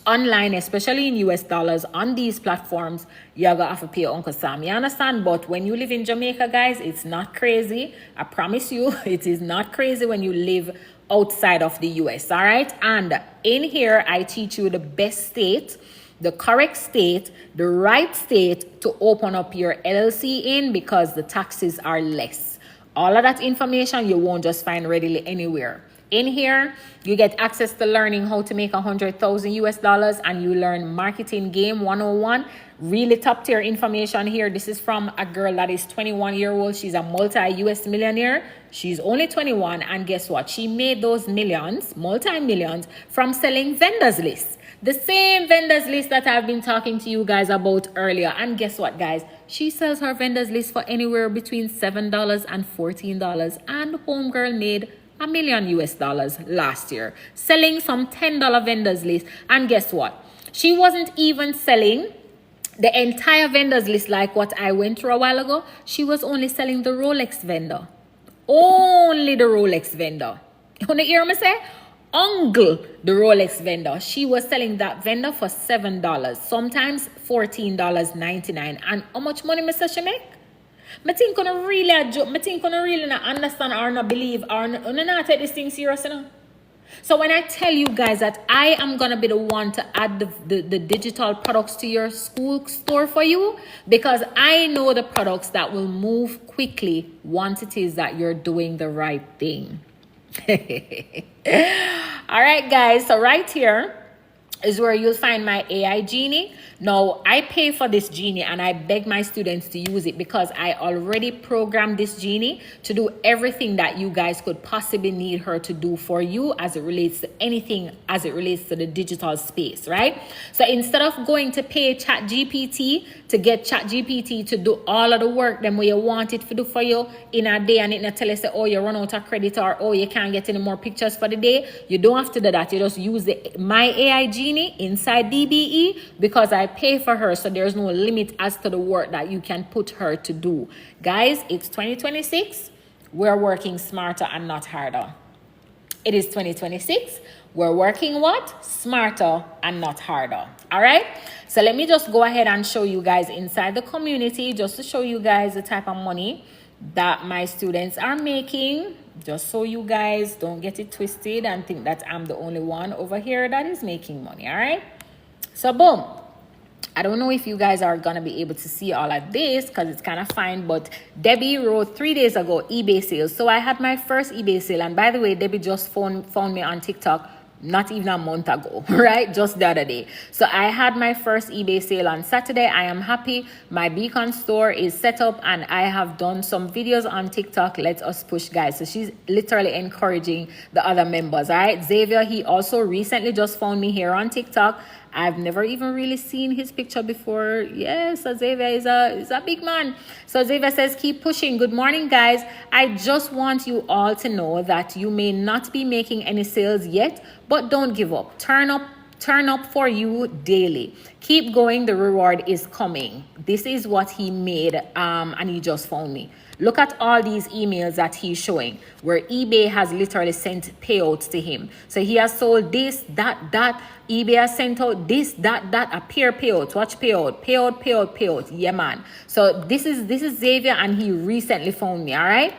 online, especially in US dollars on these platforms, you're gonna have to pay Uncle Sam. You understand? But when you live in Jamaica, guys, it's not crazy. I promise you, it is not crazy when you live outside of the US. All right. And in here, I teach you the best state, the correct state, the right state to open up your LLC in, because the taxes are less. All of that information you won't just find readily anywhere. In here, you get access to learning how to make $100,000 and you learn marketing game 101. Really top tier information here. This is from a girl that is 21-year-old. She's a multi-US millionaire. She's only 21, and guess what? She made those millions, multi-millions, from selling vendors lists. The same vendors list that I've been talking to you guys about earlier. And guess what, guys? She sells her vendors list for anywhere between $7 and $14. And homegirl made $1 million US last year selling some $10 vendors list. And guess what? She wasn't even selling the entire vendors list like what I went through a while ago. She was only selling the Rolex vendor. Only the Rolex vendor. You want to hear me say? Uncle, the Rolex vendor. She was selling that vendor for $7. Sometimes $14.99. And how much money Mr. she make? I think I really not understand or not believe or not take this thing serious, you know? So when I tell you guys that I am going to be the one to add the digital products to your school store for you, because I know the products that will move quickly once it is that you're doing the right thing. All right, guys. So right here is where you'll find my AI Genie. Now, I pay for this Genie and I beg my students to use it because I already programmed this Genie to do everything that you guys could possibly need her to do for you as it relates to anything as it relates to the digital space, right? So instead of going to pay ChatGPT to get ChatGPT to do all of the work then where you want it to do for you in a day, and it not tell you say, oh, you run out of credit, or oh, you can't get any more pictures for the day, you don't have to do that. You just use my AI Genie inside DBE because I pay for her, so there's no limit as to the work that you can put her to do. Guys, it's 2026. We're working smarter and not harder. It is 2026. We're working what? Smarter and not harder. All right? So let me just go ahead and show you guys inside the community, just to show you guys the type of money that my students are making, just so you guys don't get it twisted and think that I'm the only one over here that is making money. All right? So boom. I don't know if you guys are going to be able to see all of this because it's kind of fine, but Debbie wrote 3 days ago, eBay sales. So I had my first eBay sale. And by the way, Debbie just found me on TikTok not even a month ago, right? Just the other day. So I had my first eBay sale on Saturday. I am happy. My Beacon store is set up and I have done some videos on TikTok. Let us push, guys. So she's literally encouraging the other members, all right? Xavier, he also recently just found me here on TikTok. I've never even really seen his picture before. Yes, so Xavier is a big man. So Xavier says, keep pushing. Good morning, guys. I just want you all to know that you may not be making any sales yet, but don't give up. Turn up for you daily. Keep going. The reward is coming. This is what he made, and he just found me. Look at all these emails that he's showing where eBay has literally sent payouts to him. So he has sold this, that. eBay has sent out this, that, a pair payout. Watch payout. Yeah, man. So this is Xavier, and he recently found me, all right?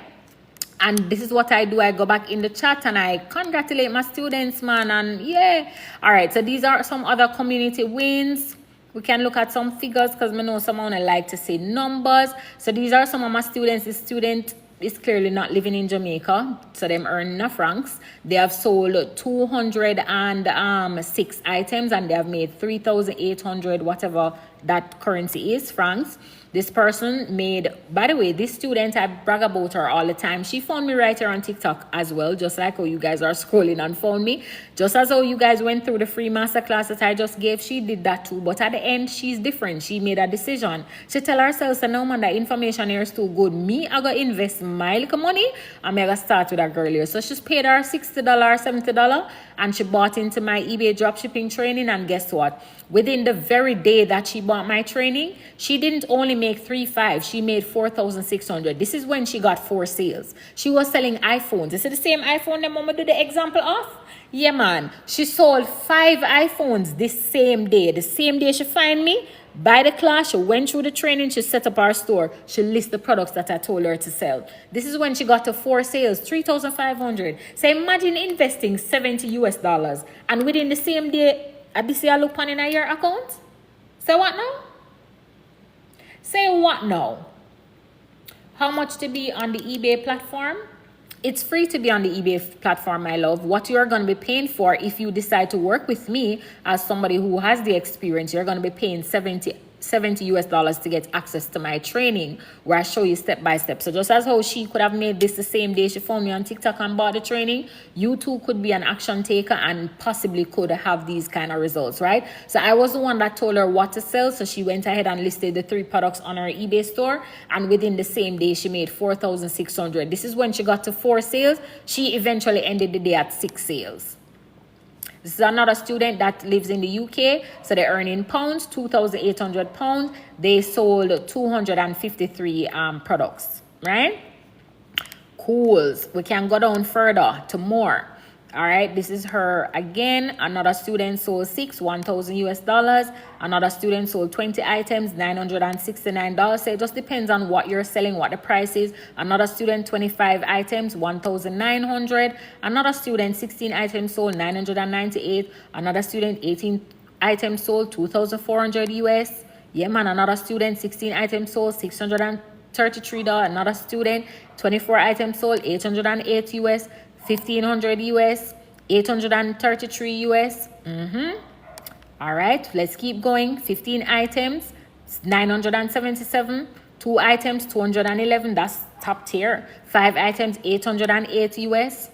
And this is what I do. I go back in the chat and I congratulate my students, man. And yeah. All right. So these are some other community wins. We can look at some figures because I know someone like to say numbers. So these are some of my students. This student is clearly not living in Jamaica, so them earn no francs. They have sold 206 items and they have made 3,800 whatever that currency is, francs. This person made, by the way, this student, I brag about her all the time. She found me right here on TikTok as well, just like how you guys are scrolling and found me. Just as how you guys went through the free masterclass that I just gave, she did that too. But at the end, she's different. She made a decision. She tell herself, so no man, that information here is too good. Me, I gotta invest my little money. I'm gonna start with that girl here. So she's paid her $60, $70, and she bought into my eBay dropshipping training. And guess what? Within the very day that she bought my training, she didn't only make 3,500, she made 4,600. This is when she got 4 sales. She was selling iPhones. This is the same iPhone that Mama did the example of. Yeah, man. She sold 5 iPhones this same day. The same day she find me, buy the class, she went through the training, she set up our store, she list the products that I told her to sell. This is when she got to 4 sales, 3,500. So imagine investing $70 US, and within the same day, I see a look on in your account. Say what now? Say what now? How much to be on the eBay platform? It's free to be on the eBay platform, my love. What you're going to be paying for if you decide to work with me as somebody who has the experience, you're going to be paying $70 $70 US to get access to my training where I show you step by step. So just as how she could have made this the same day she found me on TikTok and bought the training, you too could be an action taker and possibly could have these kind of results, right? So I was the one that told her what to sell. So she went ahead and listed the 3 products on her eBay store, and within the same day she made $4,600. This is when she got to 4 sales. She eventually ended the day at 6 sales. This is another student that lives in the UK. So they earn in pounds, 2,800 pounds. They sold 253 products, right? Cool. We can go down further to more. All right, this is her again. Another student sold 6, $1,000 US. Another student sold 20 items, $969. So it just depends on what you're selling, what the price is. Another student 25 items, 1,900. Another student 16 items sold, 998. Another student 18 items sold, 2,400 US. Yeah, man. Another student 16 items sold, $633. Another student 24 items sold, 808 US. 1,500 US, 833 US. All right, let's keep going. 15 items, 977. 2 items, 211. That's top tier. 5 items, 808 US.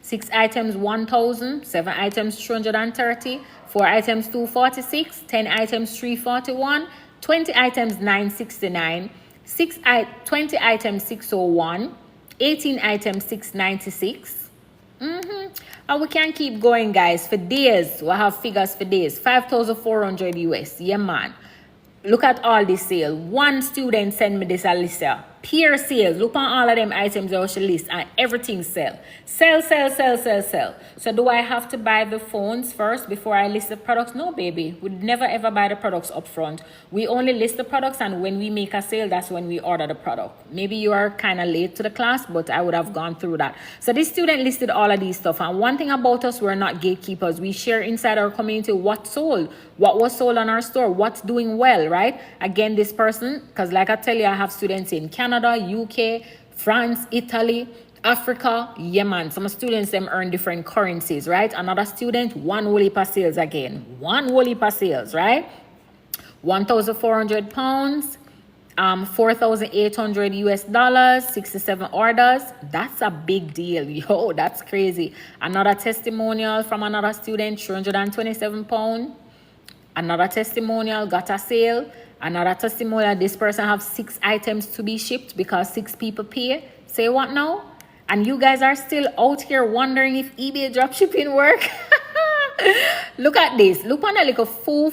6 items, 1,000. 7 items, 330. 4 items, 246. 10 items, 341. 20 items, 969. 20 items, 601. 18 items, 696. And we can keep going, guys. For days, we'll have figures for days. 5,400 US. Yeah, man. Look at all this sale. One student sent me this, Alicia. Pure sales. Look on all of them items that she list, and everything sell. Sell, sell, sell, sell, sell. So do I have to buy the phones first before I list the products? No, baby. We'd never ever buy the products up front. We only list the products, and when we make a sale, that's when we order the product. Maybe you are kind of late to the class, but I would have gone through that. So this student listed all of these stuff. And one thing about us, we're not gatekeepers. We share inside our community what sold, what was sold on our store, what's doing well, right? Again, this person, because like I tell you, I have students in Canada, UK, France, Italy, Africa. Yeah, man. Some students, them earn different currencies, right? Another student, 1 whole heap of sales again. 1 whole heap of sales, right? 1,400 pounds, 4,800 US, 67 orders. That's a big deal. Yo, that's crazy. Another testimonial from another student, 327 pounds. Another testimonial got a sale. Another testimonial, this person have 6 items to be shipped because 6 people pay. Say what now? And you guys are still out here wondering if eBay dropshipping work? Look at this. Look on a little full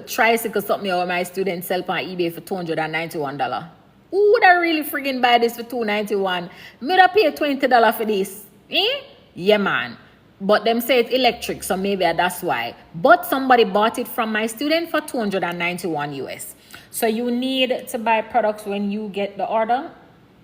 tricycle something where my students sell on eBay for $291. Who would I really friggin' buy this for $291? Me would pay $20 for this. Eh? Yeah, man. But them say it's electric, so maybe that's why. But somebody bought it from my student for $291 US. So you need to buy products when you get the order.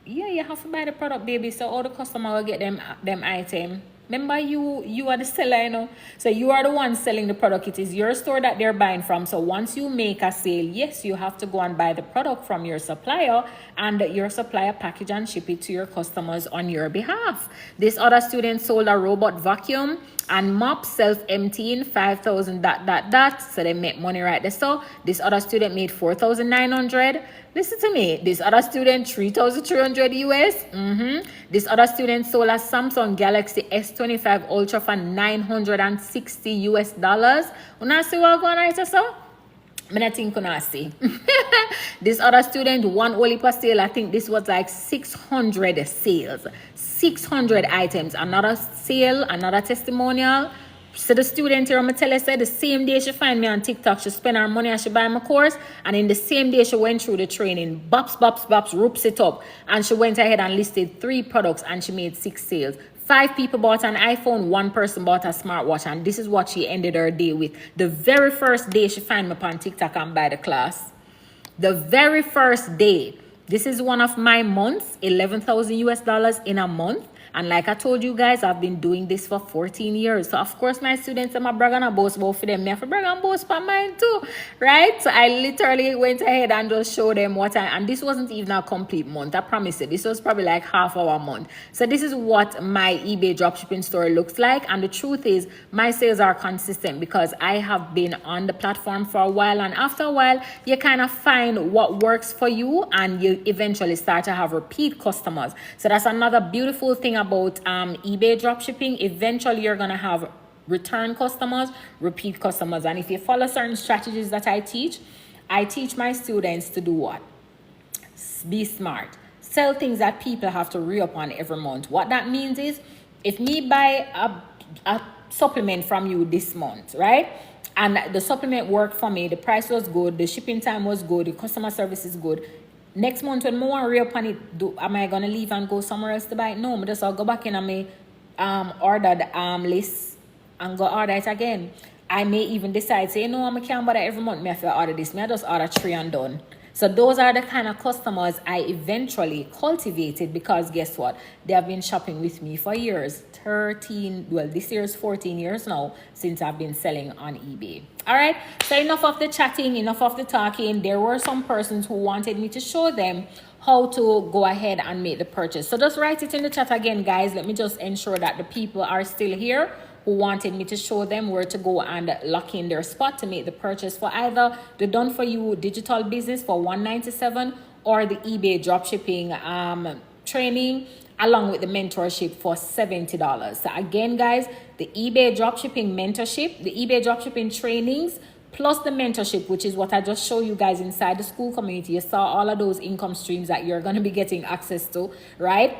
Yeah, you have to buy the product, baby. So all the customer will get them item. Remember, you are the seller, you know. So you are the one selling the product. It is your store that they're buying from. So once you make a sale, yes, you have to go and buy the product from your supplier, and your supplier package and ship it to your customers on your behalf. This other student sold a robot vacuum and mop, self-emptying, 5,000 ... So they make money right there. So this other student made 4,900. Listen to me. This other student, 3,300 US. This other student sold a Samsung Galaxy S25 Ultra for $960 US. Una see what going on, so? I think I see. This other student, 1 whole heap of sale. I think this was like 600 sales. 600 items. Another sale, another testimonial. So the student here, I'm going to tell her, said the same day she find me on TikTok, she spend her money and she buy my course. And in the same day she went through the training. Bops, roops it up. And she went ahead and listed 3 products and she made 6 sales. 5 people bought an iPhone, 1 person bought a smartwatch, and this is what she ended her day with. The very first day she find me on TikTok and buy the class. The very first day. This is one of my months, $11,000 US in a month. And like I told you guys, I've been doing this for 14 years. So of course my students are my brag and boast about for them. Me have to brag and boast for mine too, right? So I literally went ahead and just showed them and this wasn't even a complete month. I promise you, this was probably like half our month. So this is what my eBay dropshipping store looks like. And the truth is my sales are consistent because I have been on the platform for a while, and after a while you kind of find what works for you and you eventually start to have repeat customers. So that's another beautiful thing about eBay dropshipping. Eventually you're gonna have return customers, repeat customers. And if you follow certain strategies that I teach my students to do what? Be smart. Sell things that people have to re-up on every month. What that means is, if me buy a supplement from you this month, right? And the supplement worked for me, the price was good, the shipping time was good, the customer service is good. Next month when I want to re-up on it, am I going to leave and go somewhere else to buy it? No, I just I'll go back in and my ordered list and go order it again. I may even decide, say, no, I can't buy that every month. I have to order this. I just order 3 and done. So those are the kind of customers I eventually cultivated, because guess what? They have been shopping with me for years. This year is 14 years now since I've been selling on eBay. All right, so enough of the chatting, enough of the talking. There were some persons who wanted me to show them how to go ahead and make the purchase. So just write it in the chat again, guys. Let me just ensure that the people are still here who wanted me to show them where to go and lock in their spot to make the purchase for either the Done For You digital business for $197 or the eBay dropshipping training along with the mentorship for $70. So again, guys, the eBay dropshipping mentorship, the eBay dropshipping trainings, plus the mentorship, which is what I just showed you guys inside the school community. You saw all of those income streams that you're going to be getting access to, right?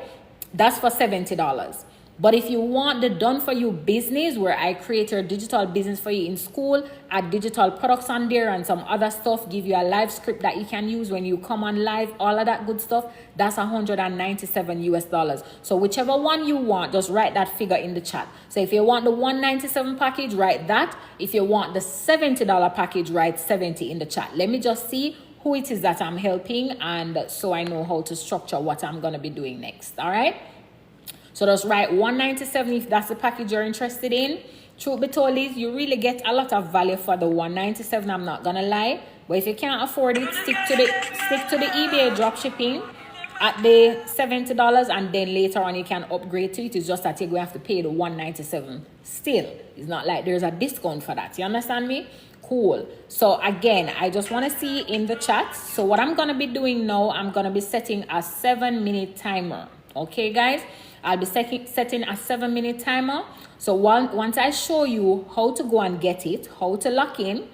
That's for $70. But if you want the Done For You business, where I create your digital business for you in school, add digital products on there and some other stuff, give you a live script that you can use when you come on live, all of that good stuff, that's $197 US. So whichever one you want, just write that figure in the chat. So if you want the $197 package, write that. If you want the $70 package, write 70 in the chat. Let me just see who it is that I'm helping, and so I know how to structure what I'm going to be doing next. All right. So just write $197 if that's the package you're interested in. Truth be told is, you really get a lot of value for the $197. I'm not gonna lie. But if you can't afford it, stick to the eBay dropshipping at the $70, and then later on you can upgrade to it. It's just that you're going to have to pay the $197 still. It's not like there's a discount for that. You understand me? Cool. So again, I just want to see in the chat. So what I'm gonna be doing now, I'm gonna be setting a 7-minute timer. Okay, guys? I'll be setting a 7-minute timer. So once I show you how to go and get it, how to lock in,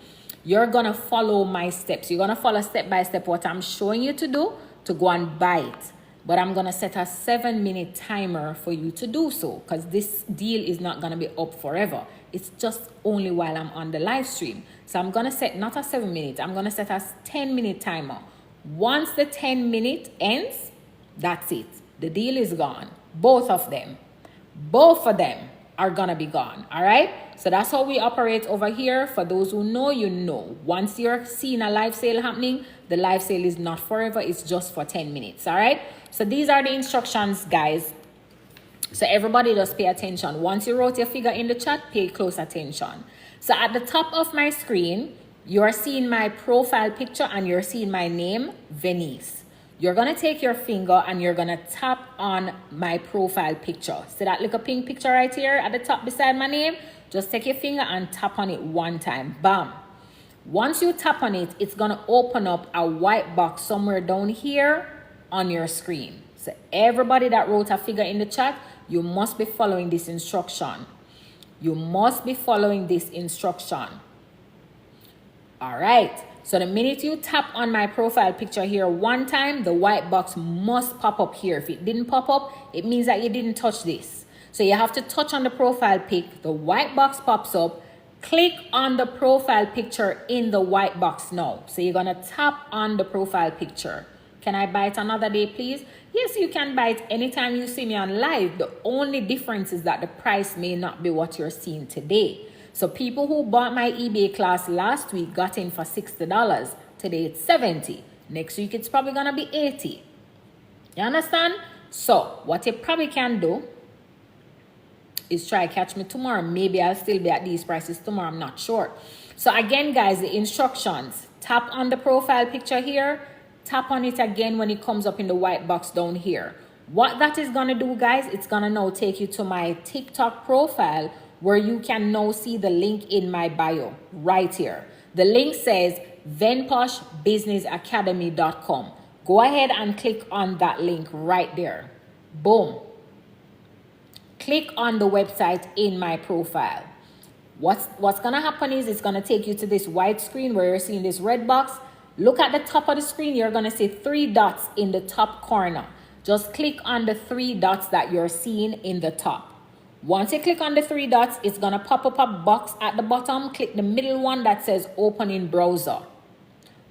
you're going to follow my steps. You're going to follow step by step what I'm showing you to do to go and buy it. But I'm going to set a 7-minute timer for you to do so, because this deal is not going to be up forever. It's just only while I'm on the live stream. So I'm going to set not a 7-minute. I'm going to set a 10-minute timer. Once the 10-minute ends, that's it. The deal is gone. Both of them are gonna be gone. All right, so that's how we operate over here. For those who know, you know, once you're seeing a live sale happening, the live sale is not forever, it's just for 10 minutes. All right, so these are the instructions, guys. So everybody just pay attention. Once you wrote your figure in the chat, pay close attention. So at the top of my screen, you're seeing my profile picture and you're seeing my name, Venice. You're going to take your finger and you're going to tap on my profile picture. See that little pink picture right here at the top beside my name? Just take your finger and tap on it one time. Bam. Once you tap on it, it's going to open up a white box somewhere down here on your screen. So everybody that wrote a figure in the chat, you must be following this instruction. You must be following this instruction. All right. So the minute you tap on my profile picture here one time, the white box must pop up here. If it didn't pop up, it means that you didn't touch this. So you have to touch on the profile pic. The white box pops up. Click on the profile picture in the white box now. So you're going to tap on the profile picture. Can I buy it another day, please? Yes, you can buy it anytime you see me on live. The only difference is that the price may not be what you're seeing today. So people who bought my eBay class last week got in for $60. Today it's $70. Next week it's probably going to be $80. You understand? So what you probably can do, is try catch me tomorrow. Maybe I'll still be at these prices tomorrow. I'm not sure. So again, guys, the instructions. Tap on the profile picture here. Tap on it again when it comes up in the white box down here. What that is going to do, guys, it's going to now take you to my TikTok profile where you can now see the link in my bio right here. The link says venposhbusinessacademy.com. Go ahead and click on that link right there. Boom. Click on the website in my profile. What's going to happen is it's going to take you to this white screen where you're seeing this red box. Look at the top of the screen. You're going to see 3 dots in the top corner. Just click on the 3 dots that you're seeing in the top. Once you click on the 3 dots, it's going to pop up a box at the bottom. Click the middle one that says open in browser.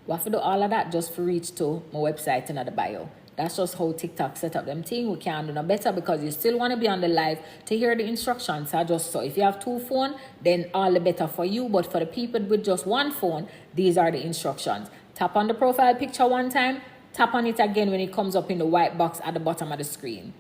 We have to do all of that just for reach to my website in the bio. That's just how TikTok set up them thing. We can't do no better because you still want to be on the live to hear the instructions. So if you have 2 phones, then all the better for you. But for the people with just 1 phone, these are the instructions. Tap on the profile picture 1 time. Tap on it again when it comes up in the white box at the bottom of the screen.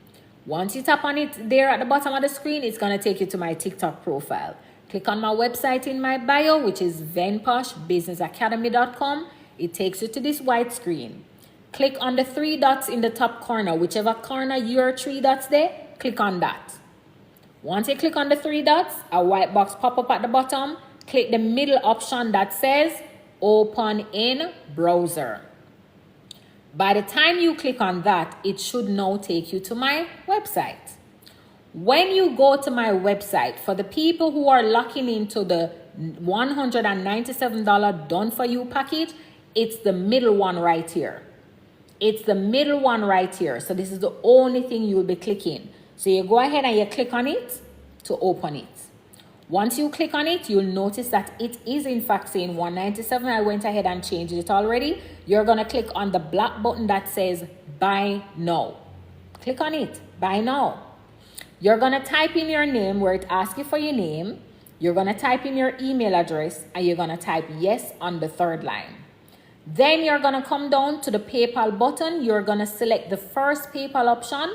Once you tap on it there at the bottom of the screen, it's going to take you to my TikTok profile. Click on my website in my bio, which is venposhbusinessacademy.com. It takes you to this white screen. Click on the 3 dots in the top corner. Whichever corner your 3 dots there, click on that. Once you click on the 3 dots, a white box pop up at the bottom. Click the middle option that says open in browser. By the time you click on that, it should now take you to my website. When you go to my website, for the people who are locking into the $197 done for you package, it's the middle one right here. It's the middle one right here. So this is the only thing you will be clicking. So you go ahead and you click on it to open it. Once you click on it, you'll notice that it is in fact saying $197. I went ahead and changed it already. You're going to click on the black button that says buy now. Click on it, buy now. You're going to type in your name where it asks you for your name. You're going to type in your email address and you're going to type yes on the 3rd line. Then you're going to come down to the PayPal button. You're going to select the first PayPal option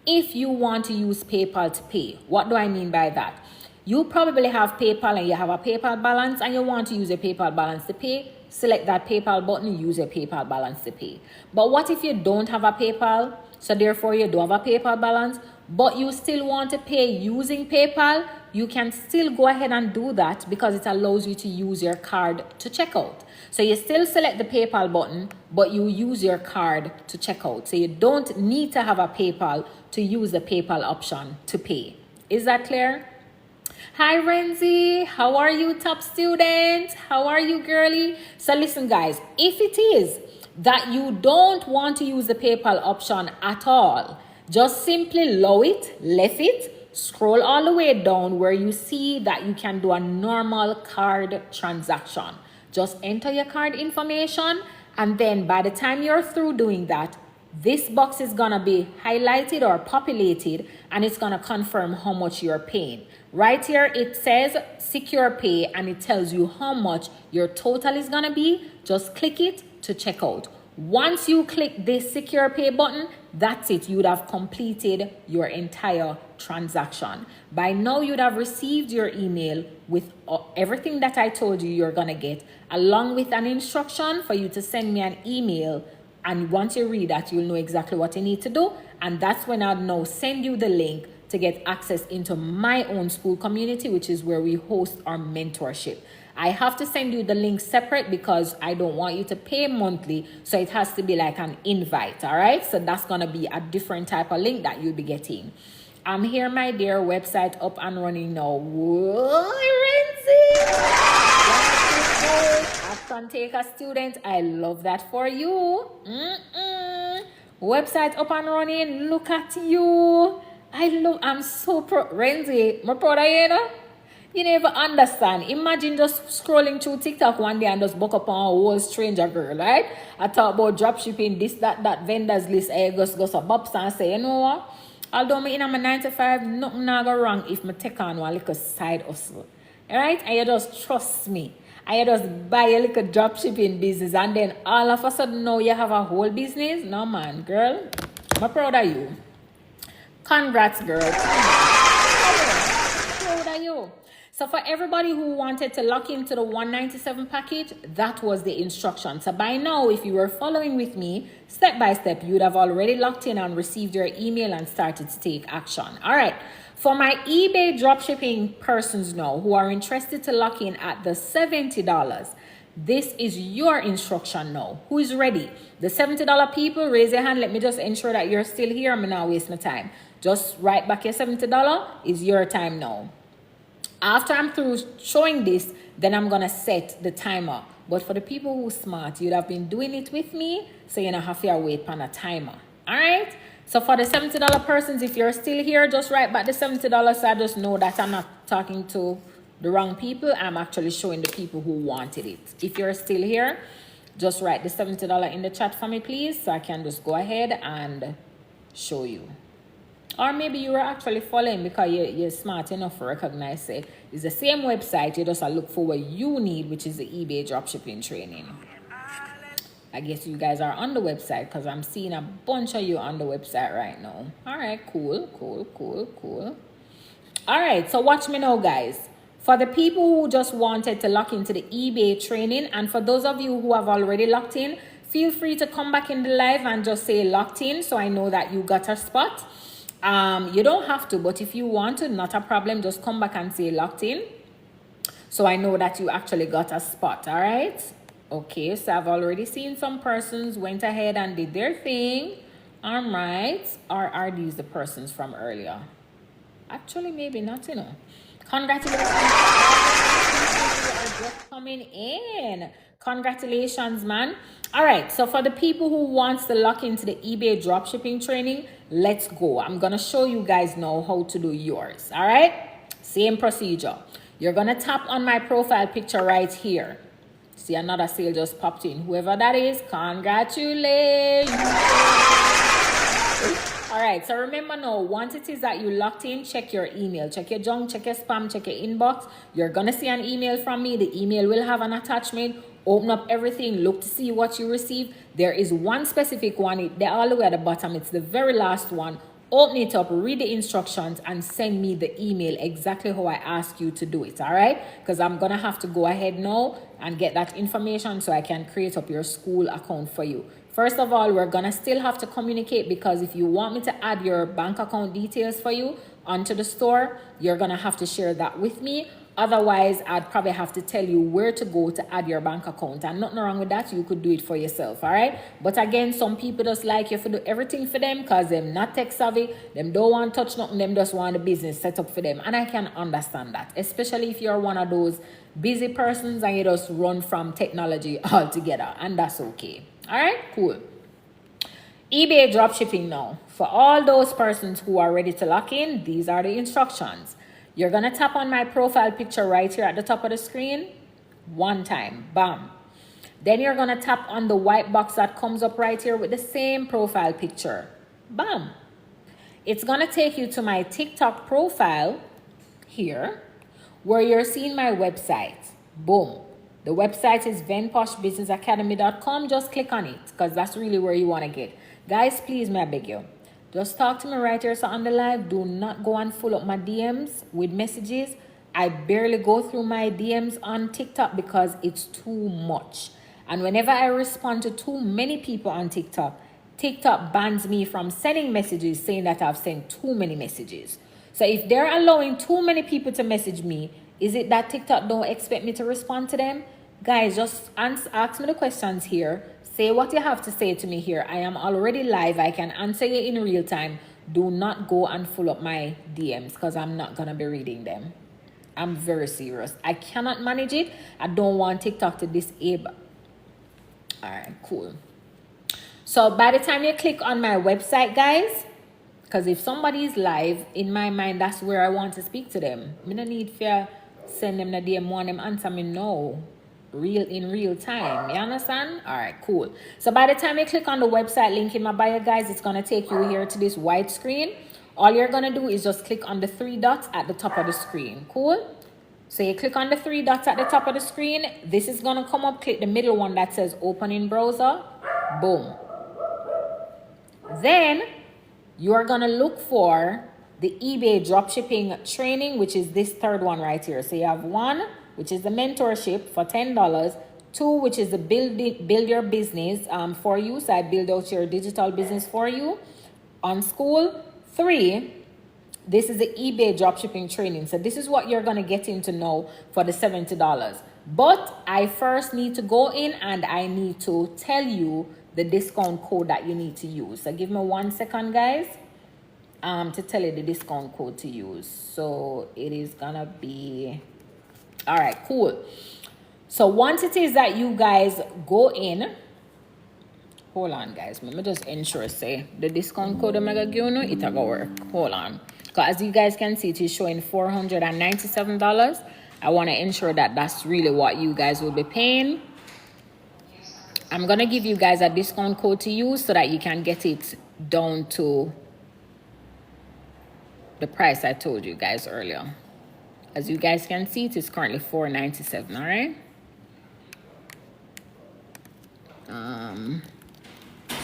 if you want to use PayPal to pay. What do I mean by that? You probably have PayPal and you have a PayPal balance and you want to use a PayPal balance to pay. Select that PayPal button, use a PayPal balance to pay. But what if you don't have a PayPal? So therefore you don't have a PayPal balance, but you still want to pay using PayPal? You can still go ahead and do that because it allows you to use your card to check out. So you still select the PayPal button, but you use your card to check out. So you don't need to have a PayPal to use the PayPal option to pay. Is that clear? Hi Renzi, how are you, top student? How are you, girly? So listen guys, if it is that you don't want to use the PayPal option at all, just simply lower it, left it, scroll all the way down where you see that you can do a normal card transaction. Just enter your card information and then by the time you're through doing that, this box is gonna be highlighted or populated and it's gonna confirm how much you're paying. Right here it says secure pay and it tells you how much your total is gonna be. Just click it to check out. Once you click this secure pay button, that's it. You would have completed your entire transaction. By now you'd have received your email with everything that I told you you're gonna get, along with an instruction for you to send me an email. And once you read that, you'll know exactly what you need to do. And that's when I'll now send you the link to get access into my own school community, which is where we host our mentorship. I have to send you the link separate because I don't want you to pay monthly. So it has to be like an invite, all right? So that's going to be a different type of link that you'll be getting. I'm here, my dear, website up and running now. Whoa, Renzi! Action taker student, I love that for you. Website up and running, look at you. I'm so proud. Renzi, I'm proud of you, you know? You never understand. Imagine just scrolling through TikTok one day and just book up on a whole stranger girl, right? I talk about dropshipping, this, that vendors list. I just go to Bobs and say, you know what? Although me in my 9 to 5, nothing not go wrong if I take on one little side hustle. Alright? And you just trust me. And you just buy a little dropshipping business and then all of a sudden now you have a whole business. No man, girl. I'm proud of you. Congrats, girl. So for everybody who wanted to lock into the 197 package, that was the instruction. So by now, if you were following with me step by step, you would have already locked in and received your email and started to take action. All right. For my eBay dropshipping persons now who are interested to lock in at the $70, this is your instruction now. Who is ready? The $70 people, raise your hand. Let me just ensure that you're still here. I'm not waste my time. Just write back your $70 is your time now. After I'm through showing this, then I'm going to set the timer. But for the people who are smart, you'd have been doing it with me, so you don't have to wait on a timer. All right? So for the $70 persons, if you're still here, just write back the $70 so I just know that I'm not talking to the wrong people. I'm actually showing the people who wanted it. If you're still here, just write the $70 in the chat for me, please, so I can just go ahead and show you. Or maybe you were actually following because you're smart enough to recognize it. It's the same website. You just look for what you need, which is the eBay dropshipping training. I guess you guys are on the website because I'm seeing a bunch of you on the website right now. All right, cool. All right, so watch me now, guys. For the people who just wanted to lock into the eBay training, and for those of you who have already locked in, feel free to come back in the live and just say locked in so I know that you got a spot. You don't have to, but if you want to, not a problem. Just come back and say locked in so I know that you actually got a spot. All right. Okay, so I've already seen some persons went ahead and did their thing. All right. Or are these the persons from earlier? Actually, maybe not, you know. Congratulations. Are just coming in. Congratulations, man. All right, so for the people who wants to lock into the eBay dropshipping training, let's go. I'm going to show you guys now how to do yours. All right, same procedure. You're going to tap on my profile picture right here. See, another sale just popped in. Whoever that is, congratulations. All right, so remember now, once it is that you locked in, check your email. Check your junk, check your spam, check your inbox. You're going to see an email from me. The email will have an attachment. Open up everything. Look to see what you receive. There is one specific one. They're all the way at the bottom. It's the very last one. Open it up, read the instructions, and send me the email exactly how I ask you to do it, all right? Because I'm going to have to go ahead now and get that information so I can create up your school account for you. First of all, we're going to still have to communicate because if you want me to add your bank account details for you onto the store, you're going to have to share that with me. Otherwise, I'd probably have to tell you where to go to add your bank account. And nothing wrong with that. You could do it for yourself, all right? But again, some people just like you to do everything for them because they're not tech savvy. Them don't want to touch nothing. Them just want the business set up for them. And I can understand that, especially if you're one of those busy persons and you just run from technology altogether. And that's okay. All right, cool. eBay dropshipping now. For all those persons who are ready to lock in, these are the instructions. You're going to tap on my profile picture right here at the top of the screen. One time. Bam. Then you're going to tap on the white box that comes up right here with the same profile picture. Bam. It's going to take you to my TikTok profile here where you're seeing my website. Boom. The website is venposhbusinessacademy.com. Just click on it because that's really where you want to get. Guys, please, may I beg you. Just talk to me right here so on the live. Do not go and full up my DMs with messages. I barely go through my DMs on TikTok because it's too much. And whenever I respond to too many people on TikTok, TikTok bans me from sending messages saying that I've sent too many messages. So if they're allowing too many people to message me, is it that TikTok don't expect me to respond to them? Guys, just ask me the questions here. Say what you have to say to me here. I am already live. I can answer you in real time. Do not go and full up my DMs because I'm not going to be reading them. I'm very serious. I cannot manage it. I don't want TikTok to disable. All right, cool. So by the time you click on my website, guys, because if somebody is live, in my mind, that's where I want to speak to them. I don't need to send them the DM, want them answer me no. In real time. You understand? All right, cool. So by the time you click on the website link in my bio, guys, it's going to take you here to this white screen. All you're going to do is just click on the 3 dots at the top of the screen. Cool? So you click on the 3 dots at the top of the screen. This is going to come up. Click the middle one that says open in browser. Boom. Then you are going to look for the eBay dropshipping training, which is this third one right here. So you have one, which is the mentorship for $10. Two, which is the build your business for you. So I build out your digital business for you on school. Three, this is the eBay dropshipping training. So this is what you're going to get into now for the $70. But I first need to go in and I need to tell you the discount code that you need to use. So give me 1 second, guys, to tell you the discount code to use. So it is going to be, all right, cool. So once it is that you guys go in, hold on, guys. Let me just ensure, say, the discount code I'm going to give you, it's going to work. Hold on. Because as you guys can see, it is showing $497. I want to ensure that that's really what you guys will be paying. I'm going to give you guys a discount code to use so that you can get it down to the price I told you guys earlier. As you guys can see, it is currently $497, all right?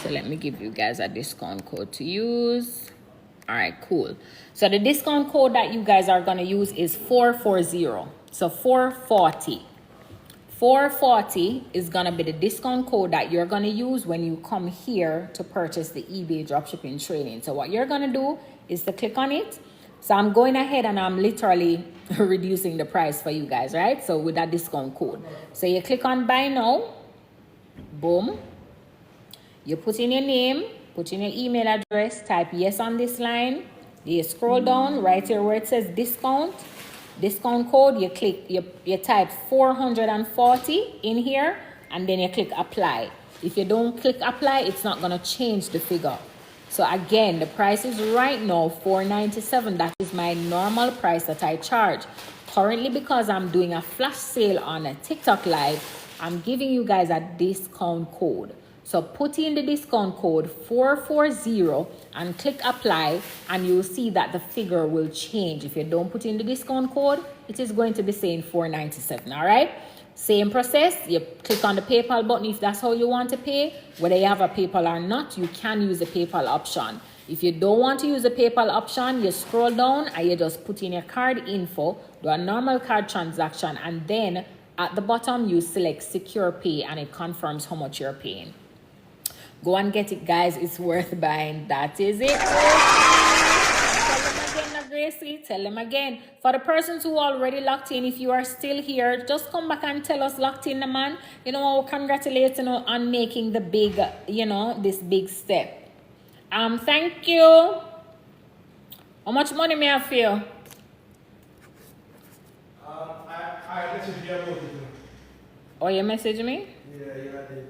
So let me give you guys a discount code to use. All right, cool. So the discount code that you guys are going to use is 440. So 440. 440 is going to be the discount code that you're going to use when you come here to purchase the eBay dropshipping training. So what you're going to do is to click on it. So I'm going ahead and I'm literally reducing the price for you guys, right? So with that discount code. So you click on buy now. Boom. You put in your name, put in your email address, type yes on this line. You scroll down right here where it says discount code. You click, you type 440 in here, and then you click apply. If you don't click apply, it's not going to change the figure. So again, the price is right now $497. That is my normal price that I charge. Currently, because I'm doing a flash sale on a TikTok live, I'm giving you guys a discount code. So put in the discount code 440 and click apply, and you'll see that the figure will change. If you don't put in the discount code, it is going to be saying $497. All right, same process. You click on the PayPal button if that's how you want to pay. Whether you have a PayPal or not, you can use the PayPal option. If you don't want to use the PayPal option, you scroll down and you just put in your card info, do a normal card transaction, and then at the bottom you select secure pay, and it confirms how much you're paying. Go and get it, guys. It's worth buying. That is it. Tell them again, Gracie. Tell them again. For the persons who are already locked in, if you are still here, just come back and tell us locked in, man. You know, congratulate on making the big, this big step. Thank you. How much money may I feel? I messaged you. Oh, you messaged me? Yeah, I did.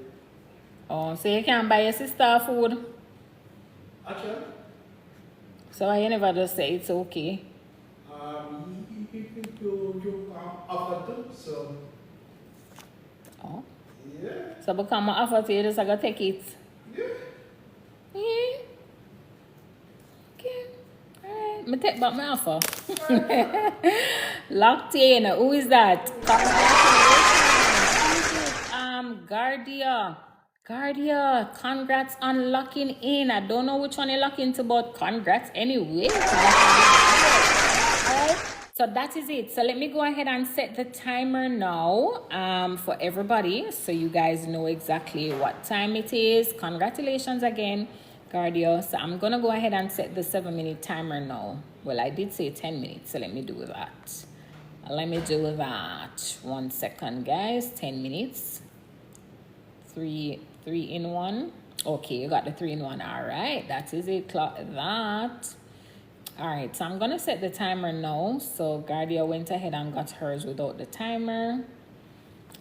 Oh, so you can buy your sister food? Actually? So I never just say it's okay. You offered them, so. Oh. Yeah. So become an offer to you, just I gotta take it. Yeah. Yeah. Okay. Alright. Me take back my offer. Locked in. Who is that? Guardia, congrats on locking in. I don't know which one you're locking to, but congrats anyway. Alright, so that is it. So let me go ahead and set the timer now for everybody, so you guys know exactly what time it is. Congratulations again, Guardia. So I'm gonna go ahead and set the 7-minute timer now. Well, I did say 10 minutes, so let me do that. 1 second, guys. 10 minutes. Three in one. Okay, you got the 3-in-1. All right, that is it. Clock that. All right, so I'm gonna set the timer now. So Guardia went ahead and got hers without the timer.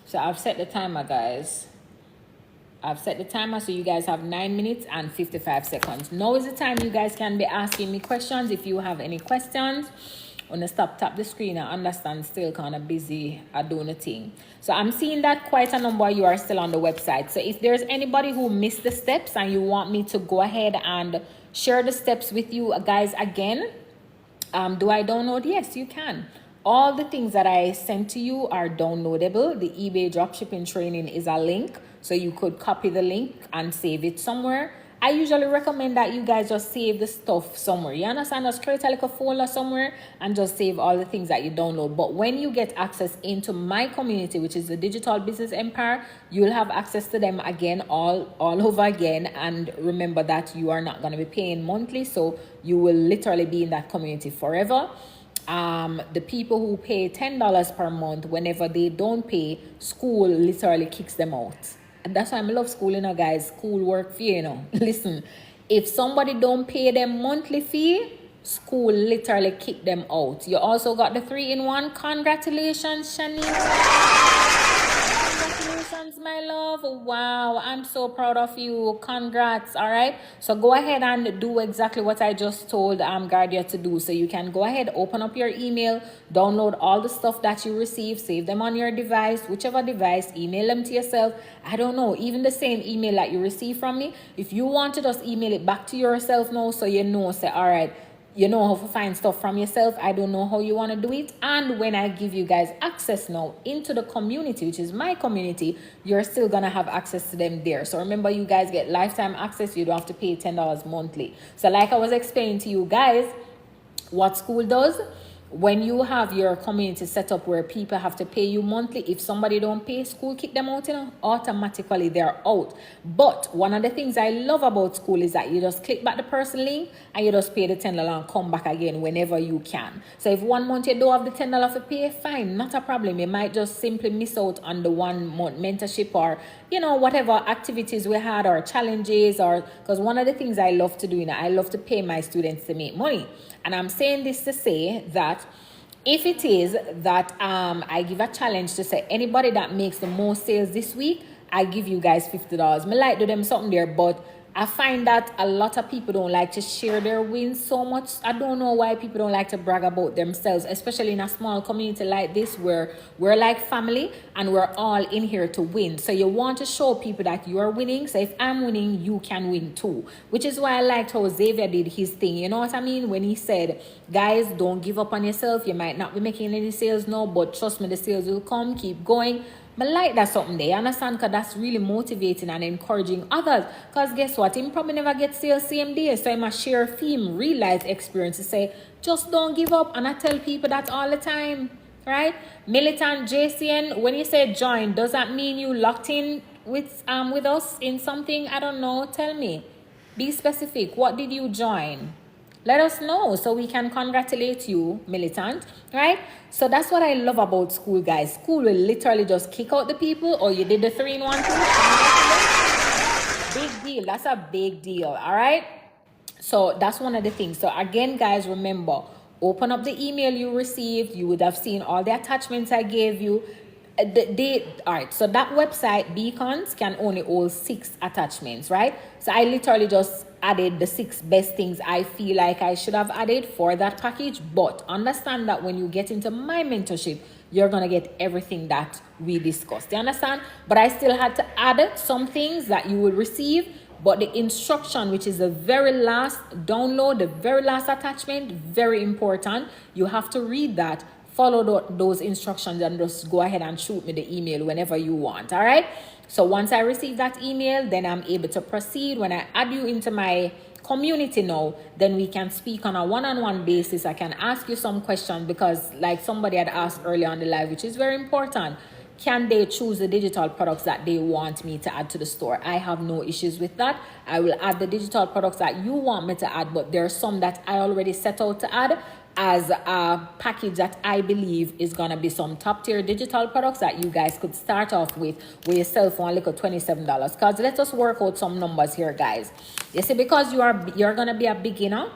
So I've set the timer, guys. I've set the timer, so you guys have 9 minutes and 55 seconds. Now is the time you guys can be asking me questions. If you have any questions, I'm gonna tap the screen. I understand still kind of busy doing a thing. So I'm seeing that quite a number of you are still on the website. So if there's anybody who missed the steps and you want me to go ahead and share the steps with you guys again, do I download? Yes, you can. All the things that I sent to you are downloadable. The eBay dropshipping training is a link, so you could copy the link and save it somewhere. I usually recommend that you guys just save the stuff somewhere. You understand? Just create a little folder somewhere and just save all the things that you download. But when you get access into my community, which is the Digital Business Empire, you'll have access to them again all over again. And remember that you are not going to be paying monthly, so you will literally be in that community forever. The people who pay $10 per month, whenever they don't pay, school literally kicks them out. And that's why I love school, guys. School work for you, Listen, if somebody don't pay them monthly fee, school literally kick them out. You also got the 3-in-1. Congratulations, Shanice. Congratulations, my love. Wow, I'm so proud of you. Congrats. All right, so go ahead and do exactly what I just told Guardia to do. So you can go ahead, open up your email, download all the stuff that you receive, save them on your device, whichever device, email them to yourself. I don't know, even the same email that you receive from me, if you want to just email it back to yourself now, so you know, say, all right, you know how to find stuff from yourself. I don't know how you want to do it. And when I give you guys access now into the community, which is my community, you're still going to have access to them there. So remember, you guys get lifetime access. You don't have to pay $10 monthly. So like I was explaining to you guys, what school does, when you have your community set up where people have to pay you monthly, if somebody don't pay, school kick them out, automatically they're out. But one of the things I love about school is that you just click back the person link and you just pay the $10 and come back again whenever you can. So if 1 month you don't have the $10 to pay, fine, not a problem. You might just simply miss out on the 1 month mentorship or whatever activities we had or challenges, or because one of the things I love to do, I love to pay my students to make money. And I'm saying this to say that if it is that I give a challenge to say anybody that makes the most sales this week, I give you guys $50. Me like do them something there, but I find that a lot of people don't like to share their wins so much. I don't know why people don't like to brag about themselves, especially in a small community like this where we're like family and we're all in here to win. So you want to show people that you are winning. So if I'm winning, you can win too. Which is why I liked how Xavier did his thing. You know what I mean? When he said, guys, don't give up on yourself. You might not be making any sales now, but trust me, the sales will come. Keep going. But like that something there, you understand? Because that's really motivating and encouraging others. Because guess what? Him probably never get sales same day. So I must share theme, real life experience to say, just don't give up. And I tell people that all the time, right? Militant JCN, when you say join, does that mean you locked in with us in something? I don't know. Tell me. Be specific. What did you join? Let us know so we can congratulate you, Militant, right? So that's what I love about school, guys. School will literally just kick out the people, or you did the 3-in-1 too. Big deal. That's a big deal, all right? So that's one of the things. So again, guys, remember, open up the email you received. You would have seen all the attachments I gave you. All right, so that website, Beacons, can only hold 6 attachments, right? So I literally just added the 6 best things I feel like I should have added for that package. But understand that when you get into my mentorship, you're going to get everything that we discussed. You understand? But I still had to add some things that you will receive. But the instruction, which is the very last download, the very last attachment, very important. You have to read that. Follow those instructions and just go ahead and shoot me the email whenever you want. All right. So once I receive that email, then I'm able to proceed. When I add you into my community now, then we can speak on a one-on-one basis. I can ask you some questions because like somebody had asked earlier on the live, which is very important. Can they choose the digital products that they want me to add to the store? I have no issues with that. I will add the digital products that you want me to add, but there are some that I already set out to add as a package that I believe is going to be some top tier digital products that you guys could start off with yourself for a little $27. Because let us work out some numbers here, guys. You see, because you're going to be a beginner,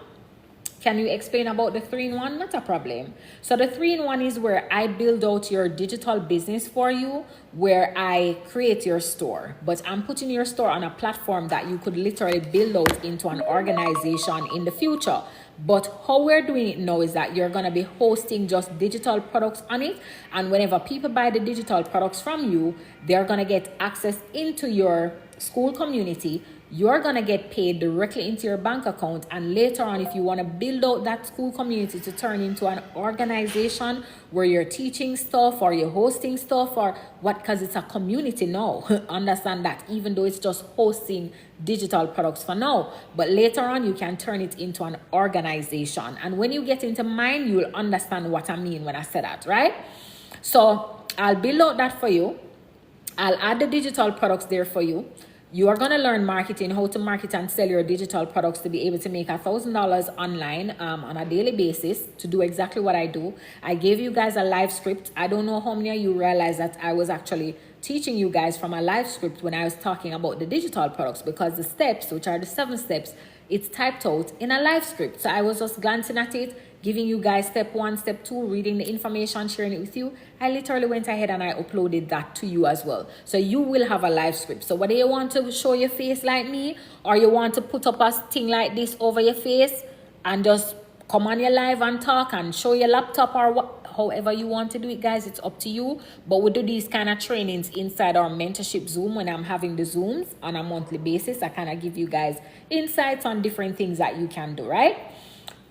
can you explain about the 3-in-1? Not a problem. So the 3-in-1 is where I build out your digital business for you, where I create your store. But I'm putting your store on a platform that you could literally build out into an organization in the future. But how we're doing it now is that you're going to be hosting just digital products on it. And whenever people buy the digital products from you, they're going to get access into your school community. you're going to get paid directly into your bank account. And later on, if you want to build out that school community to turn into an organization where you're teaching stuff or you're hosting stuff or what, because it's a community now. Understand that, even though it's just hosting digital products for now. But later on, you can turn it into an organization. And when you get into mine, you'll understand what I mean when I say that, right? So I'll build out that for you. I'll add the digital products there for you. You are going to learn marketing, how to market and sell your digital products to be able to make $1,000 online on a daily basis, to do exactly what I do. I gave you guys a live script. I don't know how many of you realize that I was actually teaching you guys from a live script when I was talking about the digital products, because the steps, which are the 7 steps, it's typed out in a live script. So I was just glancing at it, giving you guys step 1, step 2, reading the information, sharing it with you. I literally went ahead and I uploaded that to you as well. So you will have a live script. So whether you want to show your face like me, or you want to put up a thing like this over your face and just come on your live and talk and show your laptop, or what, however you want to do it, guys, it's up to you. But we do these kind of trainings inside our mentorship Zoom when I'm having the Zooms on a monthly basis. I kind of give you guys insights on different things that you can do, right?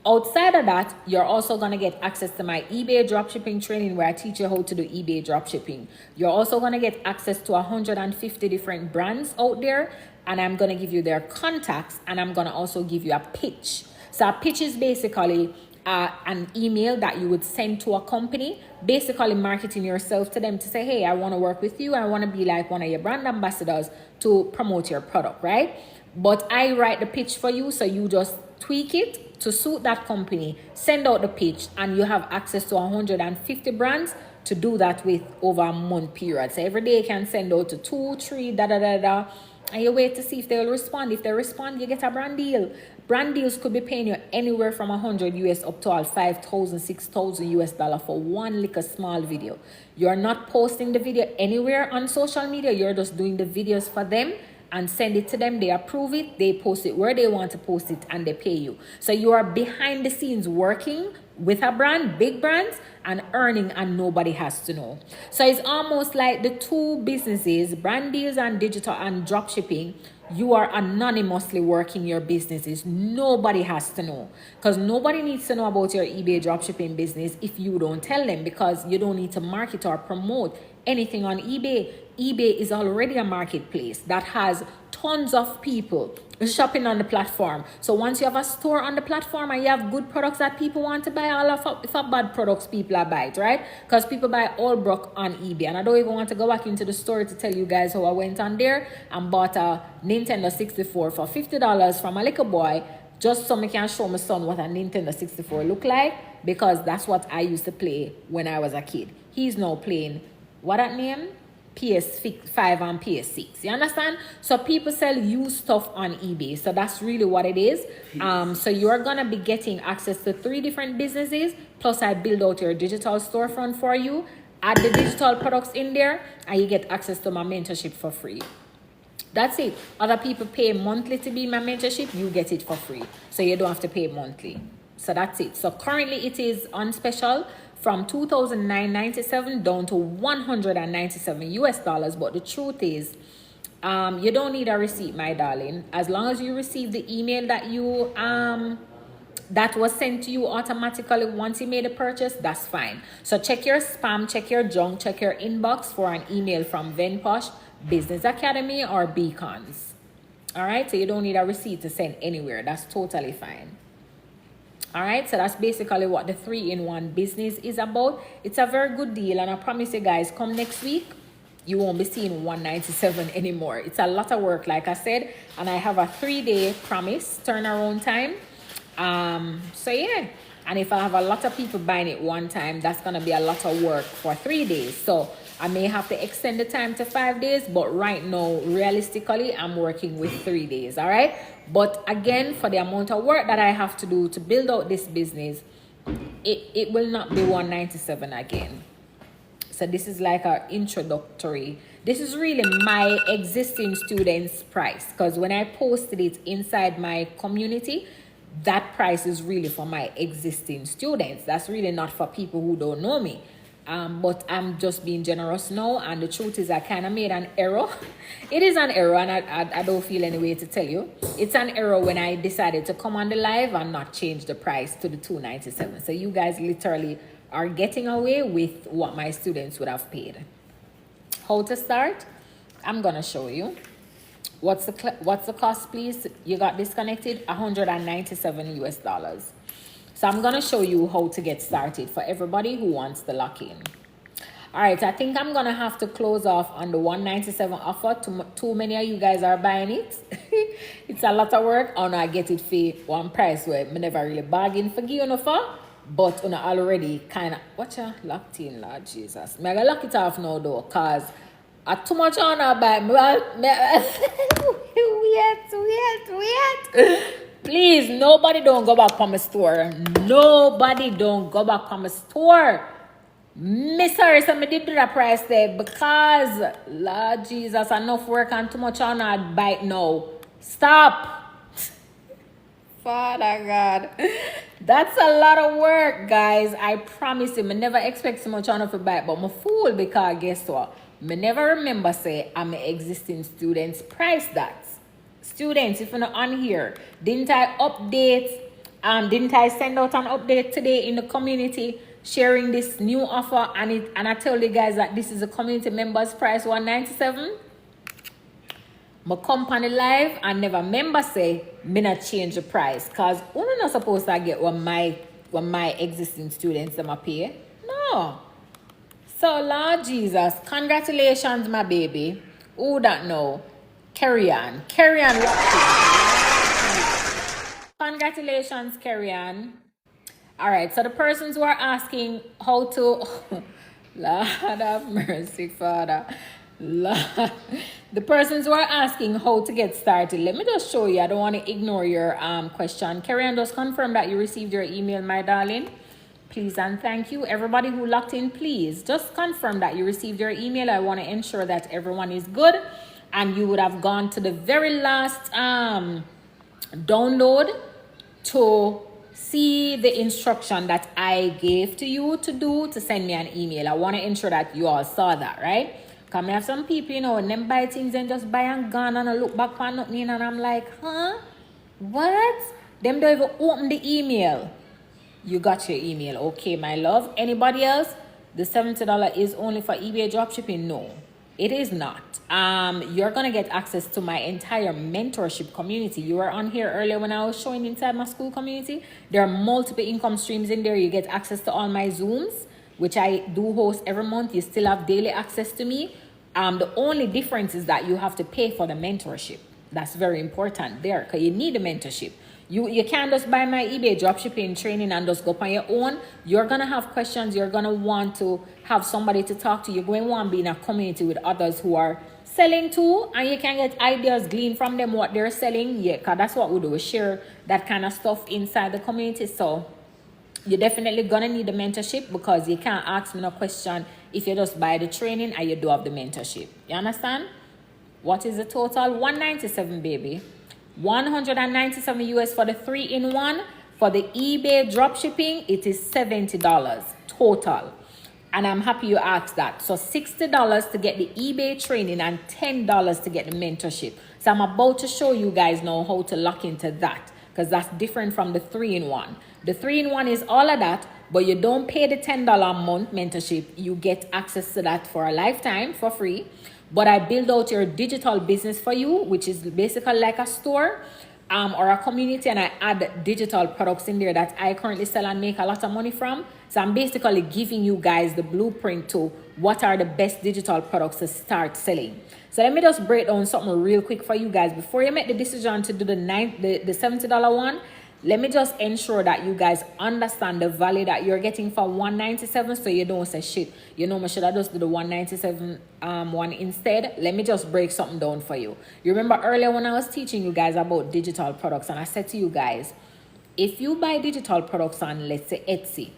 Outside of that, you're also going to get access to my eBay dropshipping training, where I teach you how to do eBay dropshipping. You're also going to get access to 150 different brands out there, and I'm going to give you their contacts, and I'm going to also give you a pitch. So a pitch is basically an email that you would send to a company, basically marketing yourself to them to say, hey, I want to work with you. I want to be like one of your brand ambassadors to promote your product, right? But I write the pitch for you, so you just tweak it to suit that company, send out the pitch, and you have access to 150 brands to do that with over a month period. So every day you can send out to 2, 3, and you wait to see if they will respond. If they respond, you get a brand deal. Brand deals could be paying you anywhere from 100 US up to all 5,000, 6,000 US dollar for one little small video. You're not posting the video anywhere on social media. You're just doing the videos for them and send it to them. They approve it, they post it where they want to post it, and they pay you. So you are behind the scenes working with a brand, big brands, and earning, and nobody has to know. So it's almost like the 2 businesses, brand deals and digital and drop shipping, you are anonymously working your businesses. Nobody has to know, because nobody needs to know about your eBay dropshipping business if you don't tell them, because you don't need to market or promote anything on eBay. eBay is already a marketplace that has tons of people shopping on the platform. So once you have a store on the platform and you have good products that people want to buy, all of if a bad products people are buy it, right? Because people buy all broke on eBay. And I don't even want to go back into the store to tell you guys how I went on there and bought a Nintendo 64 for $50 from a little boy, just so I can show my son what a Nintendo 64 look like, because that's what I used to play when I was a kid. He's now playing, what that name? PS5 and PS6. You understand? So people sell used stuff on eBay. So that's really what it is. So you're going to be getting access to 3 different businesses. Plus I build out your digital storefront for you. Add the digital products in there, and you get access to my mentorship for free. That's it. Other people pay monthly to be in my mentorship. You get it for free. So you don't have to pay monthly. So that's it. So currently it is on special from $2,997 down to $197 US dollars. But the truth is, you don't need a receipt, my darling. As long as you receive the email that you that was sent to you automatically once you made a purchase, that's fine. So check your spam, check your junk, check your inbox for an email from Venposh, Business Academy, or Beacons. All right, so you don't need a receipt to send anywhere. That's totally fine. All right, so that's basically what the 3-in-1 business is about. It's a very good deal, and I promise you guys, come next week, you won't be seeing $197 anymore. It's a lot of work, like I said, and I have a 3-day promise turnaround time. So yeah, and if I have a lot of people buying it one time, that's gonna be a lot of work for 3 days. So I may have to extend the time to 5 days, but right now, realistically, I'm working with 3 days. All right. But again, for the amount of work that I have to do to build out this business, it will not be $197 again. So this is like our introductory. This is really my existing students' price, because when I posted it inside my community, that price is really for my existing students. That's really not for people who don't know me. But I'm just being generous now, and the truth is I kind of made an error. It is an error, and I don't feel any way to tell you. It's an error when I decided to come on the live and not change the price to the $297. So you guys literally are getting away with what my students would have paid. How to start? I'm gonna show you. What's the cost, please? You got disconnected. $197 US. So I'm gonna show you how to get started for everybody who wants the lock-in. All right, I think I'm gonna have to close off on the $197 offer. Too many of you guys are buying it. It's a lot of work. And I get it for one price where I never really bargain for you no for. But you know, already kind of watch ya locked in, Lord Jesus. I'm gonna lock it off now though, cause I too much on our buy. Wait. Please, nobody don't go back from my store. Nobody don't go back from my store. Miss Harris, I did do that price there because, Lord Jesus, enough work and too much on our bite now. Stop. Father God. That's a lot of work, guys. I promise you, I never expect so much on a bite, but I'm a fool because guess what? I never remember say I'm an existing student's price that. Students, if you're not on here, didn't I send out an update today in the community sharing this new offer, and I tell you guys that this is a community members price $197. My company live and never member say me not change the price, cause we're not supposed to get what my existing students them pay. No. So Lord Jesus, congratulations my baby. Who that know? Carry on. Congratulations, Carry on. All right, so the persons who are asking how to, Lord have mercy, Father. Lord. The persons who are asking how to get started, let me just show you. I don't want to ignore your question. Carry on, just confirm that you received your email, my darling. Please and thank you. Everybody who locked in, please just confirm that you received your email. I want to ensure that everyone is good. And you would have gone to the very last download to see the instruction that I gave to you to do to send me an email. I want to ensure that you all saw that, right? Because I have some people, you know, them buy things and just buy and gone and I look back for nothing and I'm like, huh? What? Them don't even open the email. You got your email. Okay, my love. Anybody else? The $70 is only for eBay dropshipping? No. It is not. You're gonna get access to my entire mentorship community. You were on here earlier when I was showing inside my school community. There are multiple income streams in there. You get access to all my Zooms, which I do host every month. You still have daily access to me. The only difference is that you have to pay for the mentorship. That's very important there because you need the mentorship. You can't just buy my eBay dropshipping training and just go on your own. You're going to have questions. You're going to want to have somebody to talk to. You're going to want to be in a community with others who are selling too. And you can get ideas gleaned from them, what they're selling. Yeah, because that's what we do. We share that kind of stuff inside the community. So you're definitely going to need the mentorship because you can't ask me no question if you just buy the training and you do have the mentorship. You understand? What is the total? $197, baby. $197 US for the 3-in-1. For the eBay dropshipping, it is $70 total. And I'm happy you asked that. So $60 to get the eBay training and $10 to get the mentorship. So I'm about to show you guys now how to lock into that because that's different from the 3-in-1. The 3-in-1 is all of that, but you don't pay the $10 a month mentorship. You get access to that for a lifetime for free. But I build out your digital business for you, which is basically like a store or a community, and I add digital products in there that I currently sell and make a lot of money from. So I'm basically giving you guys the blueprint to what are the best digital products to start selling. So let me just break down something real quick for you guys. Before you make the decision to do the $70 one, let me just ensure that you guys understand the value that you're getting for $197 so you don't say shit. You know, should I just do the $197 one instead? Let me just break something down for you. You remember earlier when I was teaching you guys about digital products and I said to you guys, if you buy digital products on, let's say, Etsy,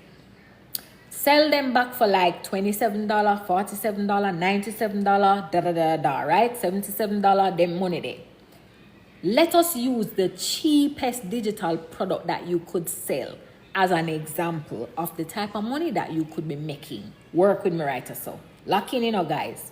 sell them back for like $27, $47, $97, right? $77, them money there. Let us use the cheapest digital product that you could sell as an example of the type of money that you could be making. Work with me right so. Lock in, guys.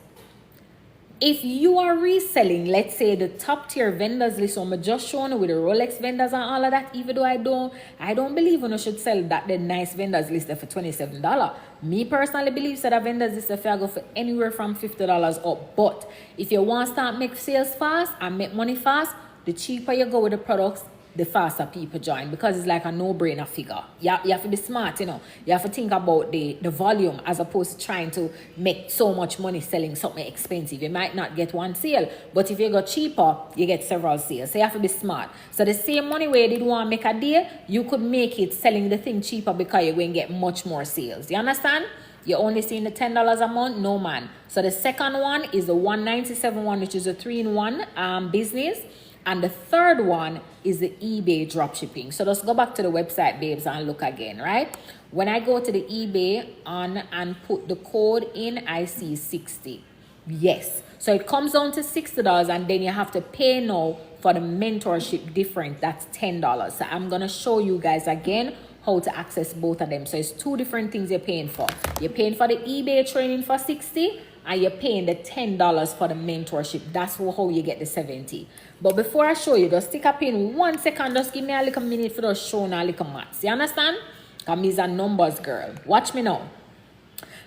If you are reselling, let's say the top tier vendors list, I'm just showing you with the Rolex vendors and all of that, even though I don't believe you should sell that the nice vendors list for $27. Me personally believe that vendors list if I go for anywhere from $50 up. But if you want to start make sales fast and make money fast, the cheaper you go with the products, the faster people join, because it's like a no-brainer figure. You have to be smart, You have to think about the volume as opposed to trying to make so much money selling something expensive. You might not get one sale, but if you go cheaper, you get several sales. So you have to be smart. So the same money where you did want to make a day, you could make it selling the thing cheaper because you're going to get much more sales. You understand? You're only seeing the $10 a month? No, man. So the second one is the $197 one, which is a 3-in-1 business. And the third one is the eBay dropshipping. So let's go back to the website, babes, and look again, right? When I go to the eBay and put the code in, I see 60. Yes. So it comes down to $60, and then you have to pay now for the mentorship different. That's $10. So I'm going to show you guys again how to access both of them. So it's two different things you're paying for. You're paying for the eBay training for 60, and you're paying the $10 for the mentorship. That's how you get the 70. But before I show you, just stick up in 1 second. Just give me a little minute for just showing a little maths. You understand? Because me's a numbers girl. Watch me now.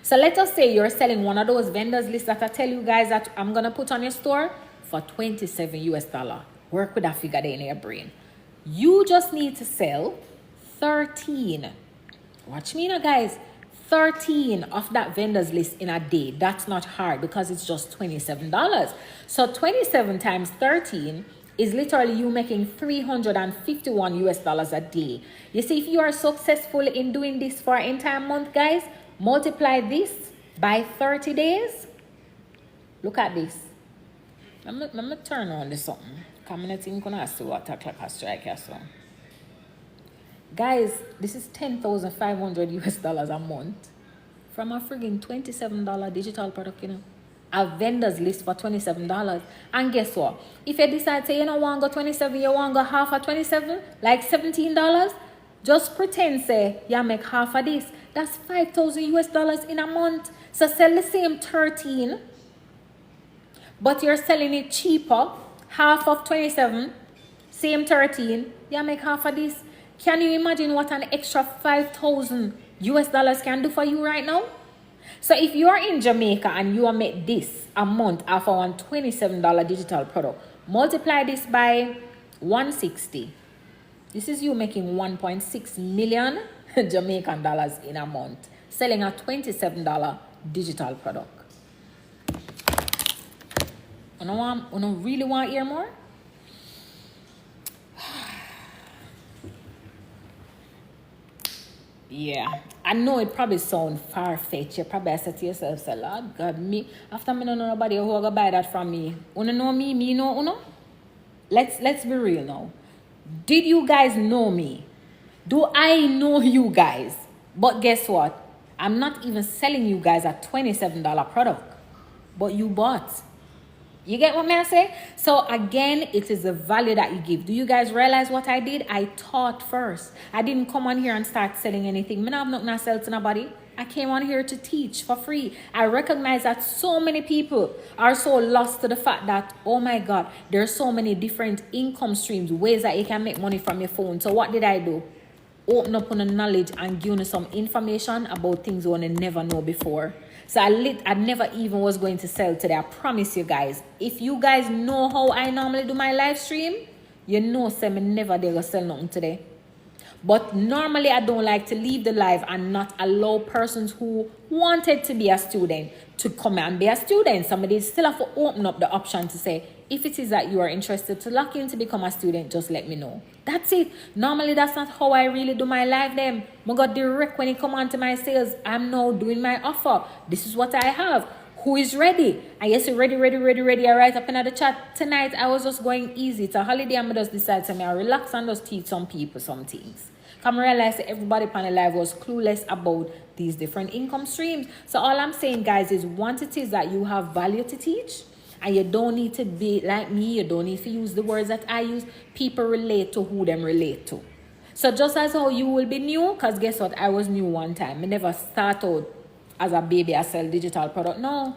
So let us say you're selling one of those vendors lists that I tell you guys that I'm going to put on your store for $27 US. Work with that figure there in your brain. You just need to sell 13. Watch me now, guys. 13 of that vendors list in a day. That's not hard because it's just $27. So 27 times 13 is literally you making $351 US a day. You see, if you are successful in doing this for an entire month, guys, multiply this by 30 days. Look at this. I'm gonna turn on this something. I'm gonna see what o'clock strike here, so. Guys, this is $10,500 US a month from a friggin' $27 digital product, A vendor's list for $27. And guess what? If you decide, say, you don't want to go 27, you want to go half of 27, like $17, just pretend, say, you make half of this. That's $5,000 US in a month. So sell the same 13, but you're selling it cheaper, half of 27, same 13, you make half of this. Can you imagine what an extra $5,000 US can do for you right now? So if you're in Jamaica and you make this a month off of one $27 digital product, multiply this by 160. This is you making 1.6 million Jamaican dollars in a month, selling a $27 digital product. You don't really want to hear more? Yeah, I know it probably sounds far-fetched. You probably say to yourself, say, Lord God, me, after me don't know nobody who will buy that from me. Uno know me, me know uno? Let's be real now. Did you guys know me? Do I know you guys? But guess what? I'm not even selling you guys a $27 product. But you bought. You get what I say? So again, it is the value that you give. Do you guys realize what I did? I taught first. I didn't come on here and start selling anything. I have nothing to sell to nobody. I came on here to teach for free. I recognize that so many people are so lost to the fact that, oh my God, there are so many different income streams, ways that you can make money from your phone. So what did I do? Open up on the knowledge and give you some information about things you want to never know before. So I never even was going to sell today. I promise you guys. If you guys know how I normally do my live stream, you know, say me never dare go sell nothing today. But normally I don't like to leave the live and not allow persons who wanted to be a student to come and be a student. Somebody still have to open up the option to say, if it is that you are interested to lock in to become a student, just let me know. That's it. Normally that's not how I really do my live them. I got direct when it come on to my sales. I'm now doing my offer. This is what I have. Who is ready? And yes, ready. I write up in the chat. Tonight, I was just going easy. It's a holiday. I'm just decide to relax and just teach some people some things. Come realize that everybody on the live was clueless about these different income streams. So all I'm saying, guys, is once it is that you have value to teach, and you don't need to be like me, you don't need to use the words that I use, people relate to who them relate to. So just as how you will be new, because guess what, I was new one time. I never start out as a baby I sell digital product. No.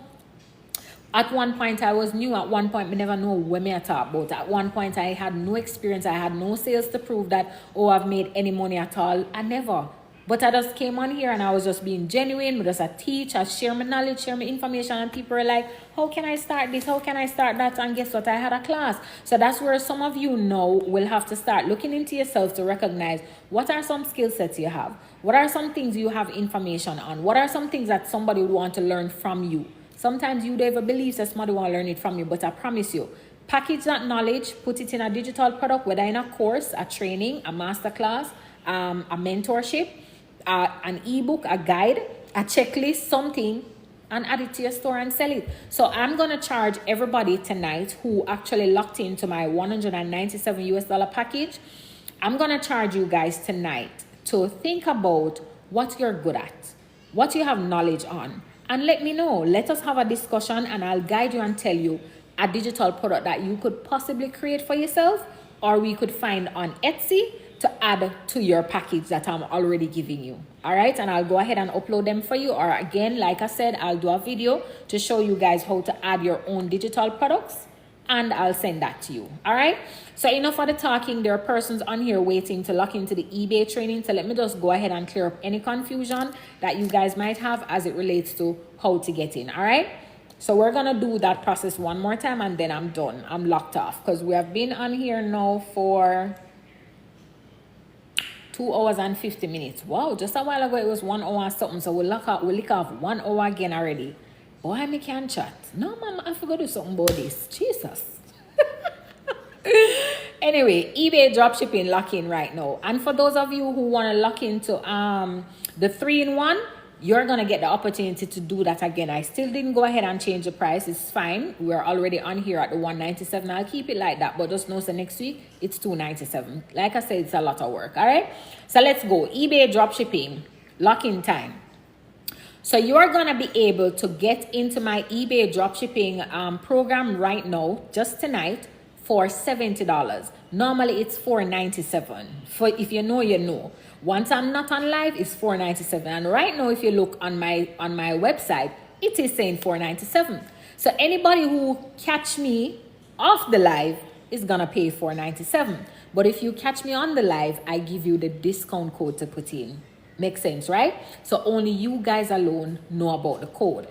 At one point I was new. At one point I never know what me I talk about. At one point I had no experience. I had no sales to prove that, oh, I've made any money at all. I never. But I just came on here and I was just being genuine. I just teach, I share my knowledge, share my information, and people are like, how can I start this? How can I start that? And guess what? I had a class. So that's where some of you now will have to start looking into yourself to recognize what are some skill sets you have? What are some things you have information on? What are some things that somebody would want to learn from you? Sometimes you don't even believe that somebody want to learn it from you, but I promise you, package that knowledge, put it in a digital product, whether in a course, a training, a masterclass, a mentorship, an ebook, a guide, a checklist, something, and add it to your store and sell it. So I'm going to charge everybody tonight who actually locked into my $197 US package. I'm going to charge you guys tonight to think about what you're good at, what you have knowledge on, and let me know. Let us have a discussion and I'll guide you and tell you a digital product that you could possibly create for yourself, or we could find on Etsy to add to your package that I'm already giving you. All right, and I'll go ahead and upload them for you. Or again, like I said, I'll do a video to show you guys how to add your own digital products, and I'll send that to you. All right, so enough of the talking. There are persons on here waiting to lock into the eBay training, so let me just go ahead and clear up any confusion that you guys might have as it relates to how to get in. All right, so we're gonna do that process one more time and then I'm done. I'm locked off because we have been on here now for 2 hours and 50 minutes. Wow, just a while ago it was 1 hour and something. So we'll lick off 1 hour again already. Boy, me can't chat. No, mama, I forgot to do something about this. Jesus. Anyway, eBay dropshipping lock in right now. And for those of you who want to lock into the 3-in-1, you're going to get the opportunity to do that again. I still didn't go ahead and change the price. It's fine. We're already on here at the $197. I'll keep it like that. But just know, so next week, it's $297. Like I said, it's a lot of work. All right? So let's go. eBay dropshipping. Lock-in time. So you're going to be able to get into my eBay dropshipping program right now, just tonight, for $70. Normally, it's $497. For if you know, you know. Once I'm not on live, it's $497. And right now, if you look on my website, it is saying $497. So anybody who catch me off the live is gonna pay $497. But if you catch me on the live, I give you the discount code to put in. Makes sense, right? So only you guys alone know about the code.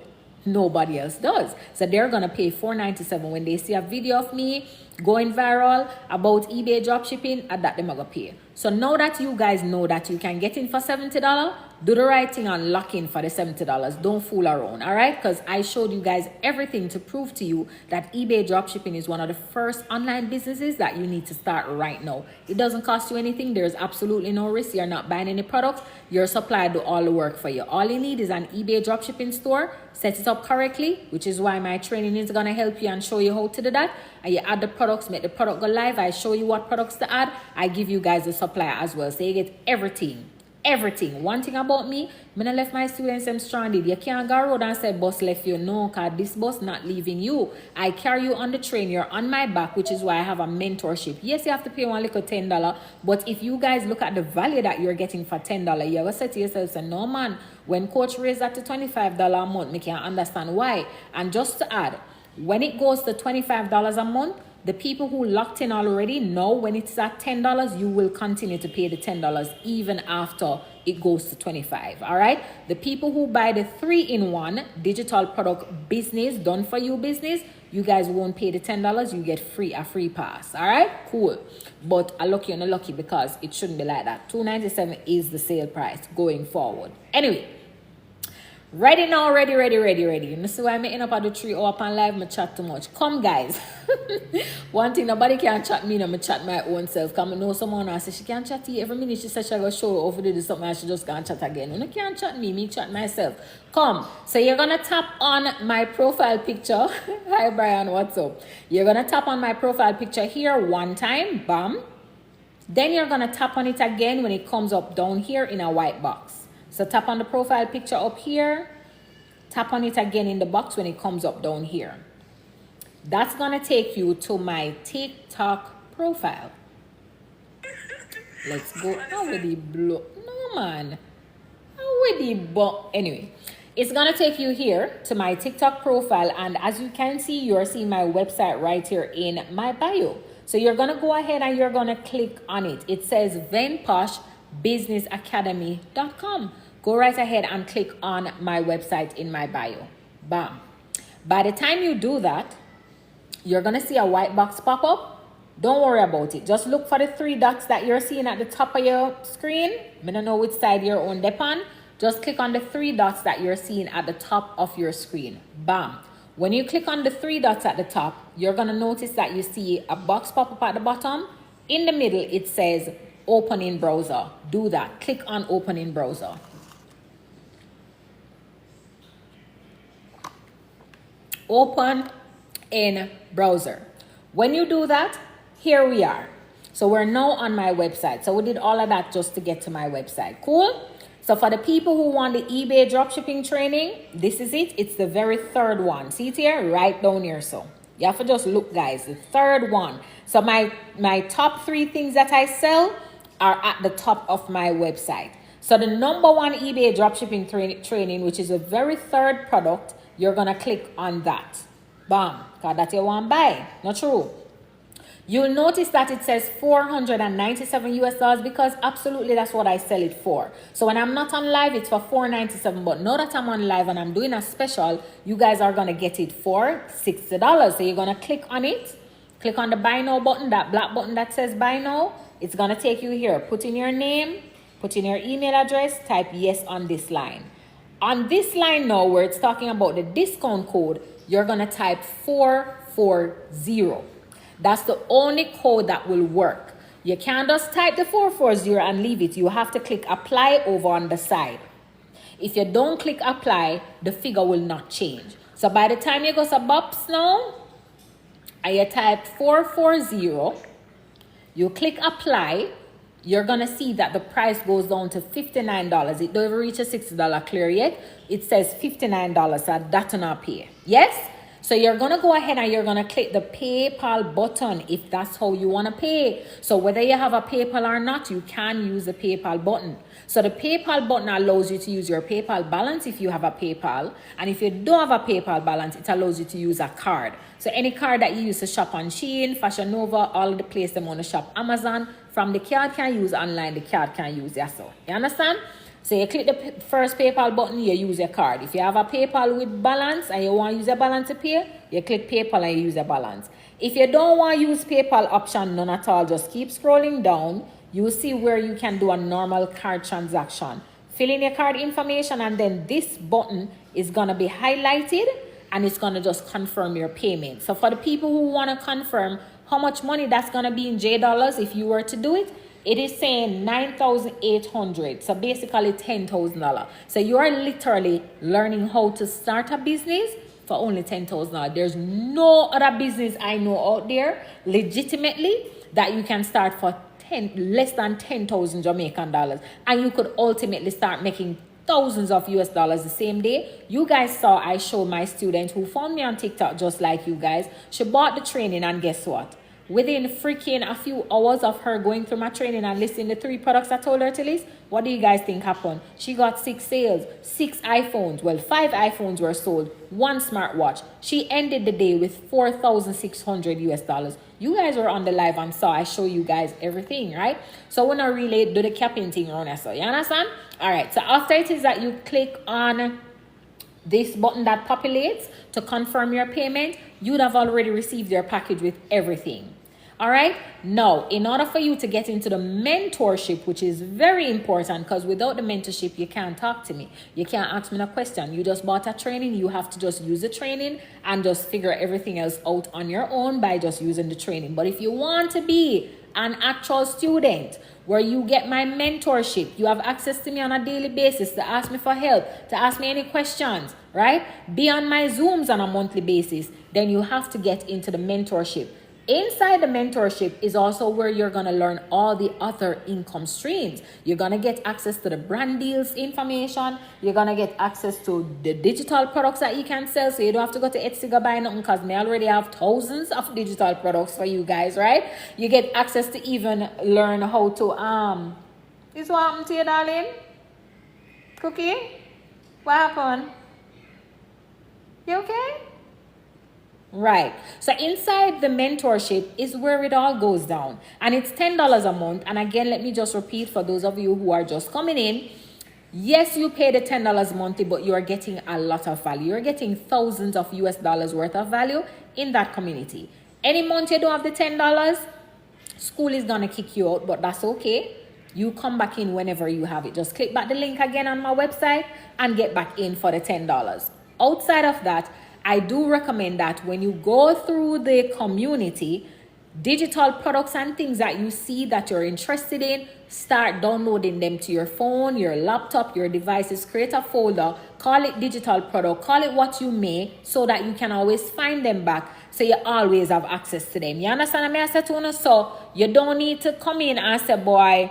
Nobody else does. So they're gonna pay $497 when they see a video of me going viral about eBay dropshipping, and that they're gonna pay. So now that you guys know that you can get in for $70, do the right thing and lock in for the $70. Don't fool around, all right? Because I showed you guys everything to prove to you that eBay dropshipping is one of the first online businesses that you need to start right now. It doesn't cost you anything. There's absolutely no risk. You're not buying any products. Your supplier do all the work for you. All you need is an eBay dropshipping store. Set it up correctly, which is why my training is going to help you and show you how to do that. And you add the products, make the product go live. I show you what products to add. I give you guys the supplier as well. So you get everything. Everything. One thing about me, when I left my students, I'm stranded. You can't go road and say bus left you. No, because this bus not leaving you. I carry you on the train. You're on my back, which is why I have a mentorship. Yes, you have to pay one little $10. But if you guys look at the value that you're getting for $10, you ever say to yourself, say, no man, when coach raised that to $25 a month, me can't understand why. And just to add, when it goes to $25 a month, the people who locked in already know when it's at $10, you will continue to pay the $10 even after it goes to $25. All right. The people who buy the 3-in-1 digital product business, done for you business, you guys won't pay the $10. You get a free pass. All right. Cool. But I lucky and lucky because it shouldn't be like that. $297 is the sale price going forward. Anyway. Ready now, ready. You know, see why I'm end up at the 3 hour up on live, I chat too much. Come, guys. One thing, nobody can chat me, I chat my own self. Because I know someone who says she can't chat you every minute. She says she will show over to do something and she just can't chat again. You can't chat me chat myself. Come. So you're going to tap on my profile picture. Hi, Brian, what's up? You're going to tap on my profile picture here one time. Bam. Then you're going to tap on it again when it comes up down here in a white box. So tap on the profile picture up here. Tap on it again in the box when it comes up down here. That's going to take you to my TikTok profile. Let's go. How would he blow? No, man. How would he blow? Anyway, It's gonna take you here to my TikTok profile, and as you can see, you're seeing my website right here in my bio. So you're gonna go ahead and you're gonna click on it. It says venposhbusinessacademy.com. Go right ahead and click on my website in my bio. Bam. By the time you do that, you're gonna see a white box pop up. Don't worry about it. Just look for the 3 dots that you're seeing at the top of your screen. I don't know which side you're on depend. Just click on the 3 dots that you're seeing at the top of your screen. Bam. When you click on the 3 dots at the top, you're gonna notice that you see a box pop up at the bottom. In the middle, it says open in browser. Do that. Click on open in browser. Open in browser. When you do that, here we are. So we're now on my website. So we did all of that just to get to my website. Cool? So for the people who want the eBay dropshipping training, this is it. It's the very 3rd one. See it here? Right down here. So you have to just look, guys. The 3rd one. So my top 3 things that I sell are at the top of my website. So the number 1 eBay dropshipping training, which is the very 3rd product, you're going to click on that. Bam. Because that you want to buy. Not true. You'll notice that it says $497 US because absolutely that's what I sell it for. So when I'm not on live, it's for $497. But now that I'm on live and I'm doing a special, you guys are going to get it for $60. So you're going to click on it. Click on the buy now button, that black button that says buy now. It's going to take you here. Put in your name, put in your email address, type yes on this line. On this line now where it's talking about the discount code, you're going to type 440. That's the only code that will work. You can't just type the 440 and leave it. You have to click apply over on the side. If you don't click apply, the figure will not change. So by the time you go to Bops now, and you type 440, you click apply, you're going to see that the price goes down to $59. It don't even reach a $60 clear yet. It says $59, so that's not pay. Yes? So you're going to go ahead and you're going to click the PayPal button if that's how you want to pay. So whether you have a PayPal or not, you can use the PayPal button. So the PayPal button allows you to use your PayPal balance if you have a PayPal. And if you don't have a PayPal balance, it allows you to use a card. So any card that you use to shop on Shein, Fashion Nova, all the places them on the shop, Amazon, from the card can use online, the card can use so. You understand? So you click the first PayPal button, you use your card. If you have a PayPal with balance and you want to use a balance to pay, you click PayPal and you use a balance. If you don't want to use PayPal option, none at all, just keep scrolling down. You will see where you can do a normal card transaction. Fill in your card information and then this button is going to be highlighted and it's going to just confirm your payment. So for the people who want to confirm how much money that's going to be in J dollars if you were to do it, it is saying $9,800, so basically $10,000. So you are literally learning how to start a business for only $10,000. There's no other business I know out there legitimately that you can start for less than 10,000 Jamaican dollars, and you could ultimately start making thousands of US dollars the same day. You guys saw I showed my student who found me on TikTok just like you guys. She bought the training and guess what? Within freaking a few hours of her going through my training and listing the 3 products I told her to list, what do you guys think happened? She got 6 sales, 6 iPhones. Well, 5 iPhones were sold, 1 smartwatch. She ended the day with $4,600 US dollars. You guys were on the live and saw I show you guys everything, right? So when I really do the capping thing around that, so you understand? All right, so after it is that you click on this button that populates to confirm your payment, you'd have already received your package with everything. All right. Now, in order for you to get into the mentorship, which is very important, because without the mentorship, you can't talk to me. You can't ask me a question. You just bought a training. You have to just use the training and just figure everything else out on your own by just using the training. But if you want to be an actual student where you get my mentorship, you have access to me on a daily basis to ask me for help, to ask me any questions, right? Be on my Zooms on a monthly basis, then you have to get into the mentorship. Inside the mentorship is also where you're going to learn all the other income streams. You're going to get access to the brand deals information. You're going to get access to the digital products that you can sell. So you don't have to go to Etsy to buy nothing because I already have thousands of digital products for you guys, right? You get access to even learn how to, this what happened to you, darling? Cookie? What happened? Okay? Right. So inside the mentorship is where it all goes down. And it's $10 a month. And again, let me just repeat for those of you who are just coming in. Yes, you pay the $10 monthly, but you are getting a lot of value. You're getting thousands of US dollars worth of value in that community. Any month you don't have the $10, school is going to kick you out, but that's okay. You come back in whenever you have it. Just click back the link again on my website and get back in for the $10. Outside of that, I do recommend that when you go through the community, digital products and things that you see that you're interested in, start downloading them to your phone, your laptop, your devices. Create a folder, call it digital product, call it what you may, so that you can always find them back, so you always have access to them. You understand what I say to you? So you don't need to come in and say, boy,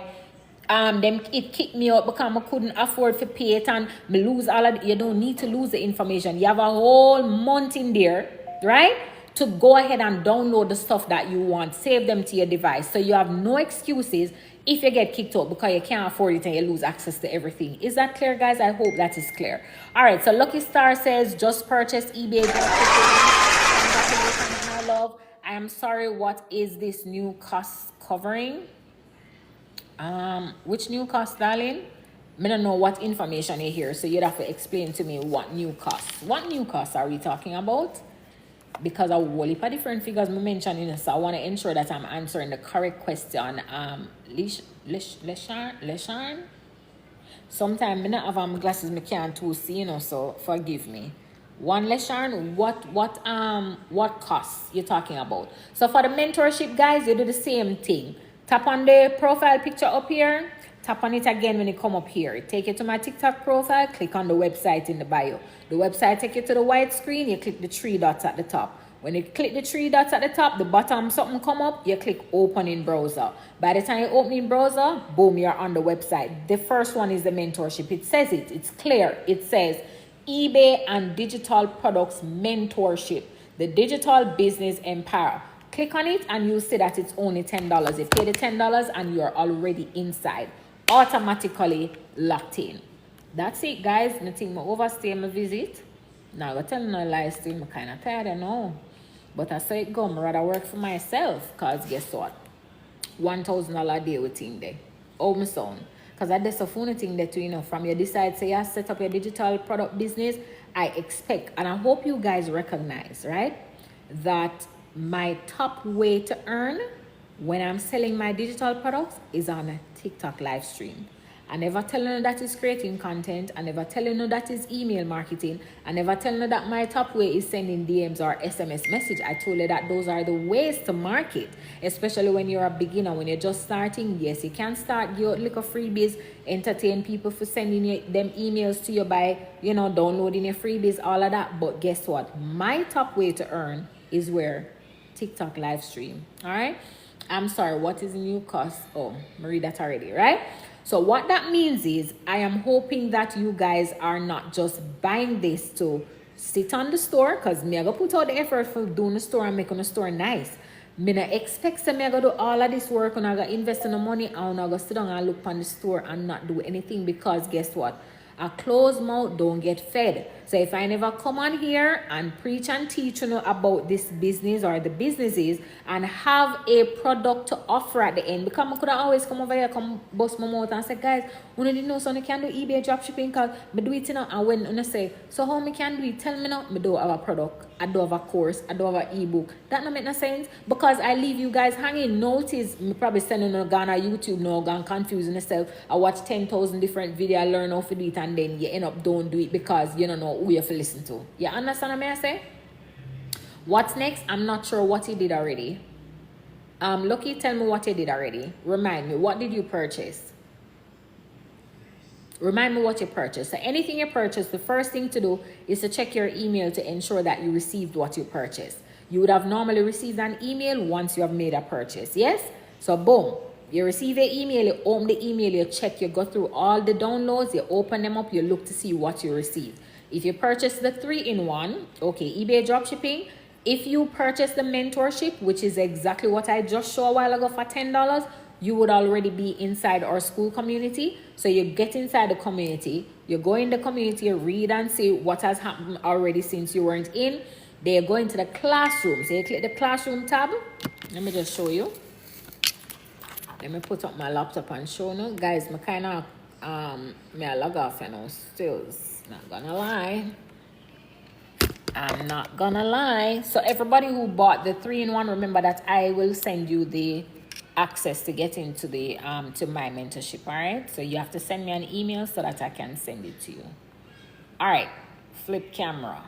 them it kicked me out because I couldn't afford to pay it and me lose all of it. You don't need to lose the information. You have a whole month in there, right, to go ahead and download the stuff that you want. Save them to your device. So you have no excuses if you get kicked out because you can't afford it and you lose access to everything. Is that clear, guys? I hope that is clear. All right, so Lucky Star says, just purchased eBay. Congratulations, my love. I am sorry, what is this new cost covering? Which new cost, darling? I don't know what information you hear, so you'd have to explain to me what new costs. What new costs are we talking about? Because I will whole heap of different figures I mentioned, so I want to ensure that I'm answering the correct question. Lesharn? Sometimes I don't have my glasses, I can't too see, so forgive me. One Lesharn, what costs you talking about? So for the mentorship, guys, you do the same thing. Tap on the profile picture up here. Tap on it again when you come up here. Take you to my TikTok profile. Click on the website in the bio. The website take you to the white screen. You click the 3 dots at the top. When you click the 3 dots at the top, the bottom something come up. You click open in browser. By the time you open in browser, boom, you're on the website. The first one is the mentorship. It says it. It's clear. It says eBay and digital products mentorship. The digital business empire. Click on it and you'll see that it's only $10. You pay the $10 and you're already inside. Automatically locked in. That's it, guys. Nothing more overstay my visit. Now I tell no lies still, I'm kind of tired, I know. But I say it go, I'd rather work for myself. Because guess what? $1,000 a day within there. Oh, my son. Because that's a funny thing that, from you decide, say, you set up your digital product business, I expect, and I hope you guys recognize, right, that my top way to earn when I'm selling my digital products is on a TikTok live stream. I never tell you that is creating content. I never tell you that is email marketing. I never tell you that my top way is sending DMs or SMS message. I told you that those are the ways to market, especially when you're a beginner, when you're just starting. Yes, you can start your little freebies, entertain people for sending them emails to you by, downloading your freebies, all of that. But guess what? My top way to earn is where TikTok live stream. All right. I'm sorry. What is the new cost? Oh, I read that already, right? So what that means is I am hoping that you guys are not just buying this to sit on the store, because me I go put out the effort for doing the store and making the store nice. Me not expect me I go do all of this work and I go invest in the money and I go sit down and look on the store and not do anything, because guess what? A closed mouth don't get fed. So if I never come on here and preach and teach about this business or the businesses and have a product to offer at the end, because I could always come over here, come bust my mouth and say, guys, you didn't know so I can do eBay dropshipping, because I do it and when I say, so how me can do it, tell me now, I do have a product, I do have a course, I do have an ebook. That don't make no sense, because I leave you guys hanging. Notice me probably sending on YouTube now, gone confusing yourself. I watch 10,000 different videos, I learn how to do it, and then you end up don't do it because you don't know who you have to listen to. You understand what I say? What's next? I'm not sure what you did already. Lucky, tell me what you did already. Remind me, what did you purchase? Remind me what you purchased. So anything you purchased, the first thing to do is to check your email to ensure that you received what you purchased. You would have normally received an email once you have made a purchase. Yes? So boom. You receive an email, you open the email, you check, you go through all the downloads, you open them up, you look to see what you received. If you purchase the 3-in-1, okay, eBay dropshipping. If you purchase the mentorship, which is exactly what I just showed a while ago for $10, you would already be inside our school community. So you get inside the community, you go in the community, you read and see what has happened already since you weren't in. Then you go into the classroom. So you click the classroom tab. Let me just show you. Let me put up my laptop and show you. Guys, I kind of may I log off, still, not gonna lie. I'm not gonna lie. So everybody who bought the 3-in-1, remember that I will send you the access to get into the to my mentorship. All right, so you have to send me an email so that I can send it to you. All right, flip camera.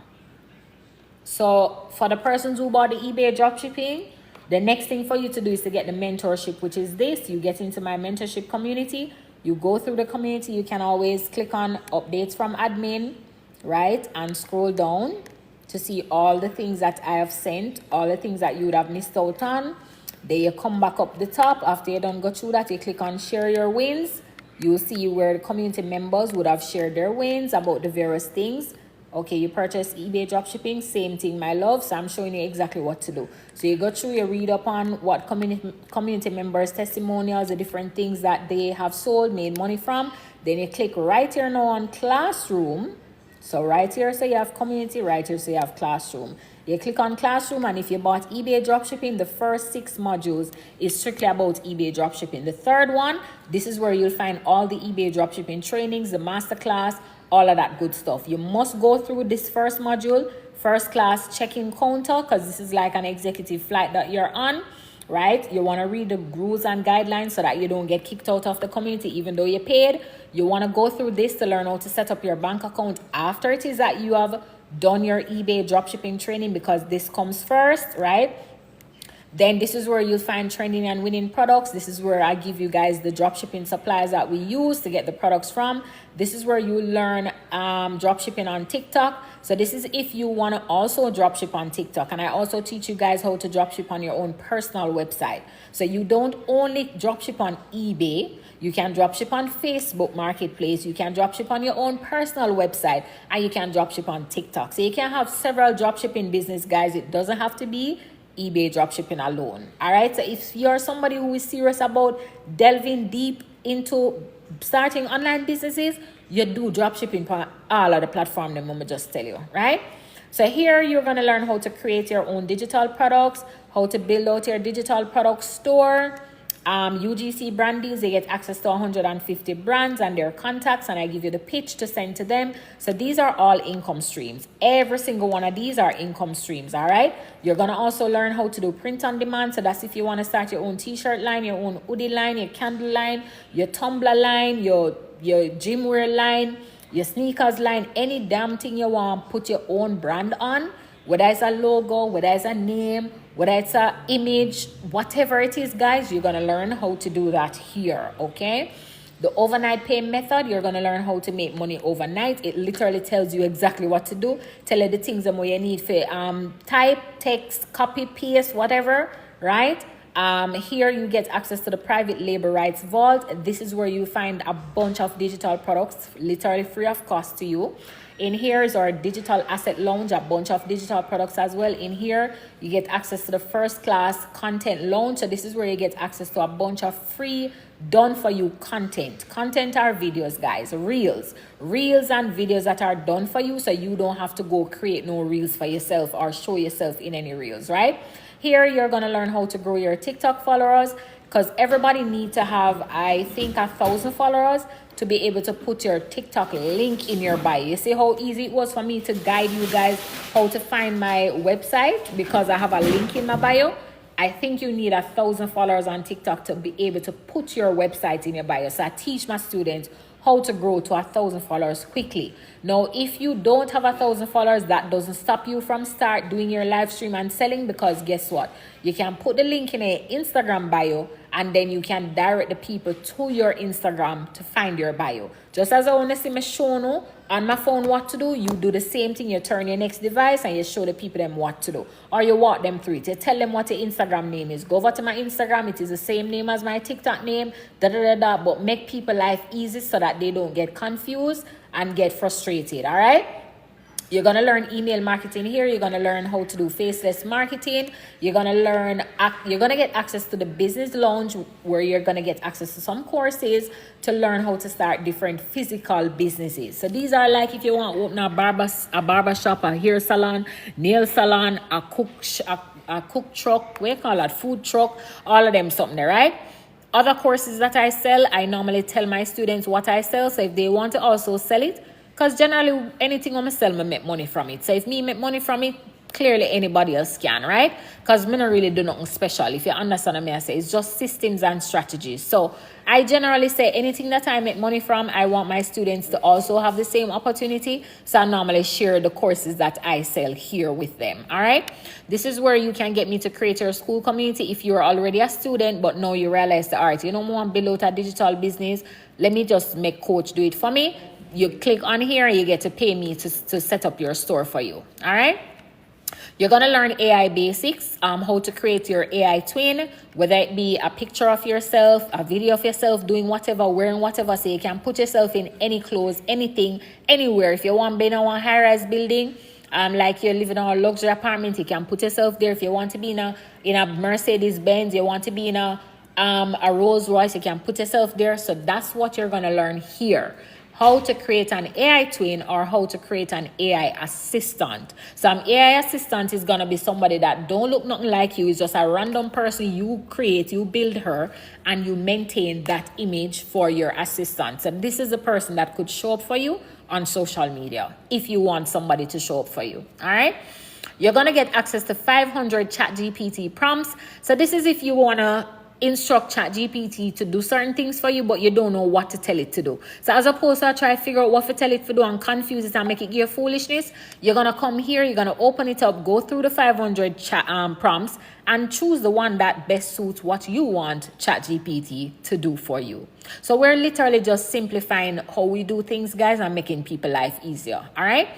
So for the persons who bought the eBay dropshipping, the next thing for you to do is to get the mentorship, which is this. You get into my mentorship community, you go through the community. You can always click on updates from admin, right, and scroll down to see all the things that I have sent, all the things that you would have missed out on. Then you come back up the top. After you done go through that, you click on share your wins. You'll see where the community members would have shared their wins about the various things. Okay, you purchase eBay dropshipping, same thing, my love. So I'm showing you exactly what to do. So you go through, you read up on what community members' testimonials, the different things that they have sold, made money from. Then you click right here now on classroom. So right here, so you have community, right here, so you have classroom. You click on classroom, and if you bought eBay dropshipping, the first 6 modules is strictly about eBay dropshipping. The third one, this is where you'll find all the eBay dropshipping trainings, the masterclass, all of that good stuff. You must go through this first module, first class check-in counter, because this is like an executive flight that you're on, right? You want to read the rules and guidelines so that you don't get kicked out of the community even though you paid. You want to go through this to learn how to set up your bank account after it is that you have done your eBay dropshipping training, because this comes first, right? Then this is where you'll find trending and winning products. This is where I give you guys the dropshipping supplies that we use to get the products from. This is where you learn dropshipping on TikTok. So this is if you want to also dropship on TikTok. And I also teach you guys how to dropship on your own personal website. So you don't only dropship on eBay. You can dropship on Facebook Marketplace. You can dropship on your own personal website. And you can dropship on TikTok. So you can have several dropshipping business, guys. It doesn't have to be eBay dropshipping alone. All right, so if you're somebody who is serious about delving deep into starting online businesses, you do dropshipping for all of the platform, let me just tell you, right? So here you're going to learn how to create your own digital products, how to build out your digital product store. UGC brandies, they get access to 150 brands and their contacts, and I give you the pitch to send to them. So these are all income streams. Every single one of these are income streams. All right, you're gonna also learn how to do print on demand. So that's if you want to start your own t-shirt line, your own hoodie line, your candle line, your tumbler line, your gym wear line, your sneakers line, any damn thing you want, put your own brand on, whether it's a logo, whether it's a name, whether it's an image, whatever it is, guys, you're going to learn how to do that here, okay? The overnight pay method, you're going to learn how to make money overnight. It literally tells you exactly what to do. Tell you the things that you need for type, text, copy, paste, whatever, right? Here you get access to the private labor rights vault. This is where you find a bunch of digital products, literally free of cost to you. In here is our digital asset lounge, a bunch of digital products as well. In here, you get access to the first class content lounge. So this is where you get access to a bunch of free done for you content. Content are videos, guys, reels and videos that are done for you. So you don't have to go create no reels for yourself or show yourself in any reels, right? Here, you're going to learn how to grow your TikTok followers, because everybody needs to have, I think, 1,000 followers to be able to put your TikTok link in your bio. You see how easy it was for me to guide you guys how to find my website, because I have a link in my bio. I think you need 1,000 followers on TikTok to be able to put your website in your bio. So I teach my students how to grow to 1,000 followers quickly. Now, if you don't have 1,000 followers, that doesn't stop you from start doing your live stream and selling, because guess what? You can put the link in a Instagram bio, and then you can direct the people to your Instagram to find your bio. Just as I want to see me show you on my phone what to do, you do the same thing. You turn your next device and you show the people them what to do. Or you walk them through it. You tell them what your Instagram name is. Go over to my Instagram. It is the same name as my TikTok name. But make people life easy so that they don't get confused and get frustrated. All right? You're going to learn email marketing here. You're going to learn how to do faceless marketing. You're going to get access to the business lounge, where you're going to get access to some courses to learn how to start different physical businesses. So these are like if you want to open a barber shop, a hair salon, nail salon, a cook truck, what do you call that, food truck, all of them something there, right? Other courses that I sell, I normally tell my students what I sell. So if they want to also sell it, because generally anything I'm sell, I make money from it. So if me make money from it, clearly anybody else can, right? Because me not really do nothing special. If you understand what I say, it's just systems and strategies. So I generally say anything that I make money from, I want my students to also have the same opportunity. So I normally share the courses that I sell here with them. All right. This is where you can get me to create your school community. If you're already a student, but now you realize the art, you don't want to build out a digital business, let me just make coach do it for me. You click on here and you get to pay me to set up your store for you. All right. You're going to learn AI basics, how to create your AI twin, whether it be a picture of yourself, a video of yourself doing whatever, wearing whatever, so you can put yourself in any clothes, anything, anywhere. If you want to be in a high-rise building, like you're living in a luxury apartment, you can put yourself there. If you want to be in a Mercedes-Benz, you want to be in a Rolls-Royce, you can put yourself there. So that's what you're going to learn here. How to create an AI twin, or how to create an AI assistant. So an AI assistant is going to be somebody that don't look nothing like you. It's just a random person you create, you build her, and you maintain that image for your assistant. So this is a person that could show up for you on social media if you want somebody to show up for you. All right. You're going to get access to 500 ChatGPT prompts. So this is if you want to instruct ChatGPT to do certain things for you, but you don't know what to tell it to do. So as opposed to try to figure out what to tell it to do and confuse it and make it give foolishness, you're going to come here, you're going to open it up, go through the 500 prompts, and choose the one that best suits what you want ChatGPT to do for you. So we're literally just simplifying how we do things, guys, and making people's life easier. All right.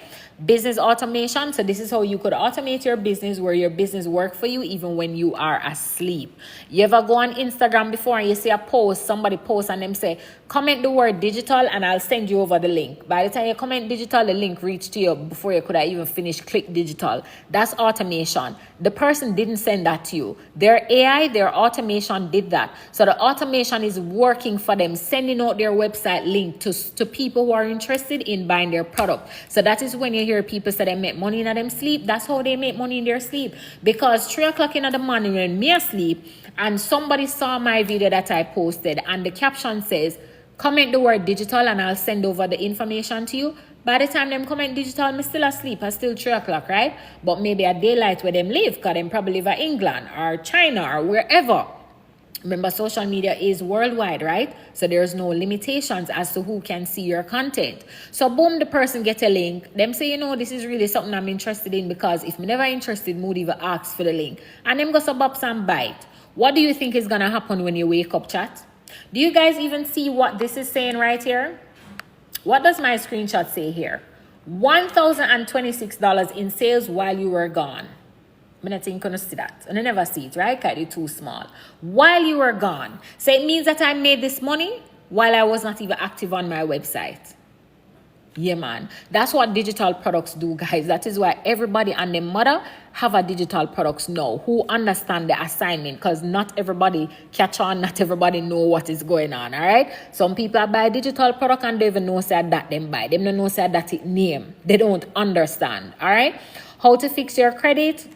Business automation. So this is how you could automate your business, where your business work for you even when you are asleep. You ever go on Instagram before and you see a post, somebody posts and them say, comment the word digital and I'll send you over the link. By the time you comment digital, the link reached to you before you could have even finished click digital. That's automation. The person didn't send that to you. Their AI, their automation did that. So the automation is working for them, sending out their website link to people who are interested in buying their product. So that is when you hear people say they make money in them sleep. That's how they make money in their sleep. Because 3 o'clock in the morning when me asleep and somebody saw my video that I posted and the caption says, comment the word digital and I'll send over the information to you. By the time them comment digital, I'm still asleep. It's still 3 o'clock, right? But maybe at daylight where them live, because them probably live in England or China or wherever. Remember, social media is worldwide, right? So there's no limitations as to who can see your content. So boom, the person get a link. Them say, you know, this is really something I'm interested in, because if I'm never interested, mood even ask for the link. And them go sub up some bite. What do you think is going to happen when you wake up, chat? Do you guys even see what this is saying right here? What does my screenshot say here? $1,026 in sales while you were gone. I don't think you're going to see that. And I never see it, right? Because it's too small. While you were gone. So it means that I made this money while I was not even active on my website. Yeah, man. That's what digital products do, guys. That is why everybody and their mother have a digital products now who understand the assignment, because not everybody catch on, not everybody know what is going on, all right? Some people buy digital product and they even know say that them buy. Them don't know say that it name. They don't understand, all right? How to fix your credit.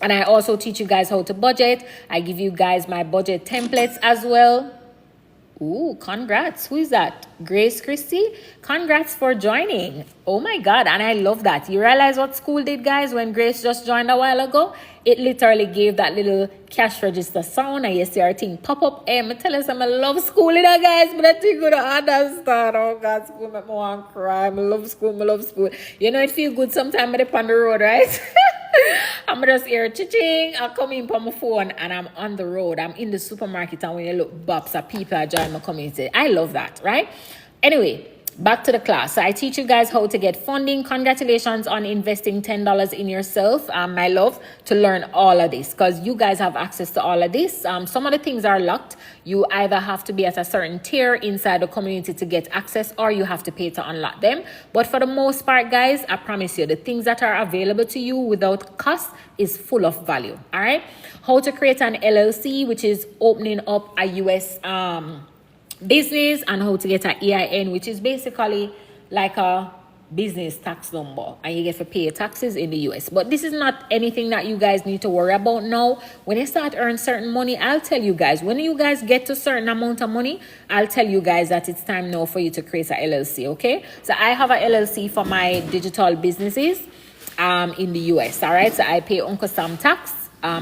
And I also teach you guys how to budget. I give you guys my budget templates as well. Ooh, congrats. Who is that? Grace Christie? Congrats for joining. Oh my God. And I love that. You realize what school did, guys, when Grace just joined a while ago? It literally gave that little cash register sound and you see our thing pop up. Hey, I tell you something, I love school, you know, guys, but I think you don't understand. Oh God, school make me want to cry. I love school, I love school. You know, it feels good sometimes when I'm on the road, right? I'm just here ching. I come in on my phone and I'm on the road. I'm in the supermarket and when you look bops at people are joining my community. I love that, right? Anyway, back to the class. So I teach you guys how to get funding. Congratulations on investing $10 in yourself, my love, to learn all of this, because you guys have access to all of this. Some of the things are locked. You either have to be at a certain tier inside the community to get access, or you have to pay to unlock them. But for the most part, guys, I promise you, the things that are available to you without cost is full of value. All right. How to create an LLC, which is opening up a US business, and how to get an EIN, which is basically like a business tax number, and you get to pay your taxes in the US. But this is not anything that you guys need to worry about now. When you start earning certain money, I'll tell you guys, when you guys get to certain amount of money, I'll tell you guys that it's time now for you to create a LLC. Okay, so I have a LLC for my digital businesses in the US. All right, so I pay Uncle Sam tax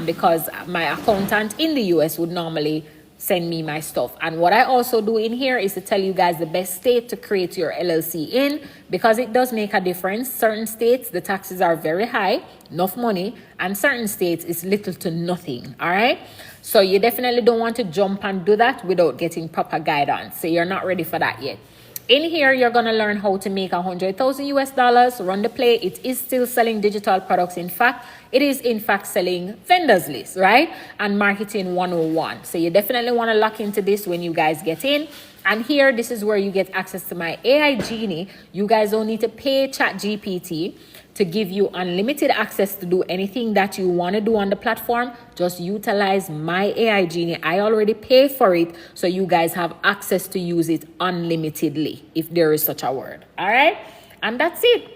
because my accountant in the US would normally send me my stuff. And what I also do in here is to tell you guys the best state to create your LLC in, because it does make a difference. Certain states, the taxes are very high, enough money, and certain states it's little to nothing. All right, so you definitely don't want to jump and do that without getting proper guidance. So you're not ready for that yet. In here, you're going to learn how to make $100,000 run the play. It is still selling digital products. In fact, it is in fact selling vendors list, right? And marketing 101. So you definitely want to lock into this when you guys get in. And here, this is where you get access to my AI Genie. You guys don't need to pay ChatGPT to give you unlimited access to do anything that you want to do on the platform. Just utilize my AI Genie. I already pay for it, so you guys have access to use it unlimitedly, if there is such a word. All right, and that's it.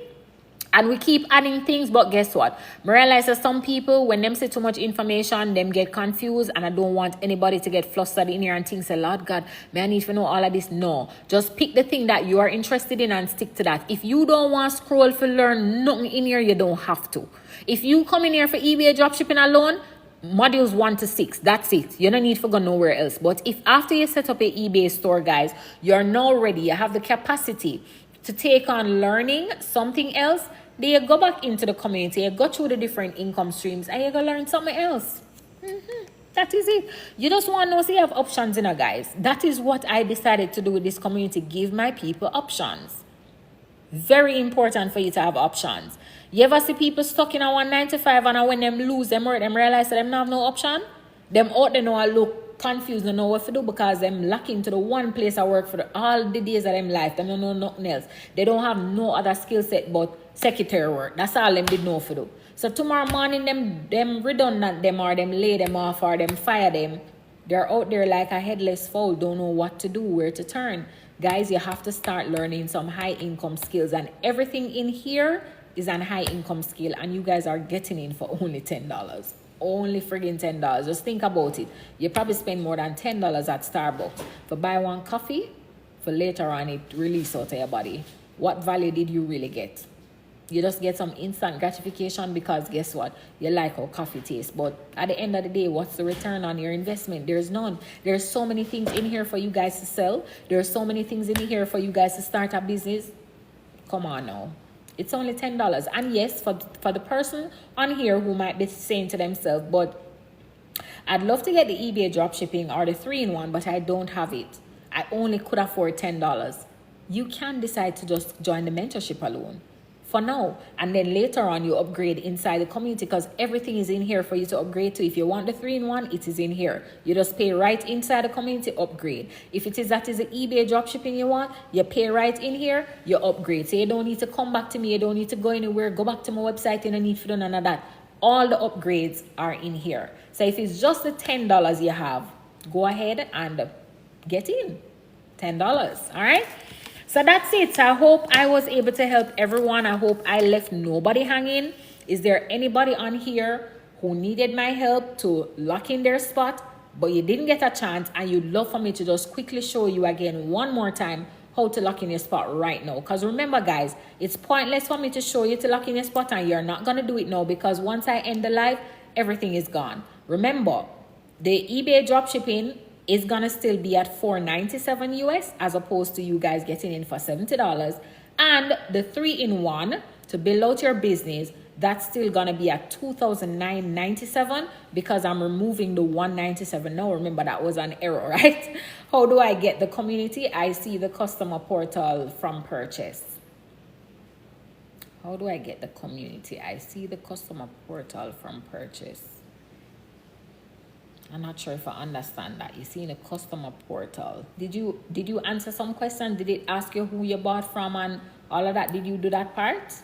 And we keep adding things, but guess what? I realize that some people, when them say too much information, them get confused, and I don't want anybody to get flustered in here and think, say, Lord God, may I need to know all of this? No. Just pick the thing that you are interested in and stick to that. If you don't want to scroll for learn nothing in here, you don't have to. If you come in here for eBay dropshipping alone, modules 1 to 6, that's it. You don't need to go nowhere else. But if after you set up an eBay store, guys, you're now ready, you have the capacity to take on learning something else, then you go back into the community, you go through the different income streams, and you go learn something else. That is it. You just want to know, so you have options, you know, guys. That is what I decided to do with this community, give my people options. Very important for you to have options. You ever see people stuck in a 195, and when them lose them work, them realize that them not have no option? Them out there now look confused, don't know what to do, because them locked into the one place I work for all the days of them life. Them don't know nothing else. They don't have no other skill set but secretary work. That's all them did know for do. So tomorrow morning, them redundant them, or them lay them off, or them fire them. They're out there like a headless fowl, don't know what to do, where to turn. Guys, you have to start learning some high income skills, and everything in here is an high income skill, and you guys are getting in for only $10. Only friggin' $10. Just think about it. You probably spend more than $10 at Starbucks for buy one coffee, for later on it release out of your body. What value did you really get? You just get some instant gratification because guess what? You like how coffee tastes. But at the end of the day, what's the return on your investment? There's none. There's so many things in here for you guys to sell. There's so many things in here for you guys to start a business. Come on now. It's only $10. And yes, for the person on here who might be saying to themselves, but I'd love to get the eBay dropshipping or the 3-in-1, but I don't have it. I only could afford $10. You can decide to just join the mentorship alone for now, and then later on you upgrade inside the community, because everything is in here for you to upgrade to. If you want the 3-in-1, it is in here. You just pay right inside the community, upgrade. If it is that is the eBay dropshipping you want, you pay right in here, you upgrade. So you don't need to come back to me, you don't need to go anywhere, go back to my website, you don't need to do none of that. All the upgrades are in here. So if it's just the $10 you have, go ahead and get in. $10, all right? So that's it. I hope I was able to help everyone. I hope I left nobody hanging. Is there anybody on here who needed my help to lock in their spot, but you didn't get a chance, and you'd love for me to just quickly show you again one more time how to lock in your spot right now? Because remember, guys, it's pointless for me to show you to lock in your spot, and you're not going to do it now, because once I end the live, everything is gone. Remember, the eBay dropshipping is gonna still be at $497 US, as opposed to you guys getting in for $70. And the 3-in-1 to build out your business that's still gonna be at $2,997 because I'm removing the $197. Now remember, that was an error, right? How do I get the community? I see the customer portal from purchase. How do I get the community? I see the customer portal from purchase. I'm not sure if I understand that. You see in the customer portal. Did you answer some question? Did it ask you who you bought from and all of that? Did you do that part?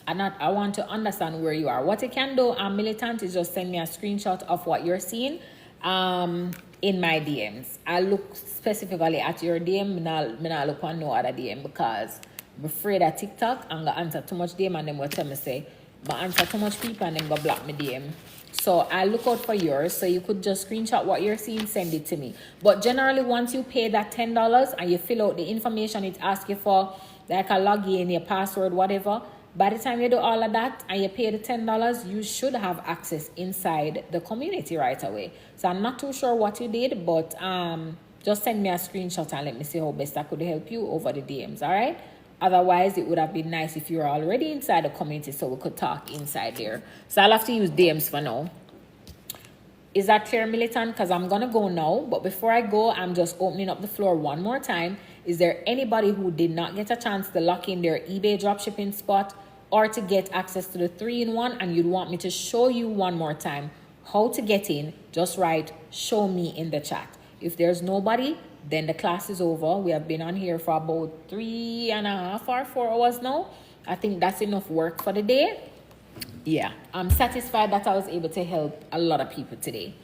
I want to understand where you are. What you can do, Militant, is just send me a screenshot of what you're seeing in my DMs. I look specifically at your DM. Me not look on no other DM because I'm afraid that TikTok I'm gonna answer too much DM and them will tell me say, but answer too much people and them go block me DM. So I look out for yours. So you could just screenshot what you're seeing, send it to me. But generally, once you pay that $10 and you fill out the information it asks you for, like a login, your password, whatever, by the time you do all of that and you pay the $10, you should have access inside the community right away. So I'm not too sure what you did, but just send me a screenshot and let me see how best I could help you over the DMs, all right? Otherwise, it would have been nice if you were already inside the community so we could talk inside there. So I'll have to use DMs for now. Is that clear, Militant? Because I'm going to go now. But before I go, I'm just opening up the floor one more time. Is there anybody who did not get a chance to lock in their eBay dropshipping spot or to get access to the 3-in-1 and you'd want me to show you one more time how to get in? Just write "show me" in the chat. If there's nobody, then the class is over. We have been on here for about 3.5 or 4 hours now. I think that's enough work for the day. Yeah, I'm satisfied that I was able to help a lot of people today.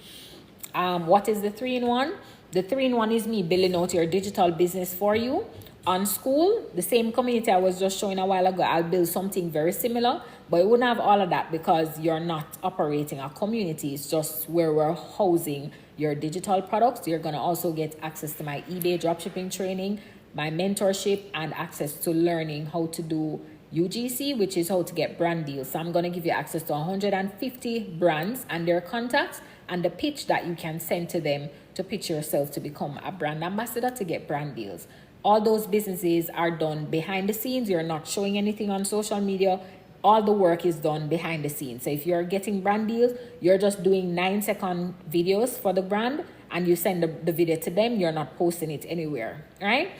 What is the 3-in-1? The 3-in-1 is me building out your digital business for you. On school, the same community I was just showing a while ago, I'll build something very similar, but it wouldn't have all of that because you're not operating a community. It's just where we're housing your digital products. You're going to also get access to my eBay dropshipping training, my mentorship, and access to learning how to do UGC, which is how to get brand deals. So I'm going to give you access to 150 brands and their contacts and the pitch that you can send to them to pitch yourself to become a brand ambassador to get brand deals. All those businesses are done behind the scenes. You're not showing anything on social media. All the work is done behind the scenes. So if you're getting brand deals, you're just doing 9-second videos for the brand and you send the video to them. You're not posting it anywhere, right?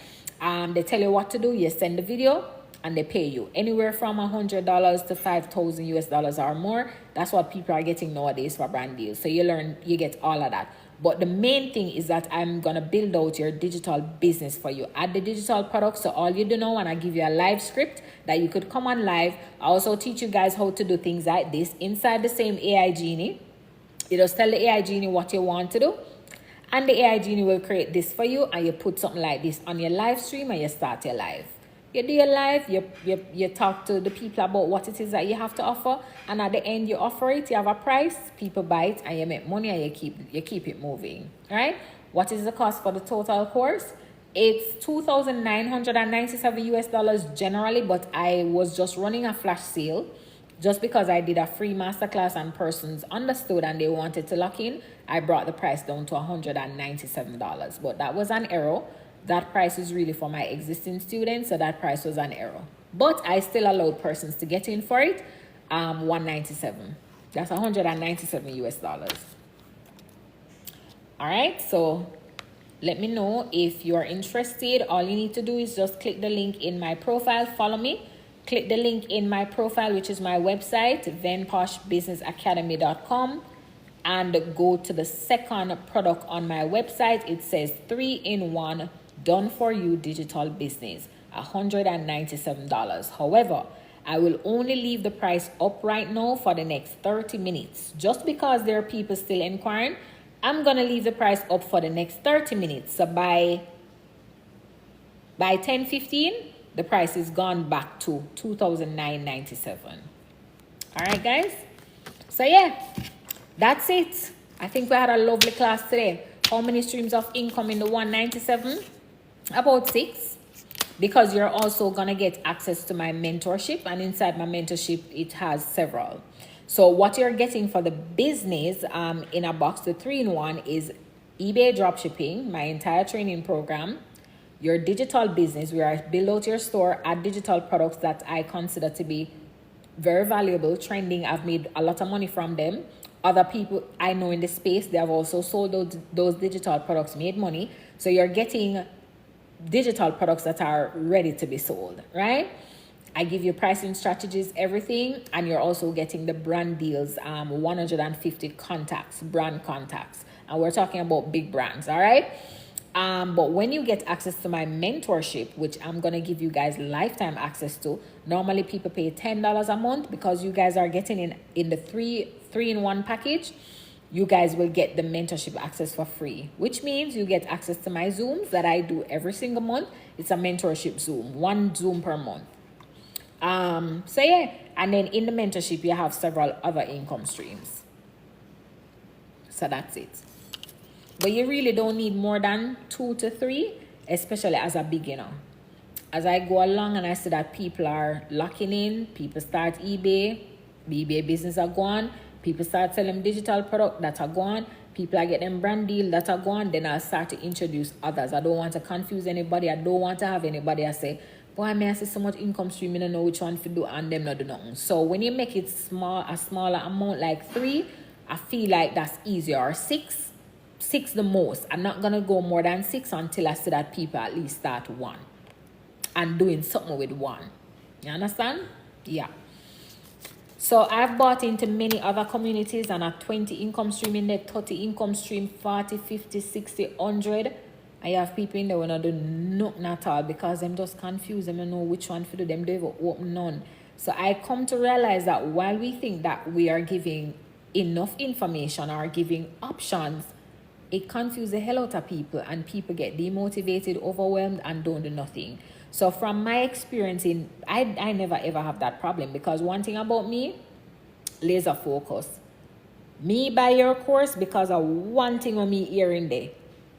They tell you what to do. You send the video and they pay you anywhere from $100 to $5,000 or more. That's what people are getting nowadays for brand deals. So you get all of that. But the main thing is that I'm going to build out your digital business for you. Add the digital products. So all you do now, and I give you a live script that you could come on live. I also teach you guys how to do things like this inside the same AI Genie. You just tell the AI Genie what you want to do. And the AI Genie will create this for you. And you put something like this on your live stream and you start your live. You do your live, you talk to the people about what it is that you have to offer, and at the end you offer it, you have a price, people buy it, and you make money and you keep it moving. Right? What is the cost for the total course? It's $2,997 generally, but I was just running a flash sale just because I did a free masterclass and persons understood and they wanted to lock in. I brought the price down to $197, but that was an error. That price is really for my existing students, so that price was an error. But I still allowed persons to get in for it. $197. That's $197. All right, so let me know if you are interested. All you need to do is just click the link in my profile, follow me. Click the link in my profile, which is my website, venposhbusinessacademy.com, and go to the second product on my website. It says 3-in-1 done for you digital business, $197. However, I will only leave the price up right now for the next 30 minutes. Just because there are people still inquiring, I'm going to leave the price up for the next 30 minutes. So by 10:15, the price is gone back to $2,997. All right, guys. So yeah, that's it. I think we had a lovely class today. How many streams of income in the 197? About 6. Because you're also going to get access to my mentorship. And inside my mentorship, it has several. So what you're getting for the business in a box, the 3-in-1, is eBay dropshipping, my entire training program, your digital business, where I build out your store, add digital products that I consider to be very valuable, trending. I've made a lot of money from them. Other people I know in the space, they have also sold those digital products, made money. So you're getting digital products that are ready to be sold, right? I give you pricing strategies, everything, and you're also getting the brand deals, 150 contacts, brand contacts, and we're talking about big brands, all right? But when you get access to my mentorship, which I'm gonna give you guys lifetime access to, normally people pay $10 a month because you guys are getting in the three-in-one package. You guys will get the mentorship access for free, which means you get access to my Zooms that I do every single month. It's a mentorship Zoom, 1 Zoom per month. So yeah, and then in the mentorship, you have several other income streams. So that's it. But you really don't need more than 2 to 3, especially as a beginner. As I go along and I see that people are locking in, people start eBay business are gone, people start selling digital product that are gone, people are getting brand deal that are gone, then I'll start to introduce others. I don't want to confuse anybody. I don't want to have anybody I say, boy, I see so much income stream, I don't know which one to do, and them not do nothing. So when you make it a smaller amount like 3, I feel like that's easier, or 6 the most. I'm not gonna go more than 6 until I see that people at least start 1 and doing something with 1. You understand? Yeah. So I've bought into many other communities and a 20 income stream in there, 30 income stream, 40, 50, 60, 100. I have people in there when I do nothing at all because them just confused. Them don't know which one to do. Them don't even open none. So I come to realize that while we think that we are giving enough information or giving options, it confuses the hell out of people and people get demotivated, overwhelmed, and don't do nothing. So from my experience, I never ever have that problem because one thing about me, laser focus. Me buy your course because of one thing on me here in there.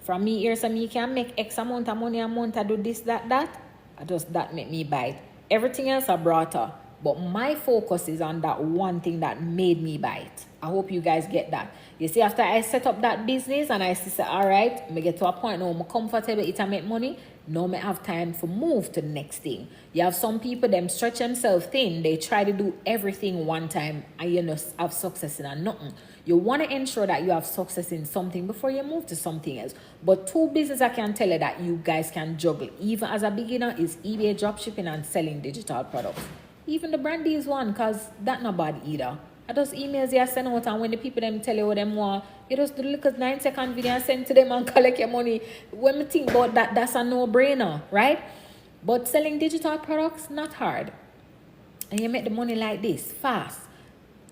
From me here, so me can make X amount of money a month to do this, that. Just that make me buy it. Everything else I brought her. But my focus is on that one thing that made me buy it. I hope you guys get that. You see, after I set up that business and I say, all right, me get to a point now, I'm comfortable, it and make money. Now I have time to move to the next thing. You have some people, them stretch themselves thin. They try to do everything one time and you know have success in nothing. You want to ensure that you have success in something before you move to something else. But 2 businesses I can tell you that you guys can juggle, even as a beginner, is eBay dropshipping and selling digital products. Even the brand is one, because that's not bad either. I just emails you send out, and when the people them tell you what them want, you just do the little 9-second video and send to them and collect your money. When we think about that, that's a no-brainer, right? But selling digital products, not hard. And you make the money like this, fast.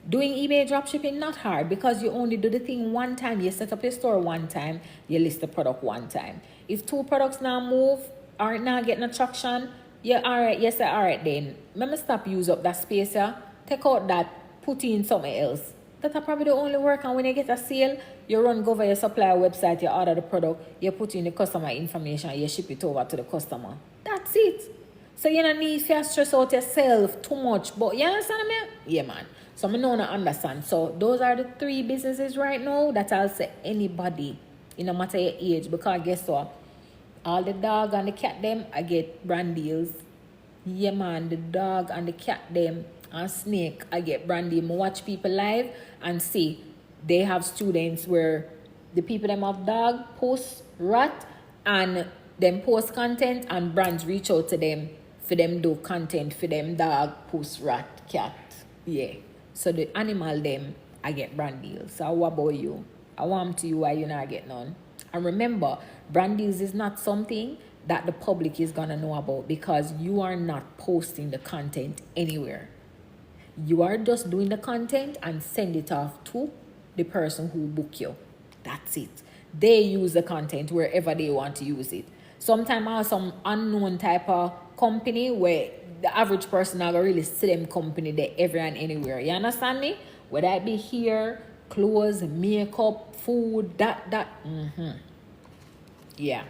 Doing eBay dropshipping, not hard, because you only do the thing one time. You set up your store one time, you list the product one time. If 2 products now move, or not getting a traction, yeah, all right, yes, all right then. Let me stop use up that space here. Take out that, put in something else. That's probably the only work. And when you get a sale, you run go over your supplier website, you order the product, you put in the customer information, you ship it over to the customer. That's it. So you don't need to stress out yourself too much. But you understand me? Yeah, man. So I know I understand. So those are the 3 businesses right now that I'll say anybody, no matter your age, because guess what? All the dog and the cat them, I get brand deals. Yeah, man, the dog and the cat them and snake, I get brand deal. I watch people live and see they have students where the people them have dog post rat and them post content and brands reach out to them for them do content for them dog post rat cat. Yeah. So the animal them, I get brand deals. So what about you? I want to you why you not get none. And remember, brand deals is not something that the public is going to know about because you are not posting the content anywhere. You are just doing the content and send it off to the person who book you. That's it. They use the content wherever they want to use it. Sometimes I have some unknown type of company where the average person not really see them company there everywhere and anywhere. You understand me? Whether it be here, clothes, makeup, food, that. Yeah.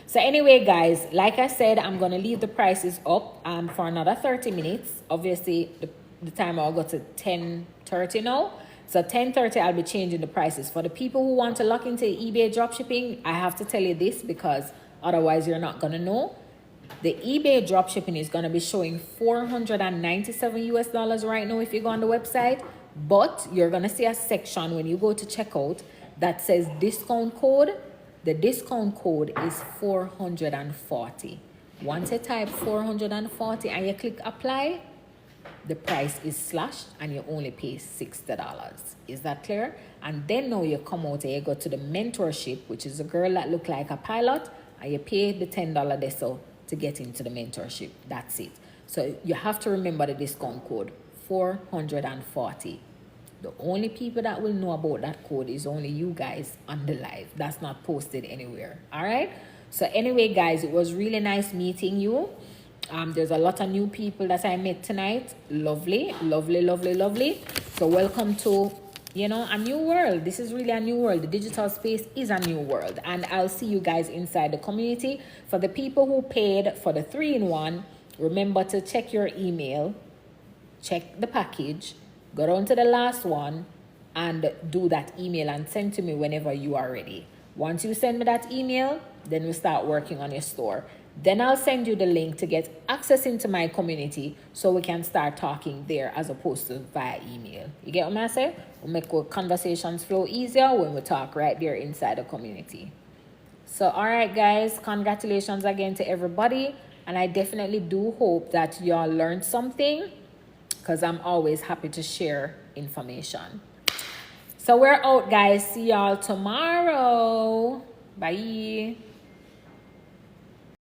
So anyway, guys, like I said, I'm going to leave the prices up for another 30 minutes. Obviously, the time I'll go to 10:30 now. So 10:30, I'll be changing the prices. For the people who want to lock into eBay dropshipping, I have to tell you this because otherwise you're not going to know. The eBay dropshipping is going to be showing $497 right now if you go on the website. But you're going to see a section when you go to checkout that says discount code. The discount code is 440. Once you type 440 and you click apply, the price is slashed and you only pay $60. Is that clear? And then now you come out and you go to the mentorship, which is a girl that look like a pilot, and you pay the $10 deso to get into the mentorship. That's it. So you have to remember the discount code, 440. The only people that will know about that code is only you guys on the live. That's not posted anywhere. All right. So anyway, guys, it was really nice meeting you. There's a lot of new people that I met tonight. Lovely, lovely, lovely, lovely. So welcome to, you know, a new world. This is really a new world. The digital space is a new world. And I'll see you guys inside the community. For the people who paid for the 3-in-1, remember to check your email, check the package, go down to the last one, and do that email and send to me whenever you are ready. Once you send me that email, then we start working on your store. Then I'll send you the link to get access into my community so we can start talking there as opposed to via email. You get what I say? We'll make our conversations flow easier when we talk right there inside the community. So, all right, guys, congratulations again to everybody. And I definitely do hope that y'all learned something, because I'm always happy to share information. So we're out, guys. See y'all tomorrow. Bye.